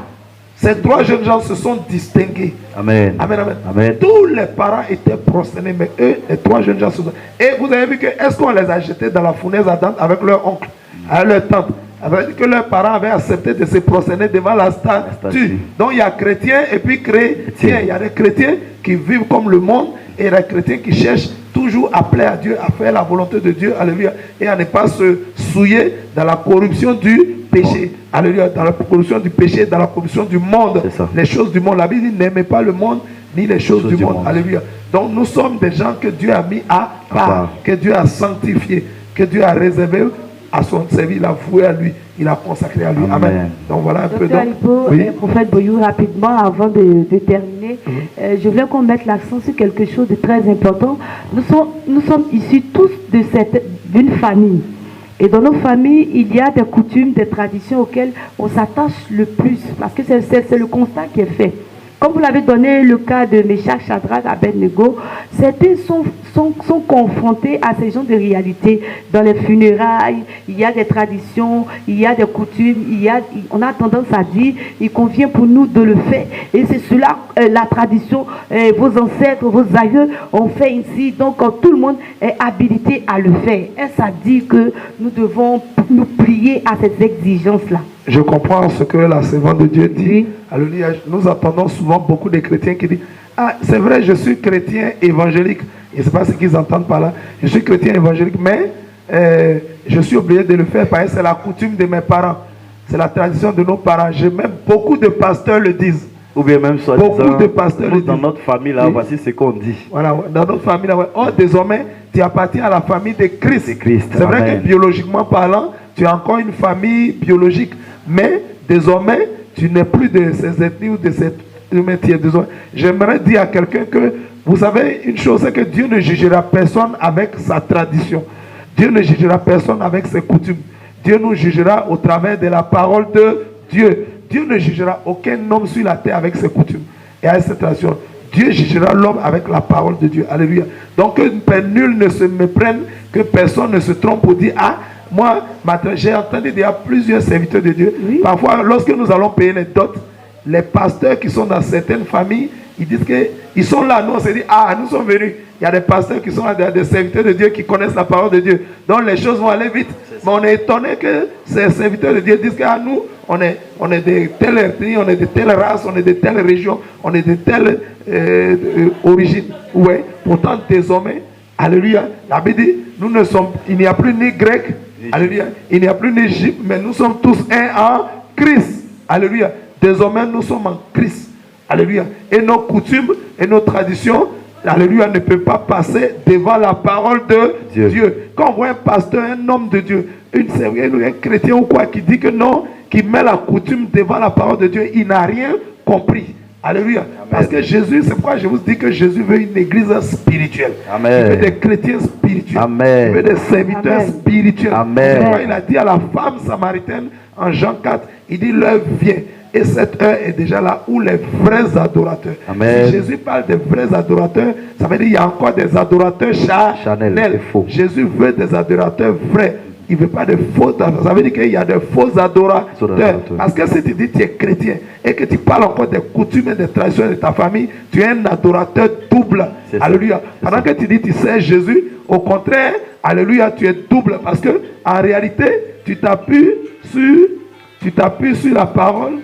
Speaker 2: Ces 3 jeunes gens se sont distingués.
Speaker 3: Amen.
Speaker 2: Amen, amen.
Speaker 3: Amen.
Speaker 2: Tous les parents étaient prosternés, mais eux, les 3 jeunes gens se sont... Et vous avez vu que, est-ce qu'on les a jetés dans la fournaise ardente avec leur oncle, avec leur tante? Avec que leurs parents avaient accepté de se prosterner devant la statue. Donc il y a chrétiens et puis chrétiens. Il y a des chrétiens qui vivent comme le monde et des chrétiens qui cherchent toujours à plaire à Dieu, à faire la volonté de Dieu, alléluia, et à ne pas se souiller dans la corruption du péché, alléluia, dans la corruption du péché, dans la corruption du monde, les choses du monde. La Bible dit, n'aimez pas le monde, ni les choses du monde, alléluia. Donc nous sommes des gens que Dieu a mis à part, que Dieu a sanctifié, que Dieu a réservé à son service, il a voué à lui, il a consacré à lui. Amen. Donc voilà un peu.
Speaker 1: Oui. Prophète Boyou, rapidement, avant de terminer, je voulais qu'on mette l'accent sur quelque chose de très important. Nous sommes issus tous d'une famille. Et dans nos familles, il y a des coutumes, des traditions auxquelles on s'attache le plus. Parce que c'est le constat qui est fait. Comme vous l'avez donné le cas de Meshach, Shadrach, Abednego, certains sont confrontés à ces genres de réalités. Dans les funérailles, il y a des traditions, il y a des coutumes, on a tendance à dire, il convient pour nous de le faire. Et c'est cela, la tradition, vos ancêtres, vos aïeux ont fait ainsi. Donc tout le monde est habilité à le faire. Et ça dit que nous devons nous plier à ces exigences-là.
Speaker 2: Je comprends ce que la servante de Dieu dit. Oui. Alléluia. Nous entendons souvent beaucoup de chrétiens qui disent, ah, c'est vrai, je suis chrétien évangélique. Et ce n'est pas ce qu'ils entendent par là. Je suis chrétien évangélique, mais je suis obligé de le faire parce que c'est la coutume de mes parents. C'est la tradition de nos parents. Même beaucoup de pasteurs le disent.
Speaker 3: Ou bien même soit
Speaker 2: beaucoup de pasteurs le disent.
Speaker 3: Dans notre famille, là, voici ce qu'on dit.
Speaker 2: Voilà, dans notre famille, là, oh, désormais, tu appartiens à la famille de Christ. C'est vrai que biologiquement parlant, tu as encore une famille biologique. Mais désormais, tu n'es plus de ces ethnies ou de cette métier. J'aimerais dire à quelqu'un que, vous savez, une chose, c'est que Dieu ne jugera personne avec sa tradition. Dieu ne jugera personne avec ses coutumes. Dieu nous jugera au travers de la parole de Dieu. Dieu ne jugera aucun homme sur la terre avec ses coutumes et avec ses traditions. Dieu jugera l'homme avec la parole de Dieu. Alléluia. Donc que nul ne se méprenne, que personne ne se trompe pour dire, ah, moi, j'ai entendu déjà plusieurs serviteurs de Dieu. Oui. Parfois, lorsque nous allons payer les dots, les pasteurs qui sont dans certaines familles, ils disent qu'ils sont là. Nous, on se dit, ah, nous sommes venus. Il y a des pasteurs qui sont là, des serviteurs de Dieu qui connaissent la parole de Dieu. Donc, les choses vont aller vite. Mais on est étonné que ces serviteurs de Dieu disent qu'à nous, on est de telle ethnie, on est de telle race, on est de telle région, on est de telle origine. Ouais. Pourtant, désormais, alléluia, la Bible dit, nous ne sommes, il n'y a plus ni grec, alléluia, il n'y a plus ni juif, mais nous sommes tous un en Christ. Alléluia. Désormais, nous sommes en Christ. Alléluia. Et nos coutumes et nos traditions, alléluia, ne peuvent pas passer devant la parole de Dieu. Quand on voit un pasteur, un homme de Dieu, un chrétien ou quoi, qui dit que non, qui met la coutume devant la parole de Dieu, il n'a rien compris. Alléluia. Amen. Parce que Jésus, c'est pourquoi je vous dis que Jésus veut une église spirituelle. Amen. Il veut des chrétiens spirituels. Amen. Il veut des serviteurs spirituels. Amen. Il a dit à la femme samaritaine en Jean 4, il dit l'heure vient. Et cette heure est déjà là où les vrais adorateurs. Amen. Si Jésus parle des vrais adorateurs, ça veut dire qu'il y a encore des adorateurs charnels. Jésus veut des adorateurs vrais. Il ne veut pas de faux adorateurs. Ça veut dire qu'il y a de faux adorateurs. Parce que si tu dis que tu es chrétien et que tu parles encore des coutumes et des traditions de ta famille, tu es un adorateur double. Alléluia. Pendant que tu dis que tu sais Jésus, au contraire, alléluia, tu es double. Parce que en réalité, tu t'appuies sur la parole.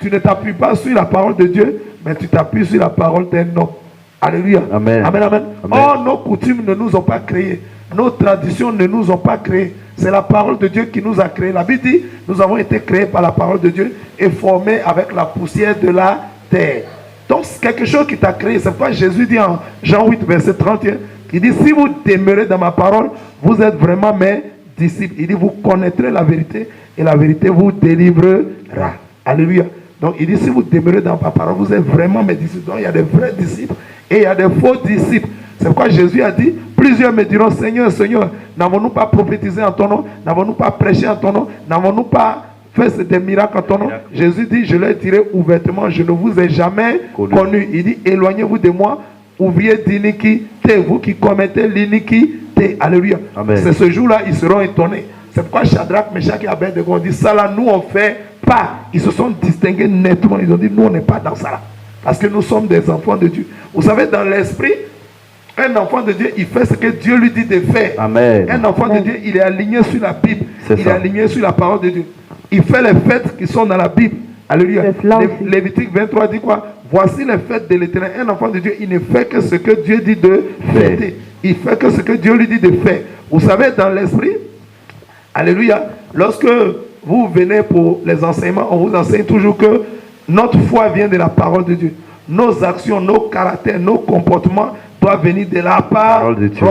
Speaker 2: Tu ne t'appuies pas sur la parole de Dieu, mais tu t'appuies sur la parole d'un homme. Alléluia.
Speaker 3: Amen.
Speaker 2: Amen, amen.
Speaker 3: Amen.
Speaker 2: Or, nos coutumes ne nous ont pas créés. Nos traditions ne nous ont pas créés. C'est la parole de Dieu qui nous a créés. La Bible dit, nous avons été créés par la parole de Dieu et formés avec la poussière de la terre. Donc, c'est quelque chose qui t'a créé. C'est pourquoi Jésus dit en Jean 8, verset 31, il dit, si vous demeurez dans ma parole, vous êtes vraiment mes disciples. Il dit, vous connaîtrez la vérité et la vérité vous délivrera. Alléluia. Donc, il dit, si vous demeurez dans ma parole, vous êtes vraiment mes disciples. Donc, il y a des vrais disciples et il y a des faux disciples. C'est pourquoi Jésus a dit, plusieurs me diront, Seigneur, Seigneur, n'avons-nous pas prophétisé en ton nom? N'avons-nous pas prêché en ton nom? N'avons-nous pas fait des miracles en ton nom? Jésus dit, je leur dirai ouvertement, je ne vous ai jamais connu. Il dit, éloignez-vous de moi, ouvriers d'iniquité, vous qui commettez l'iniquité. Alléluia. C'est ce jour-là, ils seront étonnés. C'est pourquoi Shadrach, Meshach et Abednego ont dit, ça là, nous on fait pas. Ils se sont distingués nettement. Ils ont dit, nous on n'est pas dans ça là. Parce que nous sommes des enfants de Dieu. Vous savez, dans l'esprit, un enfant de Dieu, il fait ce que Dieu lui dit de faire.
Speaker 3: Amen.
Speaker 2: Un enfant de Dieu, il est aligné sur la Bible. Il est aligné sur la parole de Dieu. Il fait les fêtes qui sont dans la Bible. Alléluia. Lévitique 23 dit quoi? Voici les fêtes de l'Éternel. Un enfant de Dieu, il ne fait que ce que Dieu dit de fêter. Il fait que ce que Dieu lui dit de faire. Vous savez, dans l'esprit, alléluia, lorsque vous venez pour les enseignements, on vous enseigne toujours que notre foi vient de la parole de Dieu. Nos actions, nos caractères, nos comportements doivent venir de la parole de Dieu.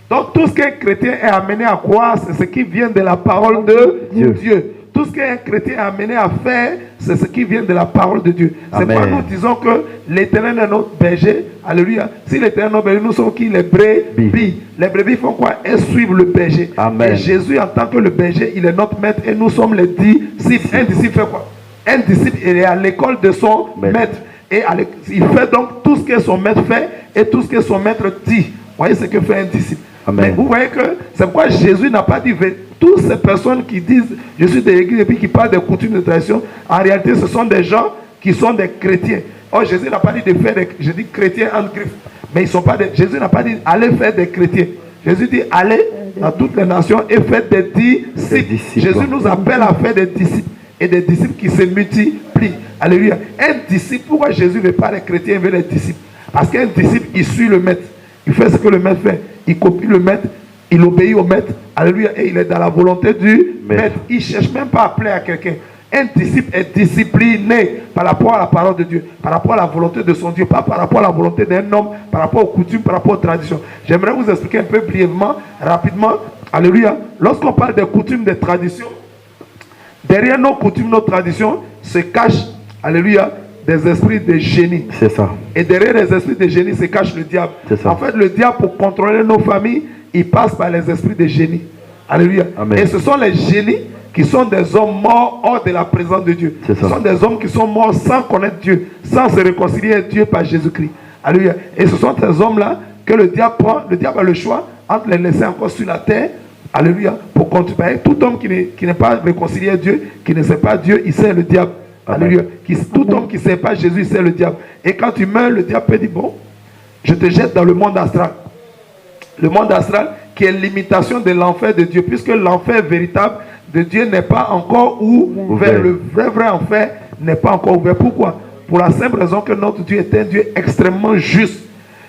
Speaker 2: Donc tout ce qu'un chrétien est amené à croire, c'est ce qui vient de la parole de Dieu. Tout ce qu'un chrétien est amené à faire, c'est ce qui vient de la parole de Dieu. C'est pourquoi nous disons que l'Éternel est notre berger. Alléluia. Si l'Éternel est notre berger, nous sommes qui? Les brebis. Les brebis font quoi? Elles suivent le berger. Amen. Et Jésus, en tant que le berger, il est notre maître et nous sommes les disciples. Un disciple fait quoi? Un disciple, il est à l'école de son maître. Et il fait donc tout ce que son maître fait et tout ce que son maître dit. Vous voyez ce que fait un disciple. Amen. Mais vous voyez que c'est pourquoi Jésus n'a pas dit, toutes ces personnes qui disent je suis de l'église et puis qui parlent des coutumes de tradition, en réalité ce sont des gens qui sont des chrétiens. Or Jésus n'a pas dit de faire je dis chrétiens en griffe, mais ils sont pas des, Jésus n'a pas dit allez faire des chrétiens. Jésus dit allez dans toutes les nations et faites des disciples. Jésus nous appelle à faire des disciples et des disciples qui se multiplient. Alléluia. Un disciple, pourquoi Jésus ne veut pas les chrétiens, il veut les disciples? Parce qu'un disciple, il suit le maître. Il fait ce que le maître fait. Il copie le maître. Il obéit au maître. Alléluia. Et il est dans la volonté du maître. Il ne cherche même pas à plaire à quelqu'un. Un disciple est discipliné par rapport à la parole de Dieu, par rapport à la volonté de son Dieu, pas par rapport à la volonté d'un homme, par rapport aux coutumes, par rapport aux traditions. J'aimerais vous expliquer un peu brièvement, rapidement. Alléluia. Lorsqu'on parle des coutumes, des traditions, derrière nos coutumes, nos traditions, se cachent, alléluia, des esprits de génie. C'est ça. Et derrière les esprits de génie se cache le diable. En fait, le diable, pour contrôler nos familles, il passe par les esprits de génie. Alléluia. Amen. Et ce sont les génies qui sont des hommes morts hors de la présence de Dieu. Ce sont des hommes qui sont morts sans connaître Dieu, sans se réconcilier avec Dieu par Jésus-Christ. Alléluia. Et ce sont ces hommes-là que le diable prend. Le diable a le choix entre les laisser encore sur la terre. Alléluia. Pour continuer. Tout homme qui n'est pas réconcilié à Dieu, qui ne sait pas Dieu, il sait le diable. Alléluia. Tout homme qui ne sait pas Jésus, il sait le diable. Et quand tu meurs, le diable peut dire, bon, je te jette dans le monde astral. Le monde astral qui est l'imitation de l'enfer de Dieu, puisque l'enfer véritable de Dieu n'est pas encore ouvert. Le vrai enfer n'est pas encore ouvert. Pourquoi? Pour la simple raison que notre Dieu est un Dieu extrêmement juste.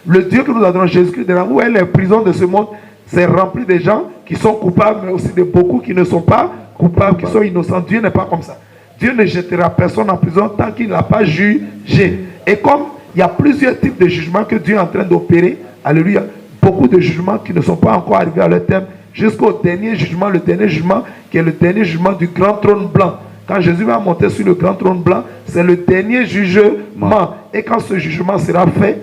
Speaker 2: Le Dieu que nous adorons, Jésus-Christ, où est les prisons de ce monde, c'est rempli de gens qui sont coupables, mais aussi de beaucoup qui ne sont pas coupables, qui sont innocents. Dieu n'est pas comme ça. Dieu ne jettera personne en prison tant qu'il n'a pas jugé. Et comme il y a plusieurs types de jugements que Dieu est en train d'opérer, alléluia, beaucoup de jugements qui ne sont pas encore arrivés à leur terme, jusqu'au dernier jugement, le dernier jugement qui est le dernier jugement du grand trône blanc. Quand Jésus va monter sur le grand trône blanc, c'est le dernier jugement. Et quand ce jugement sera fait,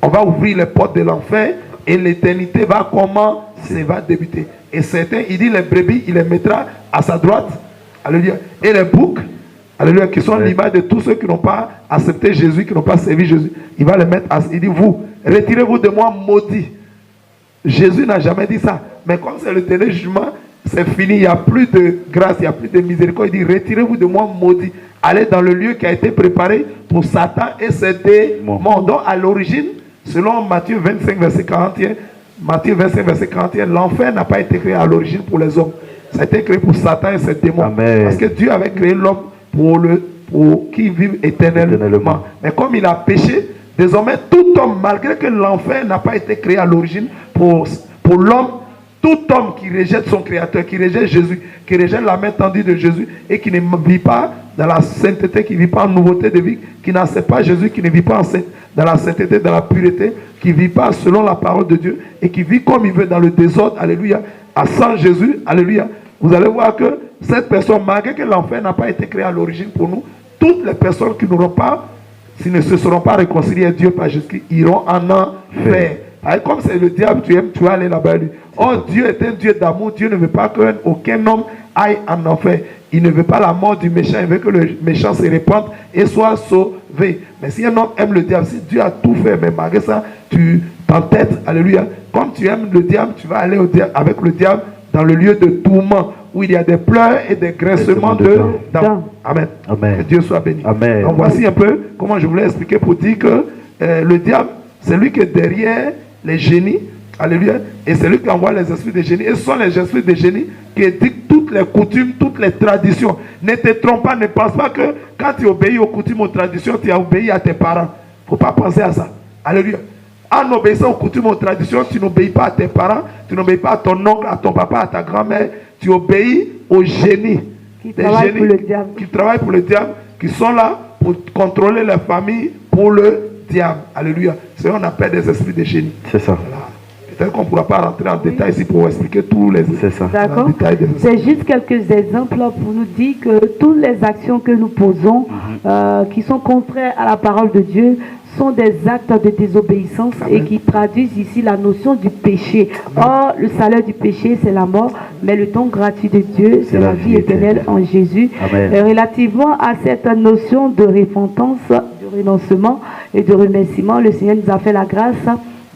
Speaker 2: on va ouvrir les portes de l'enfer et l'éternité va commencer, va débuter. Et certains, il dit les brebis, il les mettra à sa droite. Alléluia. Et les boucs, alléluia, qui sont l'image de tous ceux qui n'ont pas accepté Jésus, qui n'ont pas servi Jésus. Il va les mettre à... Il dit, vous, retirez-vous de moi, maudit. Jésus n'a jamais dit ça. Mais comme c'est le dernier jugement, c'est fini. Il n'y a plus de grâce, il n'y a plus de miséricorde. Il dit, retirez-vous de moi, maudit. Allez dans le lieu qui a été préparé pour Satan et ses démons. Donc, à l'origine, selon Matthieu 25, verset 41, Matthieu 25, verset 41, l'enfer n'a pas été créé à l'origine pour les hommes. Ça a été créé pour Satan et ses démons. Amen. Parce que Dieu avait créé l'homme pour qu'il vive éternellement. Mais comme il a péché, Désormais, tout homme, malgré que l'enfer n'a pas été créé à l'origine pour l'homme, tout homme qui rejette son Créateur, qui rejette Jésus, qui rejette la main tendue de Jésus et qui ne vit pas dans la sainteté, qui ne vit pas en nouveauté de vie, qui n'accepte pas Jésus, qui ne vit pas dans la sainteté, dans la pureté, qui ne vit pas selon la parole de Dieu et qui vit comme il veut dans le désordre, alléluia, sans Jésus, alléluia. Vous allez voir que cette personne, malgré que l'enfer n'a pas été créé à l'origine pour nous, toutes les personnes qui n'auront pas, s'ils ne se seront pas réconciliés à Dieu par Jésus, iront en enfer. Comme c'est le diable, tu vas aller là-bas. Oh, Dieu est un Dieu d'amour. Dieu ne veut pas qu'aucun homme aille en enfer. Il ne veut pas la mort du méchant. Il veut que le méchant se répande et soit sauvé. Mais si un homme aime le diable, si Dieu a tout fait, mais malgré ça, tu t'entêtes, alléluia. Comme tu aimes le diable, tu vas aller avec le diable dans le lieu de tourment où il y a des pleurs et des graissements de dents. Amen.
Speaker 3: Amen.
Speaker 2: Que Dieu soit béni.
Speaker 3: Amen.
Speaker 2: Donc voici un peu comment je voulais expliquer pour dire que le diable, c'est lui qui est derrière les génies, alléluia, et c'est lui qui envoie les esprits des génies, et ce sont les esprits des génies qui dictent toutes les coutumes, toutes les traditions. Ne te trompe pas, ne pense pas que quand tu obéis aux coutumes, aux traditions, tu as obéi à tes parents. Il ne faut pas penser à ça. Alléluia. En obéissant aux coutumes, aux traditions, tu n'obéis pas à tes parents, tu n'obéis pas à ton oncle, à ton papa, à ta grand-mère, tu obéis aux génies.
Speaker 1: Qui travaillent pour le diable.
Speaker 2: Qui travaillent pour le diable, qui sont là pour contrôler la famille pour le diable. Alléluia. C'est ce qu'on appelle des esprits de génie.
Speaker 3: C'est ça.
Speaker 2: Voilà. Peut-être qu'on ne pourra pas rentrer en détail ici pour expliquer tous les
Speaker 1: détails. C'est juste quelques exemples pour nous dire que toutes les actions que nous posons, qui sont contraires à la parole de Dieu, sont des actes de désobéissance. Amen. Et qui traduisent ici la notion du péché. Amen. Or, le salaire du péché, c'est la mort, mais le don gratuit de Dieu, c'est la vie éternelle en Jésus. Relativement à cette notion de repentance, de renoncement et de remerciement, le Seigneur nous a fait la grâce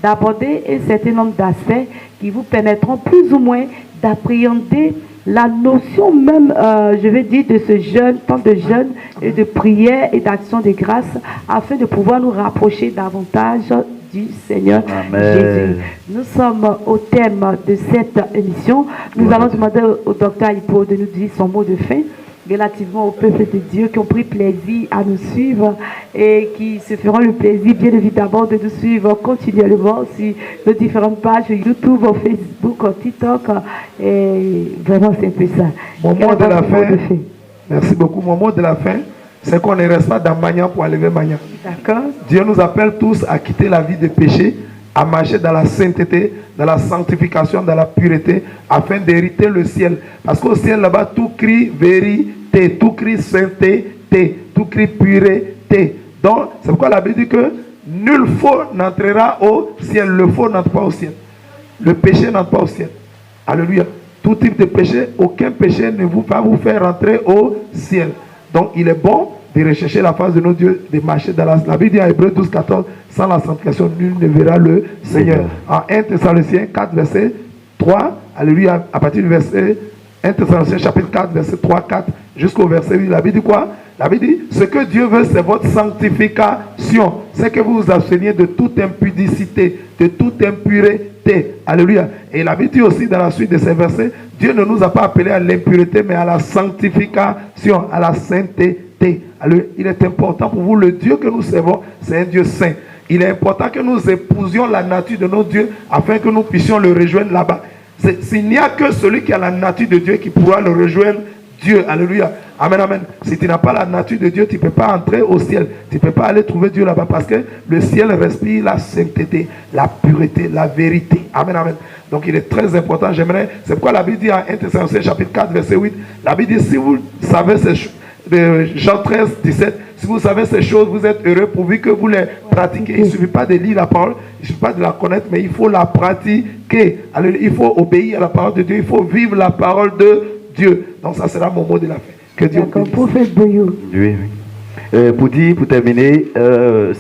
Speaker 1: d'aborder un certain nombre d'aspects qui vous permettront plus ou moins d'appréhender la notion même, je vais dire, de ce jeûne, temps de jeûne et de prière et d'action de grâce, afin de pouvoir nous rapprocher davantage du Seigneur Jésus. Nous sommes au thème de cette émission. Nous allons demander au docteur Hippo de nous dire son mot de fin relativement au peuple de Dieu qui ont pris plaisir à nous suivre et qui se feront le plaisir bien évidemment de nous suivre continuellement sur nos différentes pages YouTube, Facebook, TikTok, et vraiment c'est un peu ça.
Speaker 2: Mon mot de la fin, merci beaucoup. Mon mot de la fin, c'est qu'on ne reste pas dans Magnan pour enlever Magnan.
Speaker 1: D'accord.
Speaker 2: Dieu nous appelle tous à quitter la vie de péché, à marcher dans la sainteté, dans la sanctification, dans la pureté, afin d'hériter le ciel. Parce qu'au ciel, là-bas, tout crie vérité, tout crie sainteté, tout crie pureté. Donc, c'est pourquoi la Bible dit que nul faux n'entrera au ciel. Le faux n'entre pas au ciel. Le péché n'entre pas au ciel. Alléluia. Tout type de péché, aucun péché ne va vous faire rentrer au ciel. Donc, il est bon de rechercher la face de nos dieux, de marcher dans la Bible dit en Hébreux 12, 14, sans la sanctification, nul ne verra le Seigneur. En 1 Thessaloniciens 4, verset 3, alléluia, à partir du verset 1 Thessaloniciens chapitre 4, verset 3, 4, jusqu'au verset 8, la Bible dit quoi? La Bible dit, ce que Dieu veut, c'est votre sanctification. C'est que vous vous absteniez de toute impudicité, de toute impureté. Alléluia. Et la Bible dit aussi dans la suite de ces versets, Dieu ne nous a pas appelés à l'impureté, mais à la sanctification, à la sainteté. Alors, il est important pour vous, le Dieu que nous servons, c'est un Dieu saint. Il est important que nous épousions la nature de notre Dieu afin que nous puissions le rejoindre là-bas. S'il n'y a que celui qui a la nature de Dieu qui pourra le rejoindre, Dieu. Alléluia. Amen, amen. Si tu n'as pas la nature de Dieu, tu ne peux pas entrer au ciel. Tu ne peux pas aller trouver Dieu là-bas parce que le ciel respire la sainteté, la pureté, la vérité. Amen, amen. Donc il est très important. J'aimerais, c'est pourquoi la Bible dit en 1 Thessaloniciens chapitre 4, verset 8, la Bible dit, si vous savez ces choses, Jean 13, 17, si vous savez ces choses, vous êtes heureux pourvu que vous les pratiquez. Il ne suffit pas de lire la parole, il ne suffit pas de la connaître, mais il faut la pratiquer. Alors, il faut obéir à la parole de Dieu, il faut vivre la parole de Dieu. Donc ça sera mon mot de la fin. Que Dieu
Speaker 3: bénisse. Oui, oui. Pour terminer,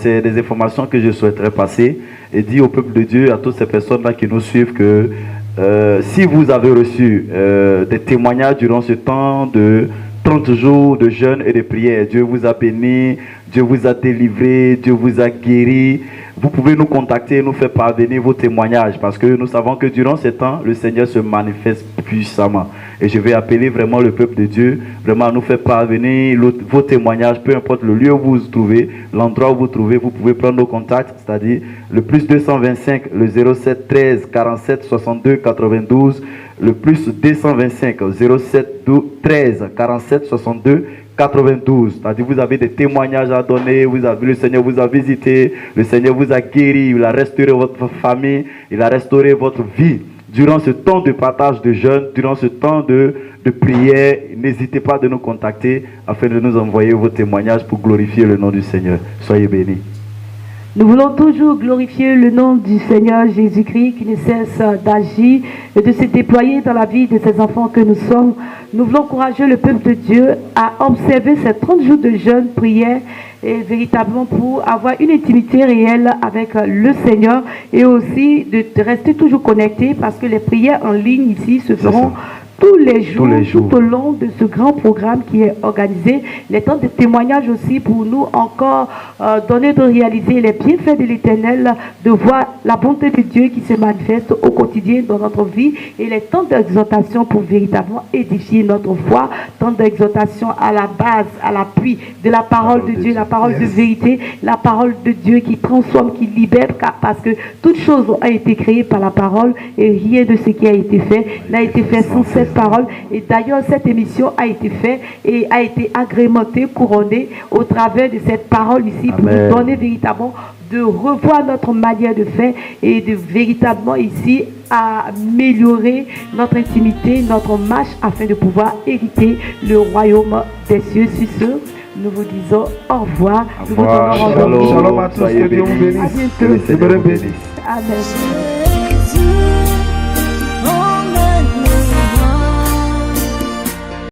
Speaker 3: c'est des informations que je souhaiterais passer et dire au peuple de Dieu, à toutes ces personnes-là qui nous suivent, que si vous avez reçu des témoignages durant ce temps de 30 jours de jeûne et de prière, Dieu vous a béni, Dieu vous a délivré, Dieu vous a guéri, vous pouvez nous contacter et nous faire parvenir vos témoignages parce que nous savons que durant ces temps, le Seigneur se manifeste puissamment. Et je vais appeler vraiment le peuple de Dieu, vraiment à nous faire parvenir vos témoignages, peu importe le lieu où vous vous trouvez, l'endroit où vous vous trouvez, vous pouvez prendre nos contacts, c'est-à-dire le plus 225, le 07 13 47 62 92, le plus 225 07 13 47 62 92, c'est-à-dire vous avez des témoignages à donner, le Seigneur vous a visité, le Seigneur vous a guéri, il a restauré votre famille, il a restauré votre vie. Durant ce temps de partage de jeûne, durant ce temps de prière, n'hésitez pas de nous contacter afin de nous envoyer vos témoignages pour glorifier le nom du Seigneur. Soyez bénis.
Speaker 1: Nous voulons toujours glorifier le nom du Seigneur Jésus-Christ qui ne cesse d'agir et de se déployer dans la vie de ces enfants que nous sommes. Nous voulons encourager le peuple de Dieu à observer ces 30 jours de jeûne, prière, et véritablement pour avoir une intimité réelle avec le Seigneur et aussi de rester toujours connecté parce que les prières en ligne ici se feront tous les jours, tout au long de ce grand programme qui est organisé. Les temps de témoignage aussi pour nous encore donner de réaliser les bienfaits de l'Éternel, de voir la bonté de Dieu qui se manifeste au quotidien dans notre vie et les temps d'exhortation pour véritablement édifier notre foi, temps d'exhortation à la base, à l'appui de la parole de Dieu, la parole de vérité, la parole de Dieu qui transforme, qui libère, parce que toutes choses ont été créées par la parole et rien de ce qui a été fait n'a été fait sans cette parole. Et d'ailleurs cette émission a été faite et a été agrémentée, couronnée au travers de cette parole ici. Amen. Pour nous donner véritablement de revoir notre manière de faire et de véritablement ici améliorer notre intimité, notre marche afin de pouvoir hériter le royaume des cieux. Sur ce, nous vous disons au revoir.
Speaker 2: Shalom à tous, que Dieu vous bénisse.
Speaker 1: À bientôt.
Speaker 2: Que le Seigneur vous bénisse.
Speaker 1: Amen.